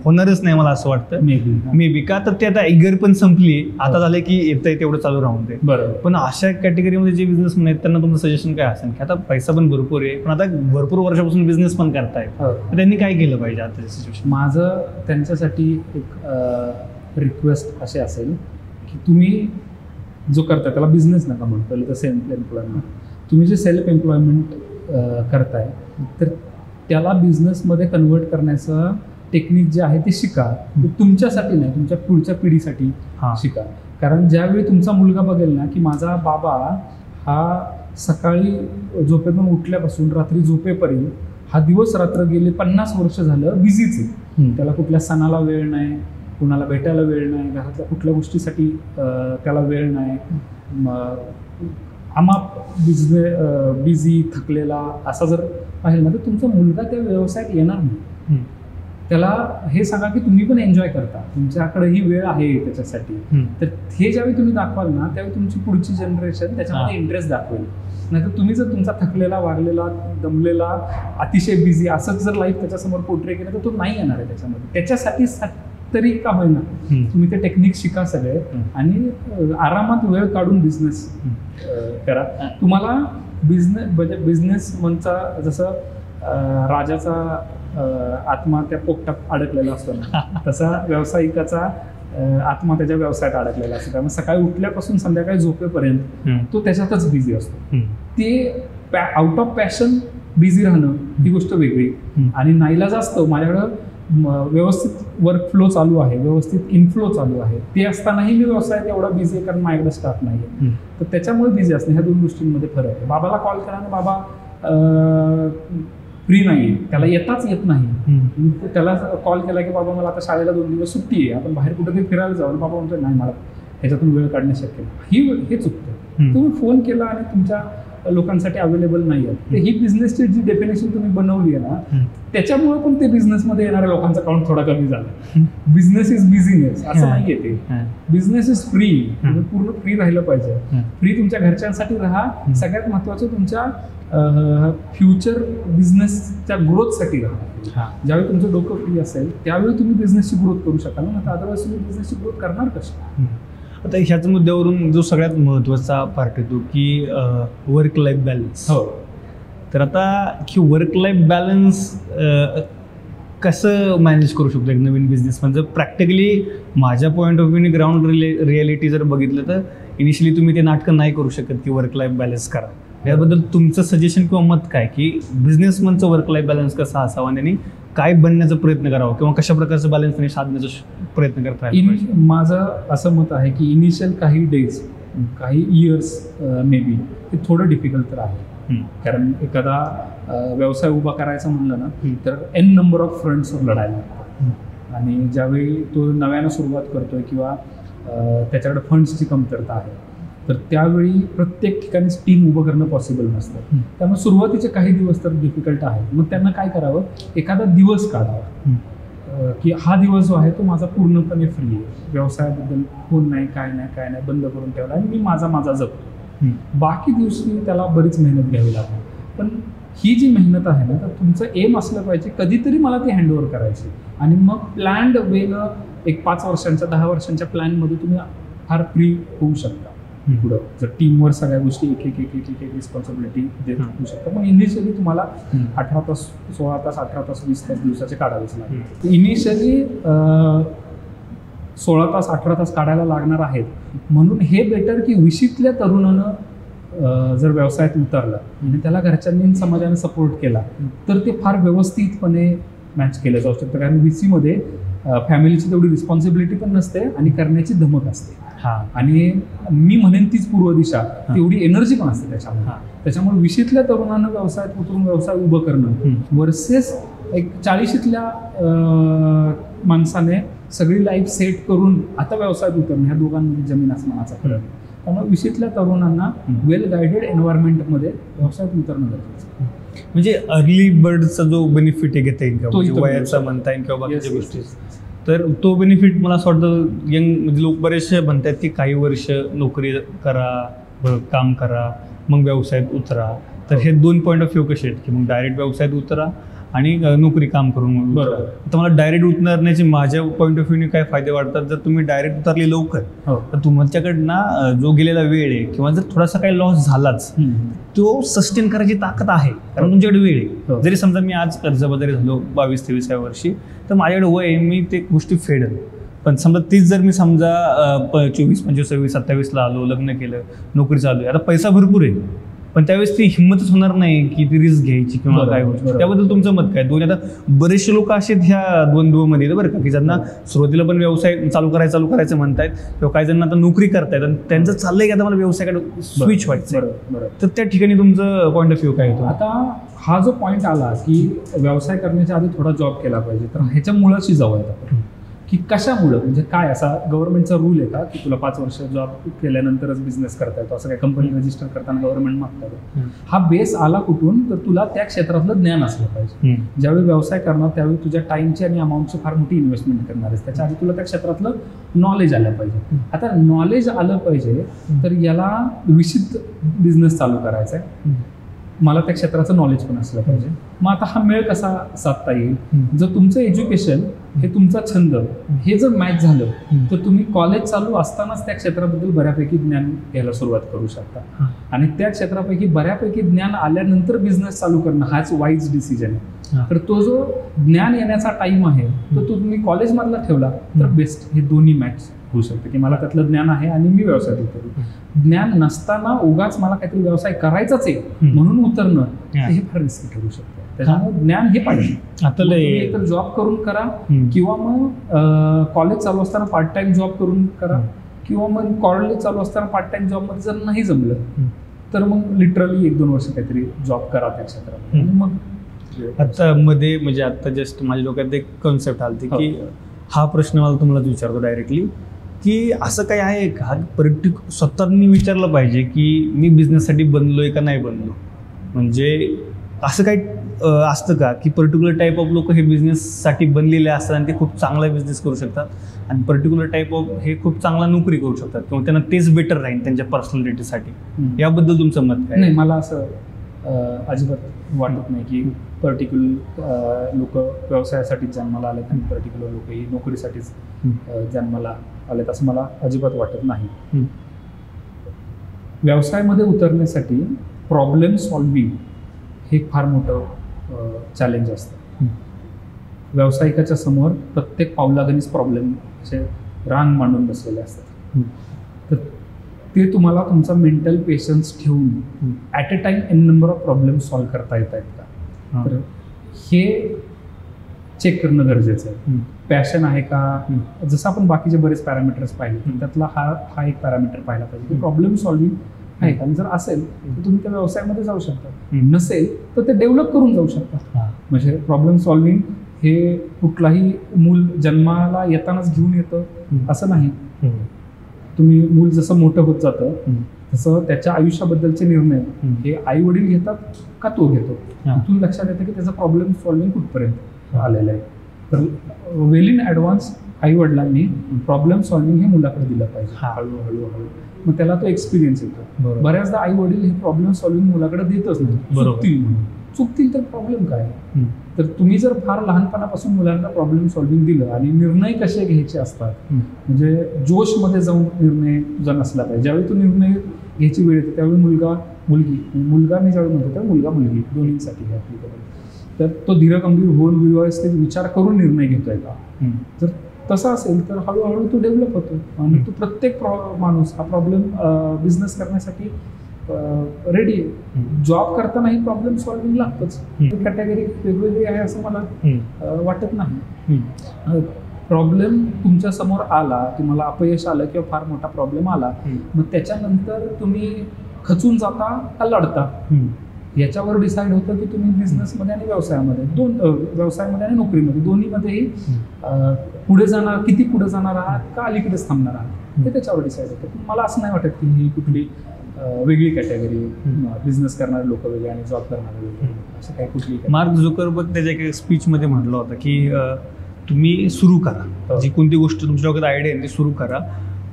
होणारच नाही मला असं वाटतं. मे बी का तर ते आता इगर पण संपली, आता झालं की येतंय तेवढं चालू राहून ते. बरोबर. पण अशा कॅटेगरीमध्ये जे बिझनेसमन आहेत त्यांना तुमचं सजेशन काय असेल की आता पैसा पण भरपूर आहे, पण आता भरपूर वर्षापासून बिझनेस पण करतायत, त्यांनी काय केलं पाहिजे आता सिच्युएशन? माझं त्यांच्यासाठी एक रिक्वेस्ट असे असेल की तुम्ही जो करताय त्याला बिझनेस नका म्हणू, पहिलं तर सेल्फ एम्प्लॉयमेंट. तुम्ही जे सेल्फ एम्प्लॉयमेंट करताय तर त्याला बिझनेसमध्ये कन्वर्ट करण्याचं टेक्निक जे आहे ते शिका. तुमच्यासाठी नाही, तुमच्या पुढच्या पिढीसाठी शिका. कारण ज्यावेळी तुमचा मुलगा बघेल ना की माझा बाबा हा सकाळी झोपेतून उठल्यापासून रात्री झोपेपर्यंत हा दिवस रात्र गेले 50 वर्ष झालं बिझीच आहे, त्याला कुठल्या सणाला वेळ नाही, कुणाला भेटायला वेळ नाही, घरातल्या कुठल्या गोष्टीसाठी त्याला वेळ नाही, बिझी थकलेला असा जर पाहिलं ना तर तुमचा मुलगा त्या व्यवसायात येणार नाही. त्याला हे सांगा की तुम्ही पण एन्जॉय करता, तुमच्याकडे ही वेळ आहे त्याच्यासाठी. तर हे ज्यावेळी तुम्ही दाखवाल ना त्यावेळी तुमची पुढची जनरेशन त्याच्यामध्ये इंटरेस्ट दाखवेल. नाहीतर तुम्ही जर तुमचा थकलेला, वागलेला, दमलेला, अतिशय बिझी असंच जर लाईफ त्याच्यासमोर पोर्ट्रे केलं तर तो नाही येणार आहे त्याच्यामध्ये. त्याच्यासाठी तरी का होईना तुम्ही ते टेक्निक शिका सगळे आणि आरामात वेळ काढून बिझनेस करा. तुम्हाला बिझनेस म्हणचा जसं राजाचा आत्मा त्या पोपटात अडकलेला असतो ना तसा व्यावसायिकाचा आत्मा त्याच्या व्यवसायात अडकलेला असतो. त्यामुळे सकाळी उठल्यापासून संध्याकाळी झोपेपर्यंत तो त्याच्यातच बिझी असतो. ते आउट ऑफ पॅशन बिझी राहणं ही गोष्ट वेगळी. आणि नाईलाज असतो माझ्याकडं व्यवस्थित वर्क फ्लो चालू आहे, व्यवस्थित इनफ्लो चालू आहे, ते असतानाही मी व्यवसायात एवढा बिझी आहे कारण माझ्याकडे स्टाफ नाही आहे. तर त्याच्यामुळे बिझी असणे ह्या दोन गोष्टींमध्ये फरक आहे. बाबाला कॉल करा ना बाबा फ्री नाही आहे, त्याला येताच येत नाही. त्याला कॉल केला की बाबा मला आता शाळेला 2 दिवस सुट्टी आहे, आपण बाहेर कुठेतरी फिरायला जाऊ. बाबा म्हणतो नाही मला ह्याच्यातून वेळ काढणं शक्य नाही. हे चुकतं. तुम्ही फोन केला आणि तुमच्या लोकांसाठी अवेलेबल नाही आहे तर ही बिझनेसची जी डेफिनेशन तुम्ही बनवली आहे ना त्याच्यामुळे पण ते बिझनेसमध्ये येणाऱ्या लोकांचा काउंट थोडा कमी झाला. बिझनेस इज बिझिनेस असं नाही आहे ते. Business is free. तुम्ही पूर्ण फ्री राहिलं पाहिजे. फ्री तुमच्या घरच्यांसाठी राहा. सगळ्यात महत्त्वाचं तुमच्या फ्युचर बिझनेसच्या ग्रोथसाठी राहा. ज्यावेळी तुमचं डोकं फ्री असेल त्यावेळी तुम्ही बिझनेसची ग्रोथ करू शकाल ना. तर अदरवाईज तुम्ही बिझनेसची ग्रोथ करणार कशी? आता ह्याच मुद्द्यावरून जो सगळ्यात महत्त्वाचा पार्ट येतो की वर्क लाईफ बॅलन्स. तर आता की वर्क लाईफ बॅलन्स कसं मॅनेज करू शकतो एक नवीन बिझनेस म्हणजे प्रॅक्टिकली माझ्या पॉईंट ऑफ व्ह्यूने ग्राउंड रियालिटी जर बघितलं तर इनिशियली तुम्ही ते नाटकं नाही करू शकत की वर्क लाईफ बॅलन्स करा. याबद्दल तुमचं सजेशन किंवा मत काय की बिझनेसमनचं वर्क लाईफ बॅलन्स कसा असावा आणि काय बनण्याचा प्रयत्न करावा किंवा कशा प्रकारचं बॅलन्स त्यांनी साधण्याचा प्रयत्न करता? माझं असं मत आहे की इनिशियल काही डेज काही इयर्स मे बी ते थोडं डिफिकल्ट तर आहे. कारण एखादा व्यवसाय उभा करायचा म्हणलं ना तर n नंबर ऑफ फ्रंट्सवर लढायला लागतं. आणि ज्यावेळी तो नव्यानं सुरुवात करतोय किंवा त्याच्याकडे फंड्सची कमतरता आहे तर त्यावेळी प्रत्येक ठिकाणी टीम उभं करणं पॉसिबल नसतं. त्यामुळे सुरुवातीचे काही दिवस तर डिफिकल्ट आहेत. मग त्यांना काय करावं, एखादा दिवस काढावा की हा दिवस जो आहे तो माझा पूर्णपणे फ्री आहे, व्यवसायाबद्दल फोन नाही, काय नाही बंद करून ठेवला आणि मी माझा जगतो. बाकी दिवशी त्याला बरीच मेहनत घ्यावी लागते. पण ही जी मेहनत आहे ना तर तुमचं एम असलं पाहिजे कधीतरी मला ती हँडओव्हर करायची आणि मग प्लॅन्ड वेनं एक 5 वर्षांच्या 10 वर्षांच्या प्लॅनमध्ये तुम्ही फार फ्री होऊ शकता पुढं. जर टीमवर सगळ्या गोष्टी एक रिस्पॉन्सिबिलिटी देत होऊ शकता. पण इनिशियली तुम्हाला 18 तास 16 तास 18 तास 20 तास दिवसाचे काढावेच लागतात. इनिशियली 16 तास 18 तास काढायला लागणार आहेत. म्हणून हे बेटर की विशीतल्या तरुणानं जर व्यवसायात उतरलं आणि त्याला घरच्यांनी समाजाने सपोर्ट केला तर ते फार व्यवस्थितपणे मॅच केलं जाऊ शकतं. कारण VC-मध्ये फॅमिलीची तेवढी रिस्पॉन्सिबिलिटी पण नसते आणि करण्याची धमक असते. आणि मी म्हणेन तीच पूर्व दिशा, तेवढी एनर्जी पण असते त्याच्यामुळे विशीतल्या तरुणानं व्यवसायात उतरून व्यवसाय उभं करणं वर्सेस एक 40शीतल्या माणसाने सगळी लाईफ सेट करून आता व्यवसायात उतरणं, ह्या दोघांमध्ये जमीन आसमानाचा फरक आहे. त्यामुळे विशीतल्या तरुणांना वेल गायडेड एन्व्हायरमेंटमध्ये व्यवसायात उतरणं गरजेचं. म्हणजे अर्ली बर्डचा जो बेनिफिट आहे घेता येईल किंवा वयाचा म्हणता येईल किंवा बाकीच्या गोष्टी, तर तो बेनिफिट मला असं वाटतं यंग म्हणजे लोक बरेचसे म्हणतात की काही वर्ष नोकरी करा, काम करा, मग व्यवसायात उतरा. तर हे 2 पॉईंट ऑफ व्ह्यू कसे आहेत की मग डायरेक्ट व्यवसायात उतरा आणि नोकरी काम करून. बरोबर. तर मला डायरेक्ट उतरण्याचे माझ्या पॉईंट ऑफ व्ह्यूने काय फायदे वाटतात, जर तुम्ही डायरेक्ट उतरले लवकर तर तुमच्याकडनं जो गेलेला वेळ आहे किंवा जर थोडासा काही लॉस झालाच तो सस्टेन करायची ताकद आहे, कारण तुमच्याकडे वेळ आहे. जरी समजा मी आज कर्जबाजारी झालो 22-23व्या वर्षी तर माझ्याकडे वय आहे, मी ते गोष्टी फेडेल. पण समजा तीच जर मी समजा 24, 25, 26, 27ला आलो, लग्न केलं, नोकरी चालू आहे, आता पैसा भरपूर आहे पण त्यावेळेस ती हिंमतच होणार नाही की ती रिस्क घ्यायची किंवा काय गोष्ट. त्याबद्दल तुमचं मत काय? आता बरेचसे लोक असे ह्या द्वंद्वमध्ये बरं का की ज्यांना सुरुवातीला पण व्यवसाय चालू करायचं म्हणतायत किंवा काही जणांना आता नोकरी करतायत आणि त्यांचं चाललंय की आता मला व्यवसायाकडे स्विच व्हायचं. तर त्या ठिकाणी तुमचं पॉईंट ऑफ व्ह्यू काय होतं? आता हा जो पॉईंट आला की व्यवसाय करण्याच्या आधी थोडा जॉब केला पाहिजे, तर ह्याच्या मुळाशी जाऊयात आपण की कशामुळं, म्हणजे काय असा गव्हर्नमेंटचा रूल आहे का की तुला 5 वर्ष जॉब केल्यानंतरच बिझनेस करता येतो, असं काय कंपनी रजिस्टर करताना गव्हर्नमेंट मागतात? हा बेस आला कुठून, तर तुला त्या क्षेत्रातलं ज्ञान असलं पाहिजे. ज्यावेळी व्यवसाय करणार त्यावेळी तुझ्या टाईमची आणि अमाऊंटची फार मोठी इन्व्हेस्टमेंट करणार आहेस, त्याच्या आधी तुला त्या क्षेत्रातलं नॉलेज आलं पाहिजे. आता नॉलेज आलं पाहिजे तर याला विशिष्ट बिझनेस चालू करायचा आहे, मला त्या क्षेत्राचं नॉलेज पण असलं पाहिजे. मग आता हा मेळ कसा साधता येईल? जर तुमचं एज्युकेशन हे तुमचा छंद हे जर मॅच झालं तर तुम्ही कॉलेज चालू असतानाच त्या क्षेत्राबद्दल बऱ्यापैकी ज्ञान घ्यायला सुरुवात करू शकता आणि त्या क्षेत्रापैकी बऱ्यापैकी ज्ञान आल्यानंतर बिझनेस चालू करणं हाच वाईज डिसिजन आहे. तर तो जो ज्ञान येण्याचा टाइम आहे तो तुम्ही कॉलेजमधला ठेवला तर बेस्ट हे दोन्ही मॅच होऊ शकतं की मला त्यातलं ज्ञान आहे आणि मी व्यवसायात उतरू. ज्ञान नसताना उगाच मला काहीतरी व्यवसाय करायचाच आहे म्हणून उतरणं हे फार रिस्की ठरू शकतं. त्याच्यामुळे ज्ञान हे पाहिजे. आता एकतर जॉब करून करा किंवा मग कॉलेज चालू असताना पार्ट टाइम जॉब करून करा किंवा मग कॉलेज चालू असताना पार्ट टाइम जॉबमध्ये जर नाही जमलं तर मग लिटरली 1-2 वर्ष काहीतरी जॉब करा त्या क्षेत्रात. मग आता मध्ये म्हणजे आता जस्ट माझ्या डोक्यात एक कॉन्सेप्ट आलती की हा प्रश्न मला तुम्हालाच विचारतो डायरेक्टली की असं काही आहे का स्वतःनी विचारलं पाहिजे की मी बिझनेससाठी बनलोय का नाही बनलो. म्हणजे असं काही असतं का की पर्टिक्युलर टाईप ऑफ लोक हे बिझनेससाठी बनलेले असतात आणि ते खूप चांगला बिझनेस करू शकतात आणि पर्टिक्युलर टाईप ऑफ हे खूप चांगला नोकरी करू शकतात किंवा त्यांना तेच बेटर राहील त्यांच्या पर्सनॅलिटीसाठी? याबद्दल तुमचं मत काय? नाही, मला असं अजिबात वाटत नाही की पर्टिक्युलर लोक व्यवसायासाठीच जन्माला आलेत आणि पर्टिक्युलर लोक ही नोकरीसाठीच जन्माला आलेत असं मला अजिबात वाटत नाही. व्यवसायामध्ये उतरण्यासाठी प्रॉब्लेम सॉल्विंग हे फार मोठं चॅलेंज असतं. व्यावसायिकाच्या समोर प्रत्येक पावलागणीच प्रॉब्लेमचे रांग मांडून बसलेले असतात. तर ते तुम्हाला तुमचा मेंटल पेशन्स ठेवून at a time n number of problem solve करता येत आहेत का, तर हे चेक करणं गरजेचं आहे. पॅशन आहे का, जसं आपण बाकीचे बरेच पॅरामीटर्स पाहिले त्यातला हा एक पॅरामीटर पाहिला पाहिजे की प्रॉब्लेम सॉल्विंग आहे आणि जर असेल तर तुम्ही त्या व्यवसायामध्ये जाऊ शकता, नसेल तर ते डेव्हलप करून जाऊ शकता. म्हणजे प्रॉब्लेम सॉल्व्हिंग हे कुठलाही मूल जन्माला येतानाच घेऊन येतं असं नाही. तुम्ही मूल जसं मोठं होत जातं तसं त्याच्या आयुष्याबद्दलचे निर्णय हे आई वडील घेतात का तो घेतो, तिथून लक्षात येतं की त्याचा प्रॉब्लेम सॉल्व्हिंग कुठपर्यंत आलेला आहे. तर वेल इन ॲडव्हान्स आई वडिलांनी प्रॉब्लेम सॉल्व्हिंग हे मुलाकडे दिलं पाहिजे हळूहळू. मग त्याला तो एक्सपिरियन्स येतो. बऱ्याचदा आई वडील हे प्रॉब्लेम सॉल्व्हिंग मुलाकडे देतच नाही, चुकतील तर प्रॉब्लेम काय. तर तुम्ही जर फार लहानपणापासून मुलांना प्रॉब्लेम सॉल्व्हिंग दिलं आणि निर्णय कसे घ्यायचे असतात, म्हणजे जोशमध्ये जाऊन निर्णय तुझा नसला पाहिजे. ज्यावेळी तो निर्णय घ्यायची वेळ येते त्यावेळी मुलगा मी ज्यावेळी म्हणतो त्यावेळी मुलगा मुलगी दोन्हीसाठी ॲप्लिकेबल. तर तो धीरगंभीर होऊन व्यवस्थित विचार करून निर्णय घेतोय का, जर तसं असेल तर हळूहळू तो डेव्हलप होतो आणि तो प्रत्येक माणूस हा प्रॉब्लेम बिझनेस करण्यासाठी रेडी आहे. जॉब करतानाही प्रॉब्लेम सॉल्व्हिंग लागतंच. कॅटेगरी वेगवेगळी आहे असं मला वाटत नाही. प्रॉब्लेम तुमच्या समोर आला, तुम्हाला अपयश आलं किंवा फार मोठा प्रॉब्लेम आला, मग त्याच्यानंतर तुम्ही खचून जाता का लढता याच्यावर डिसाईड होतं की तुम्ही बिझनेसमध्ये आणि व्यवसायामध्ये आणि नोकरीमध्ये दोन्हीमध्येही किती पुढे जाणार आहात का अलीकडेच थांबणार आहात हे त्याच्यावर डिसाईड होतं. मला असं नाही वाटत की ही कुठली वेगळी कॅटेगरी, बिझनेस करणारे लोक वेगळे आणि जॉब करणारे वेगळे, असं काही कुठली. मार्क झुकरबर्ग त्याच्या एका स्पीचमध्ये म्हटलं होतं की तुम्ही सुरू करा, जी कोणती गोष्ट तुमच्या डोक्यात आयडिया आहे ती सुरू करा.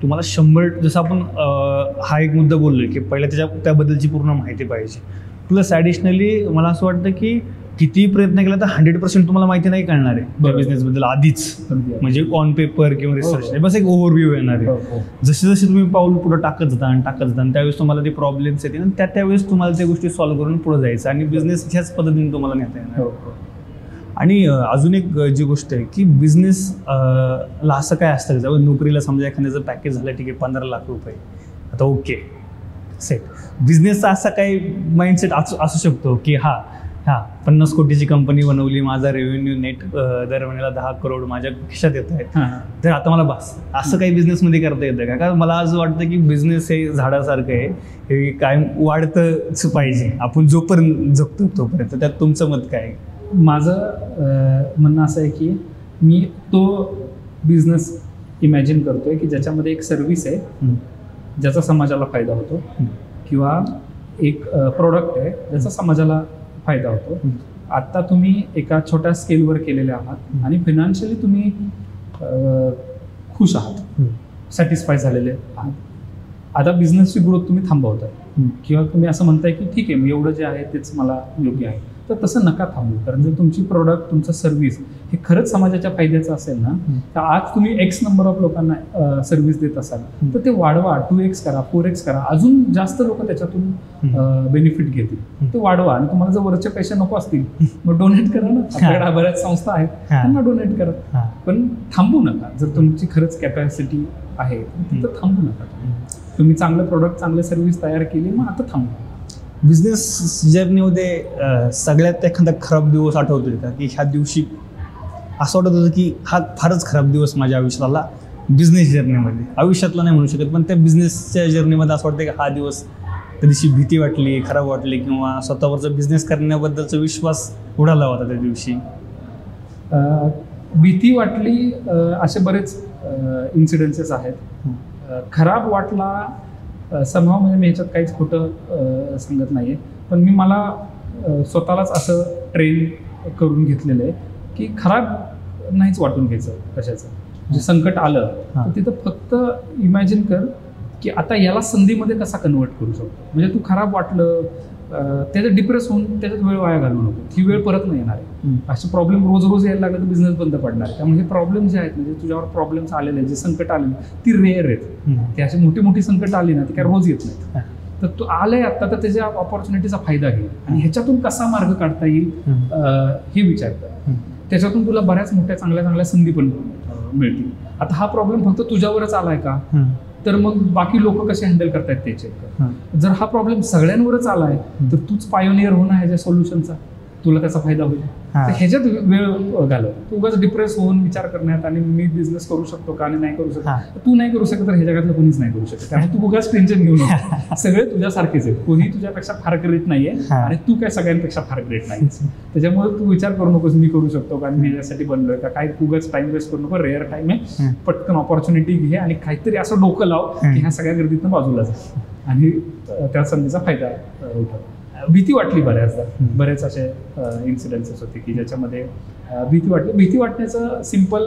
तुम्हाला 100, जसं आपण हा एक मुद्दा बोललोय की पहिल्या त्याबद्दलची पूर्ण माहिती पाहिजे. प्लस ॲडिशनली मला असं वाटतं की कितीही प्रयत्न केला तर 100% तुम्हाला माहिती नाही कळणार आहे बिझनेसबद्दल आधीच, म्हणजे ऑन पेपर किंवा रिसर्च नाही, बस एक ओव्हरव्ह्यू येणार आहे. जसे जसे तुम्ही पाऊल पुढे टाकत जाता आणि त्यावेळेस तुम्हाला ते प्रॉब्लेम्स येतील आणि त्यावेळेस तुम्हाला त्या गोष्टी सॉल्व्ह करून पुढे जायचं आणि बिझनेस ह्याच पद्धतीने तुम्हाला नेता येणार. आणि अजून एक जी गोष्ट आहे की बिझनेसला असं काय असतं, जेव्हा नोकरीला समजा एखाद्याचं पॅकेज झालं ठीक आहे 15 लाख रुपये, आता ओके सेट. बिझनेसचा असा काही माइंडसेट असू शकतो की हा 50 कोटीची कंपनी बनवली, माझा रेव्हेन्यू नेट दर महिन्याला 10 करोड माझ्या खिशात येत आहेत, तर आता मला बस असं काही बिझनेसमध्ये करता येतं का? कारण मला असं वाटतं की बिझनेस हे झाडासारखं आहे, हे कायम वाढतंच पाहिजे आपण जोपर्यंत जगतो तोपर्यंत. त्यात तुमचं मत काय आहे? माझं म्हणणं असं आहे की मी तो बिझनेस इमॅजिन करतोय की ज्याच्यामध्ये एक सर्व्हिस आहे ज्याचा समाजाला फायदा होतो किंवा एक प्रोडक्ट आहे ज्याचा समाजाला फायदा होतो. आत्ता तुम्ही एका छोट्या स्केलवर केलेले आहात आणि फायनान्शियली तुम्ही खुश आहात, सॅटिस्फाय झालेले आहात. आता बिझनेसची ग्रोथ तुम्ही थांबवताय किंवा तुम्ही असं म्हणताय की ठीक आहे एवढं जे आहे तेच मला योग्य आहे, तर तसं नका थांबू. कारण जर तुमची प्रोडक्ट, तुमचं सर्व्हिस हे खरंच समाजाच्या फायद्याचं असेल ना, तर आज तुम्ही X नंबर ऑफ लोकांना सर्व्हिस देत असाल तर ते वाढवा, 2x करा, 4x करा, अजून जास्त लोक त्याच्यातून बेनिफिट घेतील, ते वाढवा. आणि तुम्हाला जर वरचे पैसे नको असतील मग डोनेट करा ना, आपल्याकडे बऱ्याच संस्था आहेत त्यांना डोनेट करा, पण थांबू नका. जर तुमची खरंच कॅपॅसिटी आहे तर थांबू नका. तुम्ही चांगलं प्रोडक्ट, चांगलं सर्व्हिस तयार केली, मग आता थांबू. बिझनेस जर्नीमध्ये सगळ्यात एखादा खराब दिवस आठवतोय का, की ह्या दिवशी असं वाटत होतं की हा फारच खराब दिवस माझ्या आयुष्यात आला बिझनेस जर्नीमध्ये? आयुष्यातला नाही म्हणू शकत, पण त्या बिझनेसच्या जर्नीमध्ये असं वाटतं की हा दिवस त्या दिवशी भीती वाटली, खराब वाटली किंवा स्वतःवरचा बिझनेस करण्याबद्दलचा विश्वास उडाला होता त्या दिवशी? भीती वाटली, असे बरेच इन्सिडेन्सेस आहेत. खराब वाटला समहाव, म्हणजे मी ह्याच्यात काहीच खोटं सांगत नाही आहे, पण मला स्वतःलाच असं ट्रेन करून घेतलेलं आहे की खराब नाहीच वाटून घ्यायचं कशाचं. जे संकट आलं तर तिथं फक्त इमॅजिन कर की आता याला संधीमध्ये कसा कन्वर्ट करू शकतो. म्हणजे तू खराब वाटलं त्याच्यात डिप्रेस होऊन त्याच्यात वेळ वाया घालू नको, ही वेळ परत नाही येणार आहे. असे प्रॉब्लेम रोज रोज यायला लागले तर बिझनेस बंद पडणार आहे. त्यामुळे हे प्रॉब्लेम जे आहेत, म्हणजे तुझ्यावर प्रॉब्लेम्स आलेले आहेत, जे संकट आलेले ती रेअर आहेत. ते अशी मोठी मोठी संकट आली ना ती काय रोज येत नाहीत. तर तू आलंय आता तर त्याच्या ऑपॉर्च्युनिटीचा फायदा घे आणि ह्याच्यातून कसा मार्ग काढता येईल हे विचार कर. त्याच्यातून तुला बऱ्याच मोठ्या चांगल्या चांगल्या संधी पण मिळतील. आता हा प्रॉब्लेम फक्त तुझ्यावरच आलाय का, तर मग बाकी लोक कसे हँडल करतायत ते चेक कर. जर हा प्रॉब्लेम सगळ्यांवरच आलाय तर तूच पायोनियर होणं ह्याच्या सोल्युशनचा. तुला त्याचा फायदा होईल. तर ह्याच्यात वेळ घालव. तू उगाच डिप्रेस होऊन विचार करण्यात आणि मी बिझनेस करू शकतो का आणि नाही करू शकतो. तू नाही करू शकत तर ह्या जगातलं कोणीच नाही करू शकत. त्यामुळे तू उगाच टेन्शन घेऊ नको. सगळे तुझ्यासारखेच आहेत. कोणी तुझ्यापेक्षा फार ग्रेट नाहीये आणि तू काय सगळ्यांपेक्षा फार ग्रेट नाहीस. त्याच्यामुळे तू विचार करू नकोस मी करू शकतो का, मी यासाठी बनलोय का, काय उगाच टाइम वेस्ट करू नको. रेअर टाइम आहे, पटकन ऑपॉर्च्युनिटी घे आणि काहीतरी असं डोकं लाव की ह्या सगळ्या गर्दीतनं बाजूला जा आणि त्या संधीचा फायदा उठव. भीती वाटली बऱ्याचदा, बरेच असे इन्सिडेंट्स होते की ज्याच्यामध्ये भीती वाटली. भीती वाटण्याचं सिम्पल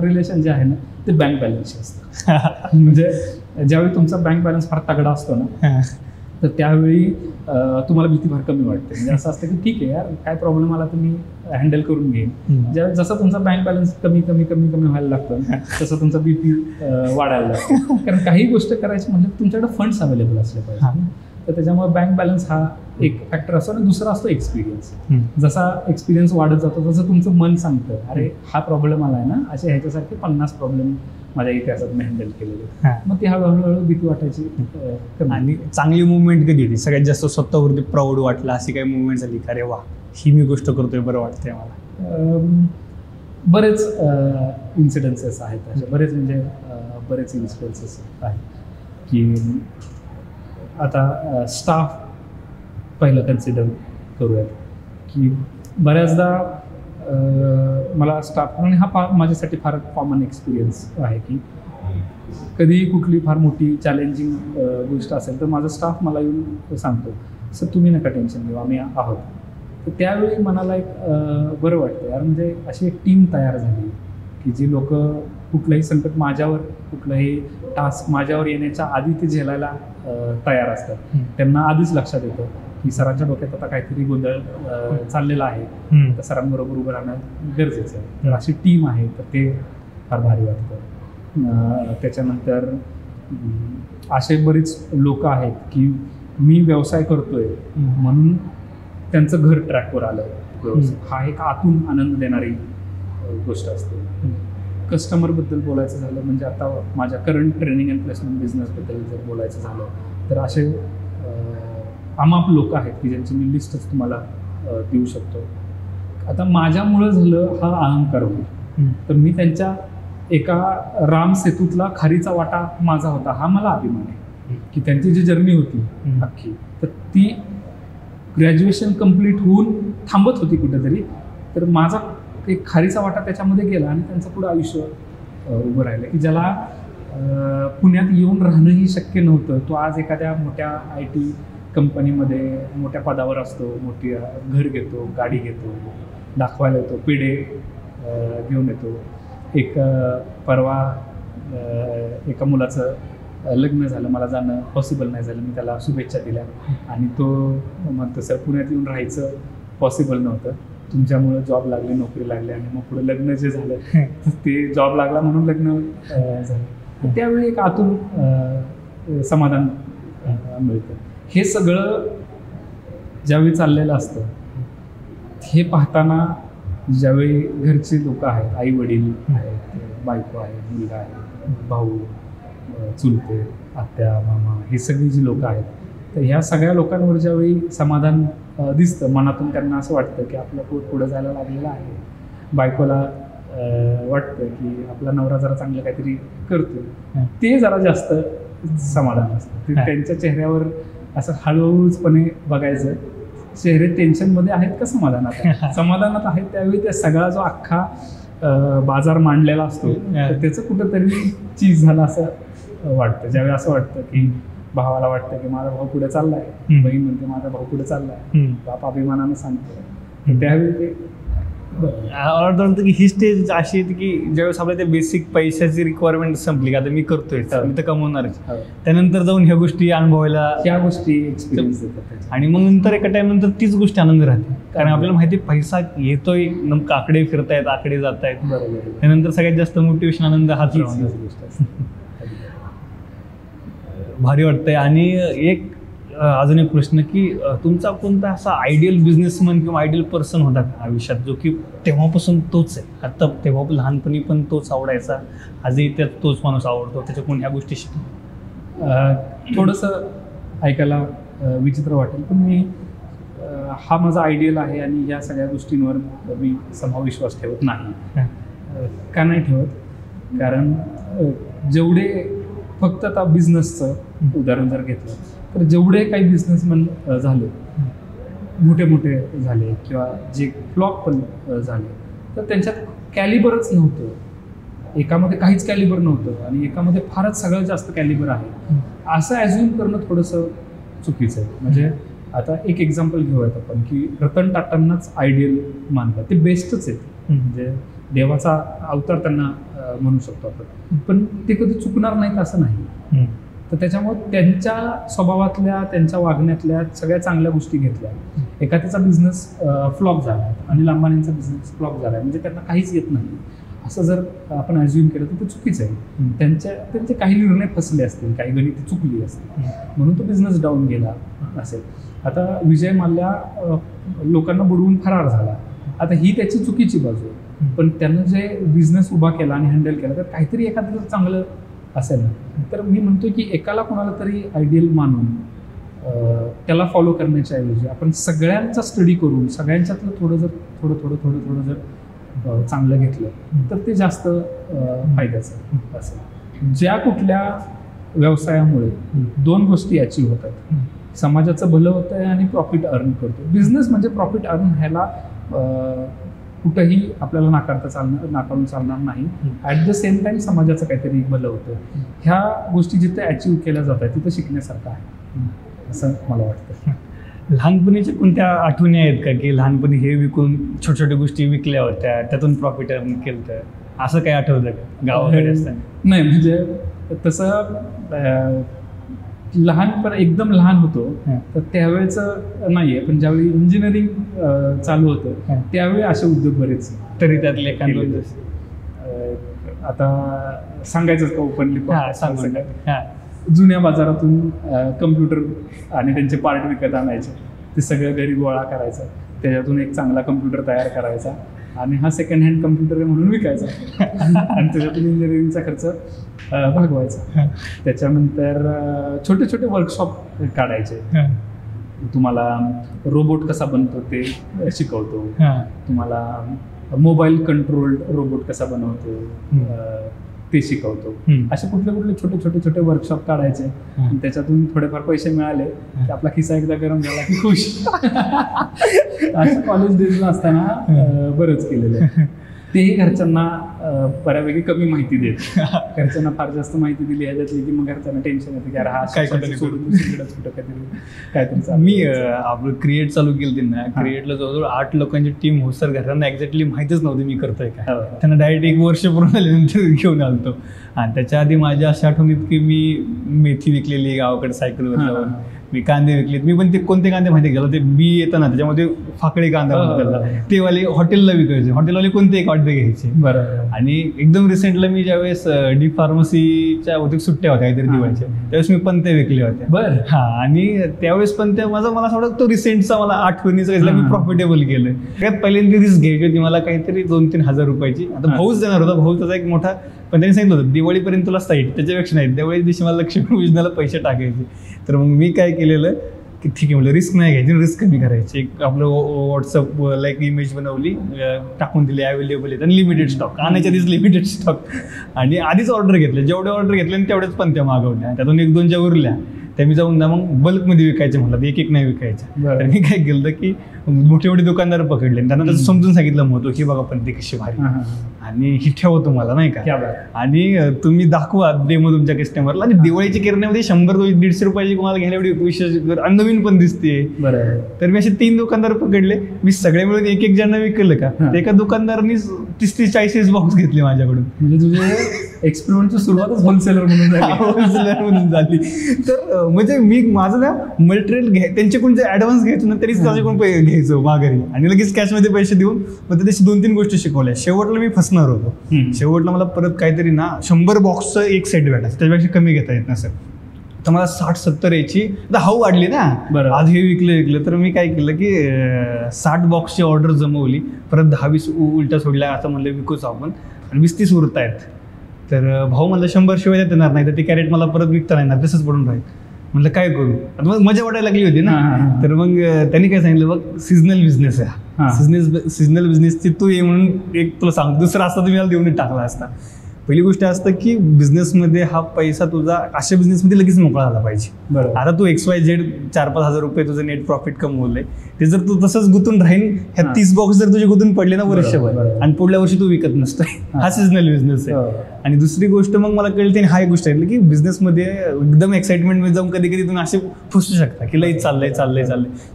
रिलेशन जे आहे ना ते बँक बॅलन्सशी असतं. म्हणजे ज्यावेळी तुमचा बँक बॅलन्स फार तगडा असतो ना तर त्यावेळी तुम्हाला भीती फार कमी वाटते. म्हणजे असं असतं की ठीक आहे यार, काय प्रॉब्लेम आला तर मी हँडल करून घेईन. जसं तुमचा बँक बॅलन्स कमी कमी कमी कमी व्हायला लागतं तसं तुमचा BP वाढायला लागतो. कारण काही गोष्ट करायची म्हणजे तुमच्याकडे फंड्स अवेलेबल असले पाहिजे. तर त्याच्यामुळे बँक बॅलन्स हा एक फॅक्टर असतो आणि दुसरा असतो एक्सपिरियन्स. जसा एक्सपिरियन्स वाढत जातो तसं तुमचं मन सांगतं अरे हा प्रॉब्लेम आलाय ना, असे ह्याच्यासारखे 50 प्रॉब्लेम माझ्या इतिहासात मी हँडल केलेले. मग ती हळूहळू भीती वाटायची. आणि चांगली मुवमेंट कधी होती सगळ्यात जास्त स्वतःवरती प्राऊड वाटलं अशी काही मुवमेंट झाली का रे वा ही मी गोष्ट करतोय बरं वाटतंय मला? बरेच इन्सिडेन्सेस आहेत असे, बरेच म्हणजे बरेच इन्सिडेन्सेस आहेत की आता स्टाफ पहिलं कन्सिडर करूयात की बऱ्याचदा मला स्टाफ आणि हा माझ्यासाठी फार कॉमन एक्सपिरियन्स आहे की कधीही कुठली फार मोठी चॅलेंजिंग गोष्ट असेल तर माझा स्टाफ मला येऊन सांगतो सर तुम्ही नका टेन्शन घेऊ आम्ही आहोत. तर त्यावेळी मनाला एक बरं वाटतं यार, म्हणजे अशी एक टीम तयार झाली की जी लोक कुठलंही संकट माझ्यावर, कुठलंही टास्क माझ्यावर येण्याच्या आधी ते झेलायला तयार असतात. त्यांना आधीच लक्षात येतं की सरांच्या डोक्यात आता काहीतरी गोंधळ चाललेला आहे, तर सरांबरोबर उभं राहणं गरजेचं आहे. तर अशी टीम आहे तर ते फार भारी वाटतं. त्याच्यानंतर असे बरीच लोक आहेत की मी व्यवसाय करतोय म्हणून त्यांचं घर ट्रॅकवर आलं, हा एक आतून आनंद देणारी गोष्ट असते. कस्टमरबद्दल बोलायचं झालं म्हणजे आता माझ्या करंट ट्रेनिंग अँड प्लेसमेंट बिझनेसबद्दल जर बोलायचं झालं तर असे अमाप लोक आहेत की ज्यांची मी लिस्टच तुम्हाला देऊ शकतो. आता माझ्यामुळं झालं हा अहंकार होईल तर मी त्यांच्या एका राम सेतूतला खारीचा वाटा माझा होता हा मला अभिमान आहे की त्यांची जी जर्नी होती अख्खी तर ती ग्रॅज्युएशन कंप्लीट होऊन थांबत होती कुठेतरी, तर माझा एक खारीचा वाटा त्याच्यामध्ये गेला आणि त्यांचं पुढं आयुष्य उभं राहिलं की ज्याला पुण्यात येऊन राहणंही शक्य नव्हतं. तो आज एखाद्या मोठ्या IT कंपनीमध्ये मोठ्या पदावर असतो, मोठी घर घेतो, गाडी घेतो, दाखवायला येतो, पेढे घेऊन येतो. एक परवा एका मुलाचं लग्न झालं, मला जाणं पॉसिबल नाही झालं, मी त्याला शुभेच्छा दिल्या आणि तो म्हणतो सर पुण्यात येऊन राहायचं पॉसिबल नव्हतं, तुमच्यामुळं जॉब लागले, नोकरी लागली आणि मग पुढे लग्न जे झालं ते जॉब लागला म्हणून लग्न झालं. त्यावेळी एक आतून समाधान मिळतं. हे सगळं ज्यावेळी चाललेलं असतं हे पाहताना ज्यावेळी घरचे लोक आहेत, आई वडील आहेत, बायको आहे, मुलगा आहे, भाऊ, चुलते, आत्या, मामा, हे सगळी जी लोक आहेत तर ह्या सगळ्या लोकांवर ज्यावेळी समाधान दिसतं मनातून त्यांना असं वाटतं की आपलं पोट पुढं जायला लागलेलं आहे. बायकोला वाटतं की आपला नवरा जरा चांगलं काहीतरी करतो, ते जरा जास्त समाधान असतं. ते त्यांच्या चेहऱ्यावर असं हळूहळूचपणे बघायचं चेहरे टेन्शनमध्ये आहेत का समाधानात समाधानात आहेत. त्यावेळी त्या सगळा जो अख्खा बाजार मांडलेला असतो तर त्याचं कुठंतरी चीज झालं असं वाटतं. ज्यावेळी असं वाटतं की भावाला वाटतं की माझा भाऊ पुढे चाललाय, बहीण म्हणते माझा भाऊ पुढे चाललाय, बाप अभिमानानं सांगतो, त्यावेळी ते वाटतं की ही स्टेज अशी येते की ज्यावेळेस आपल्या त्या बेसिक पैशाची रिक्वायरमेंट संपली की आता मी करतोय मी तर कमवणारच, त्यानंतर जाऊन ह्या गोष्टी अनुभवायला ह्या गोष्टी एक्सपिरियन्स देतात आणि मग नंतर एका टाइम नंतर तीच गोष्ट आनंद राहते. कारण आपल्याला माहिती पैसा येतोय, नेमकं आकडे फिरतायत, आकडे जात आहेत, बरोबर. त्यानंतर सगळ्यात जास्त मोटिवेशन आनंद हाच गोष्ट असते. भारी वाटतंय. आणि एक अजून एक प्रश्न की तुमचा कोणता असा आयडियल बिझनेसमॅन किंवा आयडियल पर्सन होता का आयुष्यात जो की तेव्हापासून तोच आहे, आता तेव्हा लहानपणी पण तोच आवडायचा, आजही त्यात तोच माणूस आवडतो, त्याच्याकडून ह्या गोष्टी शिकतो? थोडंसं ऐकायला विचित्र वाटेल पण मी हा माझा आयडियल आहे आणि या सगळ्या गोष्टींवर मी विश्वास ठेवत नाही. का नाही ठेवत? कारण जेवढे फक्त आता बिझनेसचं उदाहरण जर घेतलं तर जेवढे काही बिझनेसमॅन झाले, मोठे मोठे झाले किंवा जे फ्लॉप पण झाले, तर त्यांच्यात कॅलिबरच नव्हतं. एकामध्ये काहीच कॅलिबर नव्हतं आणि एकामध्ये फारच सगळ्यात जास्त कॅलिबर आहे असं ॲज्युम करणं थोडंसं चुकीचं आहे. म्हणजे आता एक एक्झाम्पल घेऊयात आपण की रतन टाटांनाच आयडियल मानलं, ते बेस्टच आहेत, म्हणजे देवाचा अवतार त्यांना म्हणू शकतो आपण, पण ते कधी चुकणार नाहीत असं नाही. तर त्याच्यामुळे त्यांच्या स्वभावातल्या, त्यांच्या वागण्यातल्या सगळ्या चांगल्या गोष्टी घेतल्या. एखाद्याचा बिझनेस फ्लॉप झाला आणि अंबानींचा बिझनेस फ्लॉप झाला म्हणजे त्यांना काहीच येत नाही असं जर आपण ॲज्युम केलं तर ते चुकीचं आहे. त्यांचे काही निर्णय फसले असतील, काही गणिती चुकली असतील, म्हणून तो बिझनेस डाऊन गेला असेल. आता विजय माल्या लोकांना बुडवून फरार झाला, आता ही त्याची चुकीची बाजू आहे, पण त्यानं जे बिझनेस उभा केला आणि हँडल केला तर काहीतरी एखादं चांगलं असेल ना. तर मी म्हणतोय की एकाला कोणाला तरी आयडियल मानून त्याला फॉलो करण्याच्या ऐवजी आपण सगळ्यांचा स्टडी करून सगळ्यांच्यातलं थोडं जर चांगलं घेतलं तर ते जास्त फायद्याचं असेल. ज्या कुठल्या व्यवसायामुळे दोन गोष्टी अचीव होतात, समाजाचं भलं होतं आहे आणि प्रॉफिट अर्न करतो. बिझनेस म्हणजे प्रॉफिट अर्न ह्याला कुठंही आपल्याला नाकारून चालणार नाही. ॲट द सेम टाईम समाजाचं काहीतरी भलं होतं. ह्या गोष्टी जिथे अचीव केल्या जातात तिथं शिकण्यासारखं आहे असं मला वाटतं. लहानपणीच्या कोणत्या आठवणी आहेत का की लहानपणी हे विकून छोट्या छोट्या गोष्टी विकल्या होत्या, त्यातून प्रॉफिट अर्न केलं तर असं काही आठवतं का गावाकडे असताना? नाही, म्हणजे तसं लहानपण एकदम लहान होतो तर त्यावेळेचं नाही आहे, पण ज्यावेळी इंजिनिअरिंग चालू होतं त्यावेळी असे उद्योग बरेच. तरी त्यातले एखादं आता सांगायचंच का ओपनली? सांगू. जुन्या बाजारातून कम्प्युटर आणि त्यांचे पार्ट विकत आणायचे, ते सगळं घरी गोळा करायचं, त्याच्यातून एक चांगला कम्प्युटर तयार करायचा आणि हा सेकंड हँड कम्प्युटर आहे म्हणून विकायचा आणि त्याच्यातून इंजिनिअरिंगचा खर्च भागवायचा. त्याच्यानंतर छोटे छोटे वर्कशॉप काढायचे. तुम्हाला रोबोट कसा बनतो ते शिकवतो, तुम्हाला मोबाईल कंट्रोल्ड रोबोट कसा बनवतो ते शिकवतो. असे कुठले छोटे वर्कशॉप काढायचे. त्याच्यातून थोडेफार पैसे मिळाले की आपला खिसा एकदा गरम झाला की खुश. असं कॉलेज डेजला असताना बरंच केलेलं आहे. तेही घरच्यांना बऱ्यापैकी कमी माहिती देत. घरच्यांना फार जास्त माहिती दिली ह्याच्यातली की मग घरच्यांना टेन्शन येतं की अरे हा सोडून काहीतरी. मी आपलं क्रिएट चालू केलं त्यांना. क्रिएटला जवळजवळ 8 लोकांची टीम हो सर. घरांना एक्झॅक्टली माहितीच नव्हती मी करतोय काय. त्यांना डायरेक्ट 1 वर्ष पूर्ण झाल्यानंतर घेऊन आलतो. आणि त्याच्या आधी माझ्या अशा आठवणीत की मी मेथी विकलेली गावाकडे सायकलवर जाऊन, मी कांदे विकलेत. मी पण ते कोणते कांदे माहिती गेलो, ते बी येतं ना त्याच्यामध्ये फाकळे कांदा म्हणतात ते वाले हॉटेलला विकायचे. हॉटेलवाले कोणते एक ऑर्डर घ्यायचे. बरं. आणि एकदम रिसेंटला मी ज्यावेळेस डी फार्मसीच्या होते सुट्ट्या होत्या काहीतरी दिवाळीच्या, त्यावेळेस मी पण ते विकले होते. बरं. आणि त्यावेळेस पण ते मला असं वाटतं तो रिसेंटचा मला आठवणीचा मी प्रॉफिटेबल केलं. त्यात पहिल्यांदा रिस्क घ्यायची होती मला काहीतरी 2-3 हजार रुपयाची. आता भाऊच देणार होता. भाऊ त्याचा एक मोठा, पण त्यांनी सांगितलं होतं दिवाळीपर्यंत तुला साईट, त्याच्यापेक्षा नाही दिवाळी दिवशी मला लक्ष्मी योजनेला पैसे टाकायचे. तर मग मी काय केलेलं की ठीक आहे म्हटलं रिस्क नाही घ्यायची, रिस्क कमी करायची. एक आपलं व्हॉट्सअपला एक इमेज बनवली, टाकून दिली अवेलेबल आहेत आणि लिमिटेड स्टॉक, आणायच्या आधीच लिमिटेड स्टॉक. आणि आधीच ऑर्डर घेतले, जेवढ्या ऑर्डर घेतल्या आणि तेवढ्याच पण त्या मागवल्या. त्यातून 1-2 ज्या उरल्या त्या मी जाऊन मग बल्कमध्ये विकायचे म्हटलं, एक नाही विकायच्या. तर मी काय केलं की मोठे मोठे दुकानदार पकडले, त्यांना त्याचं समजून सांगितलं महत्व की बघा पण ते कशी भारी आणि ही ठेवा तुम्हाला नाही का, आणि तुम्ही दाखवा डेमो तुमच्या कस्टमरला. आणि दिवाळीच्या किराण्यामध्ये 100-150 रुपयाची तुम्हाला घ्यायला एवढी विशेष नवीन पण दिसते. तर मी असे 3 दुकानदार पकडले. मी सगळे मिळून एक ज्यांना विकलं का, एका दुकानदारांनी 30-40 बॉक्स घेतले माझ्याकडून. म्हणजे तुझे एक्सपेरिमेंटची सुरुवातच होलसेलर म्हणून झाली. तर म्हणजे मी माझं ना मटेरियल त्यांच्याकडून जे ऍडव्हान्स घ्यायचो ना तरीच त्याच्याकडून घ्यायचो माघारी आणि लगेच कॅशमध्ये पैसे देऊन मग त्याची 2-3 गोष्टी शिकवल्या. शेवटला मी फसणार होतो. शेवटला मला परत काहीतरी ना 100 बॉक्सचं एक सेट भेटायचं, त्याच्यापेक्षा कमी घेता येत नसेल. तर मला 60-70 याची हाऊ वाढली ना. आज हे विकलं. तर मी काय केलं की 60 बॉक्सची ऑर्डर जमवली, परत 10-20 उलट्या सोडल्या. असं म्हणलं विकूच आपण, आणि 20-30 उरत आहेत. तर भाऊ मला 100 शिवाय देणार नाही तर ते कॅरेट मला परत विकता येणार, तसंच पडून राहील. म्हटलं काय करू, आता मग मजा वाटायला लागली होती ना. तर मग त्यांनी काय सांगितलं, बघ सिजनल बिझनेस आहे, सिजनल बिझनेसची तू ये म्हणून एक तुला सांग, दुसरा असता तुम्ही मला देऊन टाकला असता. पहिली गोष्ट असतं की बिझनेसमध्ये हा पैसा तुझा अशा बिझनेसमध्ये लगेच मोकळा झाला पाहिजे. आता तू XYZ 4-5 हजार रुपये तुझं नेट प्रॉफिट कमवलंय, ते जर तू तसंच गुंतून राहील, ह्या 30 बॉक्स जर तुझे गुंतून पडले ना वर्षभर, आणि पुढल्या वर्षी तू विकत नसतोय, हा सिजनल बिझनेस आहे. आणि दुसरी गोष्ट मग मला कळते, हा एक गोष्ट आहे की बिझनेसमध्ये एकदम एक्साइटमेंटमध्ये जाऊन कधी कधी तुम्ही असे फसू शकता की लई चाललंय.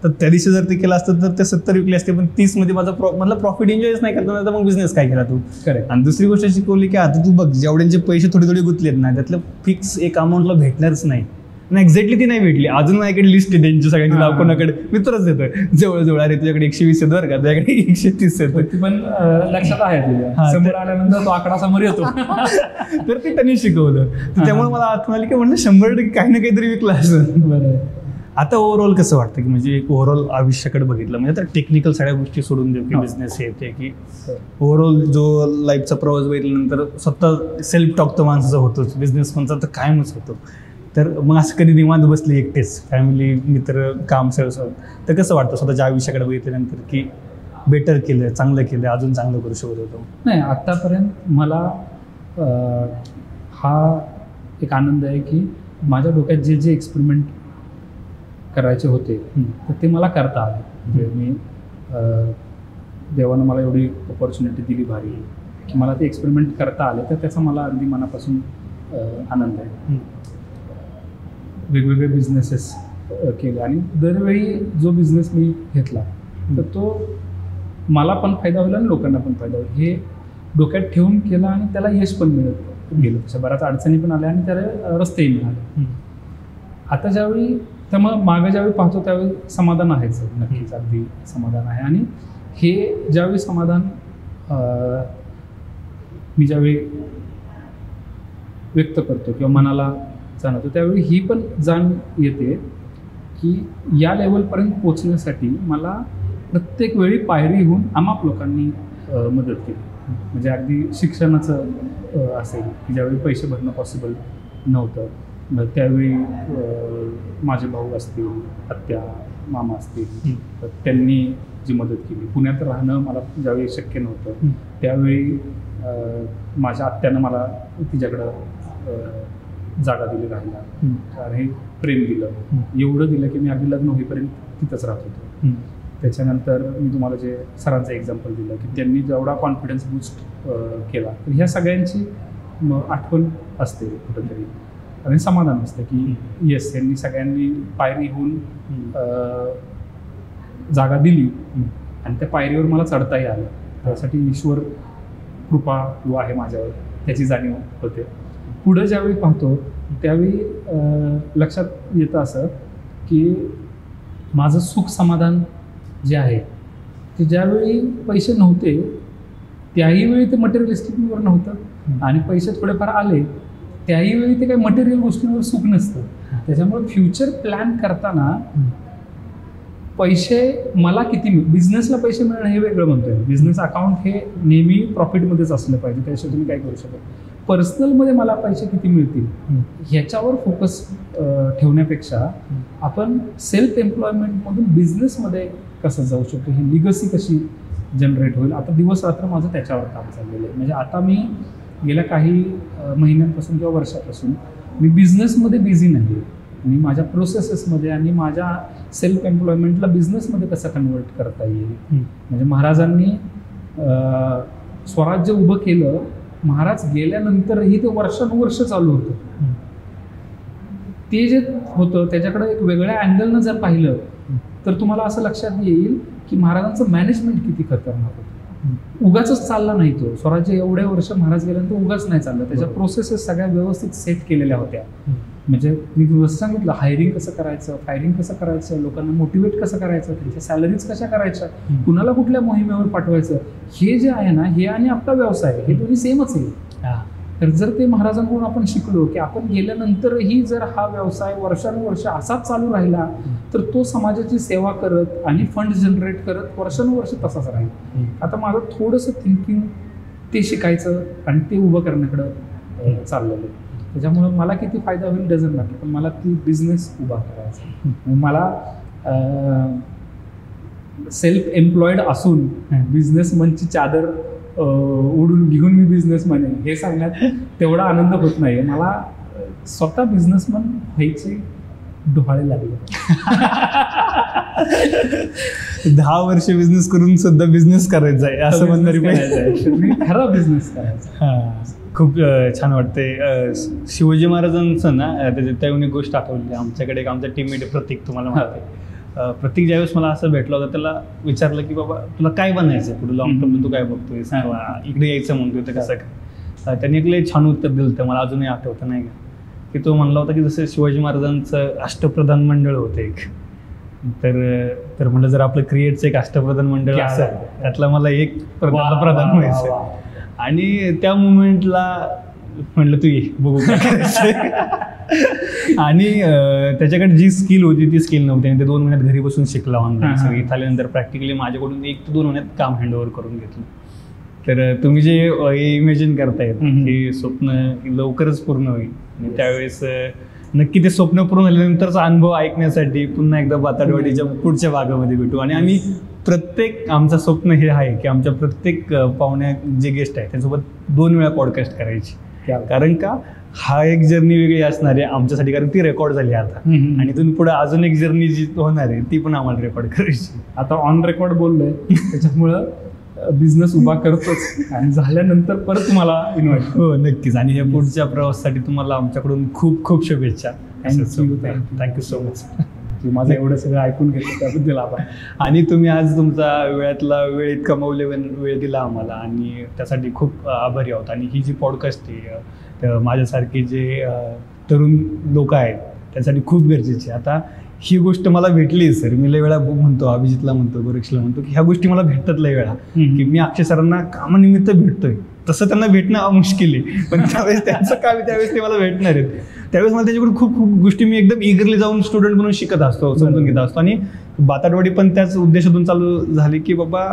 तर त्या दिवशी जर ते केलं असतं तर ते 70 विकले असते, पण 30 मध्ये मला प्रॉफिट एन्जॉयच नाही करता, तर मग बिझनेस काय केला तू. आणि दुसरी गोष्ट शिकवली की आता तू बघ, जेवढ्यांचे पैसे थोडे गुंतलेत ना, त्यातलं फिक्स एक अमाऊंटला भेटणारच नाही. एक्झॅक्टली ती नाही भेटली. अजून माझ्याकडे लिस्ट आहे त्यांची सगळ्यांची नाव, कोणाकडे मित्रच देतोय जवळ, अरे तुझ्याकडे 120 येतो बरं का, तुझ्याकडे 130 येतो, पण लक्षात आहे समोर आल्यानंतर तो आकडा समोर येतो. तर ते त्यांनी शिकवलं. त्यामुळे मला आठवण आली की म्हणलं 100% काही ना काहीतरी विकलं असं. आता ओव्हरऑल कसं वाटतं की म्हणजे एक ओव्हरऑल आयुष्याकडे बघितलं म्हणजे आता टेक्निकल सगळ्या गोष्टी सोडून देऊ की बिझनेस येते की ओव्हरऑल जो लाईफचा प्रवास बघितल्यानंतर स्वतः सेल्फ टॉक तर माणसाचा होतोच, बिझनेस म्हणचा तर कायमच होतो. तर मग असं कधी निवांत बसले एकटेच, फॅमिली मित्र काम सगळं, तर कसं वाटतं स्वतःच्या आयुष्याकडे बघितल्यानंतर की बेटर केलं, चांगलं केलं, अजून चांगलं करू शकत होतो? नाही, आत्तापर्यंत मला हा एक आनंद आहे की माझ्या डोक्यात जे जे एक्सपेरिमेंट करायचे होते तर ते मला करता आले. म्हणजे मी देवानं मला एवढी अपॉर्च्युनिटी दिली भारी की मला ते एक्सपेरिमेंट करता आले, तर त्याचा मला अगदी मनापासून आनंद आहे. वेगवेगळे बिझनेसेस केले आणि दरवेळी जो बिझनेस मी घेतला तर तो मला पण फायदा होईल आणि लोकांना पण फायदा होईल हे डोक्यात ठेवून केला आणि त्याला यश पण मिळत गेलं. तशा बऱ्याच अडचणी पण आल्या आणि त्याला रस्तेही मिळाले. आता ज्यावेळी त्यामुळं मागं ज्यावेळी पाहतो त्यावेळी समाधान आहेच, नक्कीच अगदी समाधान आहे. आणि हे ज्यावेळी समाधान मी ज्यावेळी व्यक्त करतो किंवा मनाला जाणवतो त्यावेळी ही पण जाण येते की या लेवलपर्यंत पोचण्यासाठी मला प्रत्येक वेळी पायरीहून आमाप लोकांनी मदत केली. म्हणजे अगदी शिक्षणाचं असेल की ज्यावेळी पैसे भरणं पॉसिबल नव्हतं, त्यावेळी माझे भाऊ असतील, आत्या मामा असतील, तर त्यांनी जी मदत केली. पुण्यात राहणं मला ज्यावेळी शक्य नव्हतं त्यावेळी माझ्या आत्यानं मला तिच्याकडं जागा दिली राहायला आणि प्रेम दिलं, एवढं दिलं की मी अगदी लग्न होईपर्यंत तिथंच राहत होतो. त्याच्यानंतर मी तुम्हाला जे सरांचं एक्झाम्पल दिलं की त्यांनी जेवढा कॉन्फिडन्स बूस्ट केला, तर ह्या सगळ्यांची आठवण असते कुठंतरी आणि समाधान असतं की येस, यांनी सगळ्यांनी पायरी होऊन जागा दिली आणि त्या पायरीवर मला चढताही आलं. त्यासाठी ईश्वर कृपा जो आहे माझ्यावर त्याची जाणीव होते. पुढं ज्यावेळी पाहतो त्यावेळी लक्षात येतं असं की माझं सुख समाधान जे आहे ते ज्यावेळी पैसे नव्हते त्याही वेळी ते मटेरियलिस्टिकवर नव्हतं आणि पैसे थोडेफार आले त्याही वेळी ते काही मटेरियल गोष्टींवर सुख नसतं. त्याच्यामुळे फ्युचर प्लॅन करताना पैसे मला किती बिझनेसला पैसे मिळणं हे वेगळं म्हणतोय. बिझनेस अकाउंट हे नेहमी प्रॉफिटमध्येच असलं पाहिजे, त्याशिवाय तुम्ही काय करू शकता. पर्सनलमध्ये मला पैसे किती मिळतील ह्याच्यावर फोकस ठेवण्यापेक्षा आपण सेल्फ एम्प्लॉयमेंटमधून बिझनेसमध्ये कसं जाऊ शकतो, ही लिगसी कशी जनरेट होईल. आता दिवस रात्र माझं त्याच्यावर काम चाललेलं आहे. म्हणजे आता मी गेल्या काही महिन्यांपासून किंवा वर्षापासून मी बिझनेसमध्ये बिझी नाही आहे. मी माझ्या प्रोसेसेसमध्ये आणि माझ्या सेल्फ एम्प्लॉयमेंटला बिझनेसमध्ये कसं कन्वर्ट करता येईल. म्हणजे महाराजांनी स्वराज्य उभं केलं, महाराज गेल्यानंतरही ते वर्षानुवर्ष चालू होतं. ते जे होतं त्याच्याकडे एक वेगळ्या अँगलनं जर पाहिलं तर तुम्हाला असं लक्षात येईल की महाराजांचं मॅनेजमेंट किती खतरनाक होतं. उगाच चालला नाही तो स्वराज्य. एवढे वर्ष महाराज गेल्यानंतर उगाच नाही चाललं. त्याच्या प्रोसेसेस सगळ्या व्यवस्थित सेट केलेल्या होत्या. म्हणजे मी जसं सांगितलं, हायरिंग कसं करायचं, फायरिंग कसं करायचं, लोकांना मोटिवेट कसं करायचं, त्यांच्या सॅलरीज कशा करायच्या, कुणाला कुठल्या मोहिमेवर पाठवायचं, हे जे आहे ना, हे आणि आपला व्यवसाय हे दोन्ही सेमच आहे. तर जर ते महाराजांकडून आपण शिकलो की आपण गेल्यानंतरही जर हा व्यवसाय वर्षानुवर्ष असाच चालू राहिला तर तो समाजाची सेवा करत आणि फंड जनरेट करत वर्षानुवर्ष तसाच राहील. आता माझं थोडंसं थिंकिंग ते शिकायचं आणि ते उभं करण्याकडं चाललेलं आहे. त्याच्यामुळे मला किती फायदा होईल डझंट मॅटर, पण मला ती बिझनेस उभा करायचा. मला सेल्फ एम्प्लॉईड असून बिझनेसमनची चादर उडून घेऊन मी बिझनेसमॅन आहे हे सांगण्यात तेवढा आनंद होत नाही. मला स्वतः बिझनेसमॅन व्हायचे डोहाळे लागले. 10 वर्ष बिझनेस करून सुद्धा बिझनेस करायचा आहे असं म्हणणारी मी खरा बिझनेस करायचा. खूप छान वाटते. शिवाजी महाराजांचं ना त्याच्यावर एक गोष्ट आठवली. आमच्याकडे एक आमचा टीममेट प्रतीक, तुम्हाला माहिती आहे. प्रत्येक ज्यावेळेस मला असं भेटलं होतं त्याला विचारलं की बाबा तुला काय बनायचं पुढे लॉंग टर्म, तू काय बघतोयस किंवा इकडे यायचं म्हणतोय तर कसं काय. त्यांनी एक लय छान उत्तर दिलं, तर मला अजूनही आठवतं नाही का, की तो म्हणला होता की जसं शिवाजी महाराजांचं अष्टप्रधान मंडळ होतं एक, तर म्हटलं जर आपलं क्रिएटचं एक अष्टप्रधान मंडळ असेल त्यातला मला एक प्रधान व्हायचं. आणि त्या मुवमेंटला म्हटलं तू ये बघू काय करायचं. आणि त्याच्याकडे जी स्किल होती ती स्किल नव्हती आणि ते 2 महिन्यात घरी बसून शिकला ऑनलाईन. सगळं इथं आल्यानंतर प्रॅक्टिकली माझ्याकडून 1 ते 2 महिन्यात काम हँडओव्हर करून घेतलं. तर तुम्ही जे इमॅजिन करतायत हे स्वप्न लवकरच पूर्ण होईल. आणि त्यावेळेस नक्की ते स्वप्न पूर्ण झाल्यानंतरचा अनुभव ऐकण्यासाठी पुन्हा एकदा बाताडवाडीच्या पुढच्या भागामध्ये भेटू. आणि आम्ही प्रत्येक आमचं स्वप्न हे आहे की आमच्या प्रत्येक पाहुण्या जे गेस्ट आहेत त्यांच्यासोबत 2 वेळा पॉडकास्ट करायची. कारण का हा एक जर्नी वेगळी असणार आहे आमच्यासाठी, कारण ती रेकॉर्ड झाली आता. आणि तुम्ही पुढे अजून एक जर्नी जी होणार आहे ती पण आम्हाला रेकॉर्ड करायची. आता ऑन रेकॉर्ड बोललोय त्याच्यामुळं बिझनेस उभा करतोच आणि झाल्यानंतर परत तुम्हाला इन्व्हाइट. हो नक्कीच. आणि या पुढच्या प्रवासासाठी तुम्हाला आमच्याकडून खूप खूप शुभेच्छा. Thank you so much. माझं एवढं सगळं ऐकून घेतलं त्याबद्दल आभार. आणि तुम्ही आज तुमचा वेळातला वेळ इतका मौल्यवान वेळ दिला आम्हाला आणि त्यासाठी खूप आभारी आहोत. आणि ही जी पॉडकास्ट आहे माझ्यासारखे जे तरुण लोक आहेत त्यासाठी खूप गरजेची आहे. आता ही गोष्ट मला भेटली सर, मी लय वेळा म्हणतो, अभिजितला म्हणतो, गोरक्षला म्हणतो की ह्या गोष्टी मला भेटतात लय वेळा, की मी अक्षय सरांना कामानिमित्त भेटतोय. तसं त्यांना भेटणं मुश्किल आहे, पण त्यावेळेस त्यांचं काम त्यावेळेस ते मला भेटणार आहेत. त्यावेळेस मला त्याच्याकडून खूप खूप गोष्टी मी एकदम इगरली जाऊन स्टुडंट म्हणून शिकत असतो, समजून घेत असतो. आणि बाताडवाडी पण त्याच उद्देशातून चालू झाली की बाबा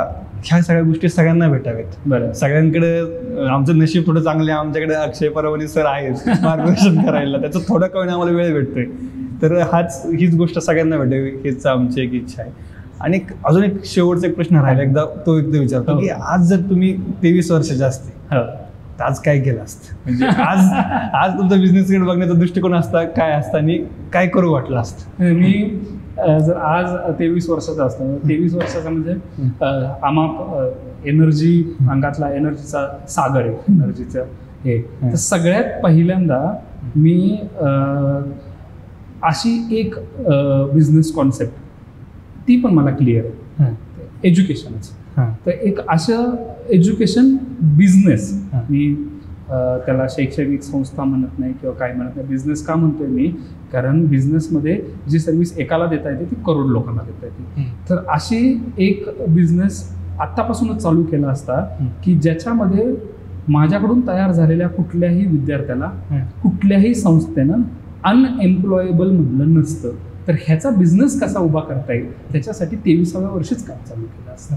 ह्या सगळ्या गोष्टी सगळ्यांना भेटाव्यात. बरं, सगळ्यांकडे आमचं नशीब थोडं चांगलं आहे, आमच्याकडे अक्षय परवानी सर आहेत मार्गदर्शन करायला, त्याचं थोडं कमी आम्हाला वेळ भेटतोय. तर हीच गोष्ट सगळ्यांना भेटावी हीच आमची एक इच्छा आहे. आणि अजून एक शेवटचा एक प्रश्न राहिला, एकदा विचारतो की आज जर तुम्ही 23 वर्षाचे असते तर आज काय केलं असतं? म्हणजे आज तुमचा बिझनेसकडे बघण्याचा दृष्टिकोन असता काय असता आणि काय करू वाटलं असतं? मी जर आज 23 वर्षाचा असतं, 23 वर्षाचा म्हणजे आम्हा एनर्जी, अंगातला एनर्जीचा सागर आहे एनर्जीचं हे. तर सगळ्यात पहिल्यांदा मी अशी एक बिझनेस कॉन्सेप्ट, ती पण मला क्लिअर आहे, एज्युकेशनच. तर एक असं एज्युकेशन बिझनेस, मी त्याला शैक्षणिक संस्था म्हणत नाही किंवा काय म्हणत नाही, बिझनेस का म्हणतोय मी, कारण बिझनेसमध्ये जी सर्व्हिस एकाला देता येते ती करोड लोकांना देता येते. तर अशी एक बिझनेस आत्तापासूनच चालू केला असता की ज्याच्यामध्ये माझ्याकडून तयार झालेल्या कुठल्याही विद्यार्थ्याला कुठल्याही संस्थेनं अनएम्प्लॉयेबल म्हणलं नसतं. तर ह्याचा बिझनेस कसा उभा करता येईल त्याच्यासाठी 23व्या वर्षीच काम चालू केलं असतं.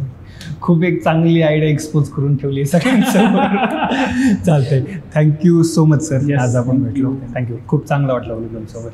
खूप एक चांगली आयडिया एक्सपोज करून ठेवली सगळ्यांसमोर. चालतंय. थँक्यू सो मच सर, आज आपण भेटलो. थँक्यू. खूप चांगलं वाटलं तुमच्यासोबत.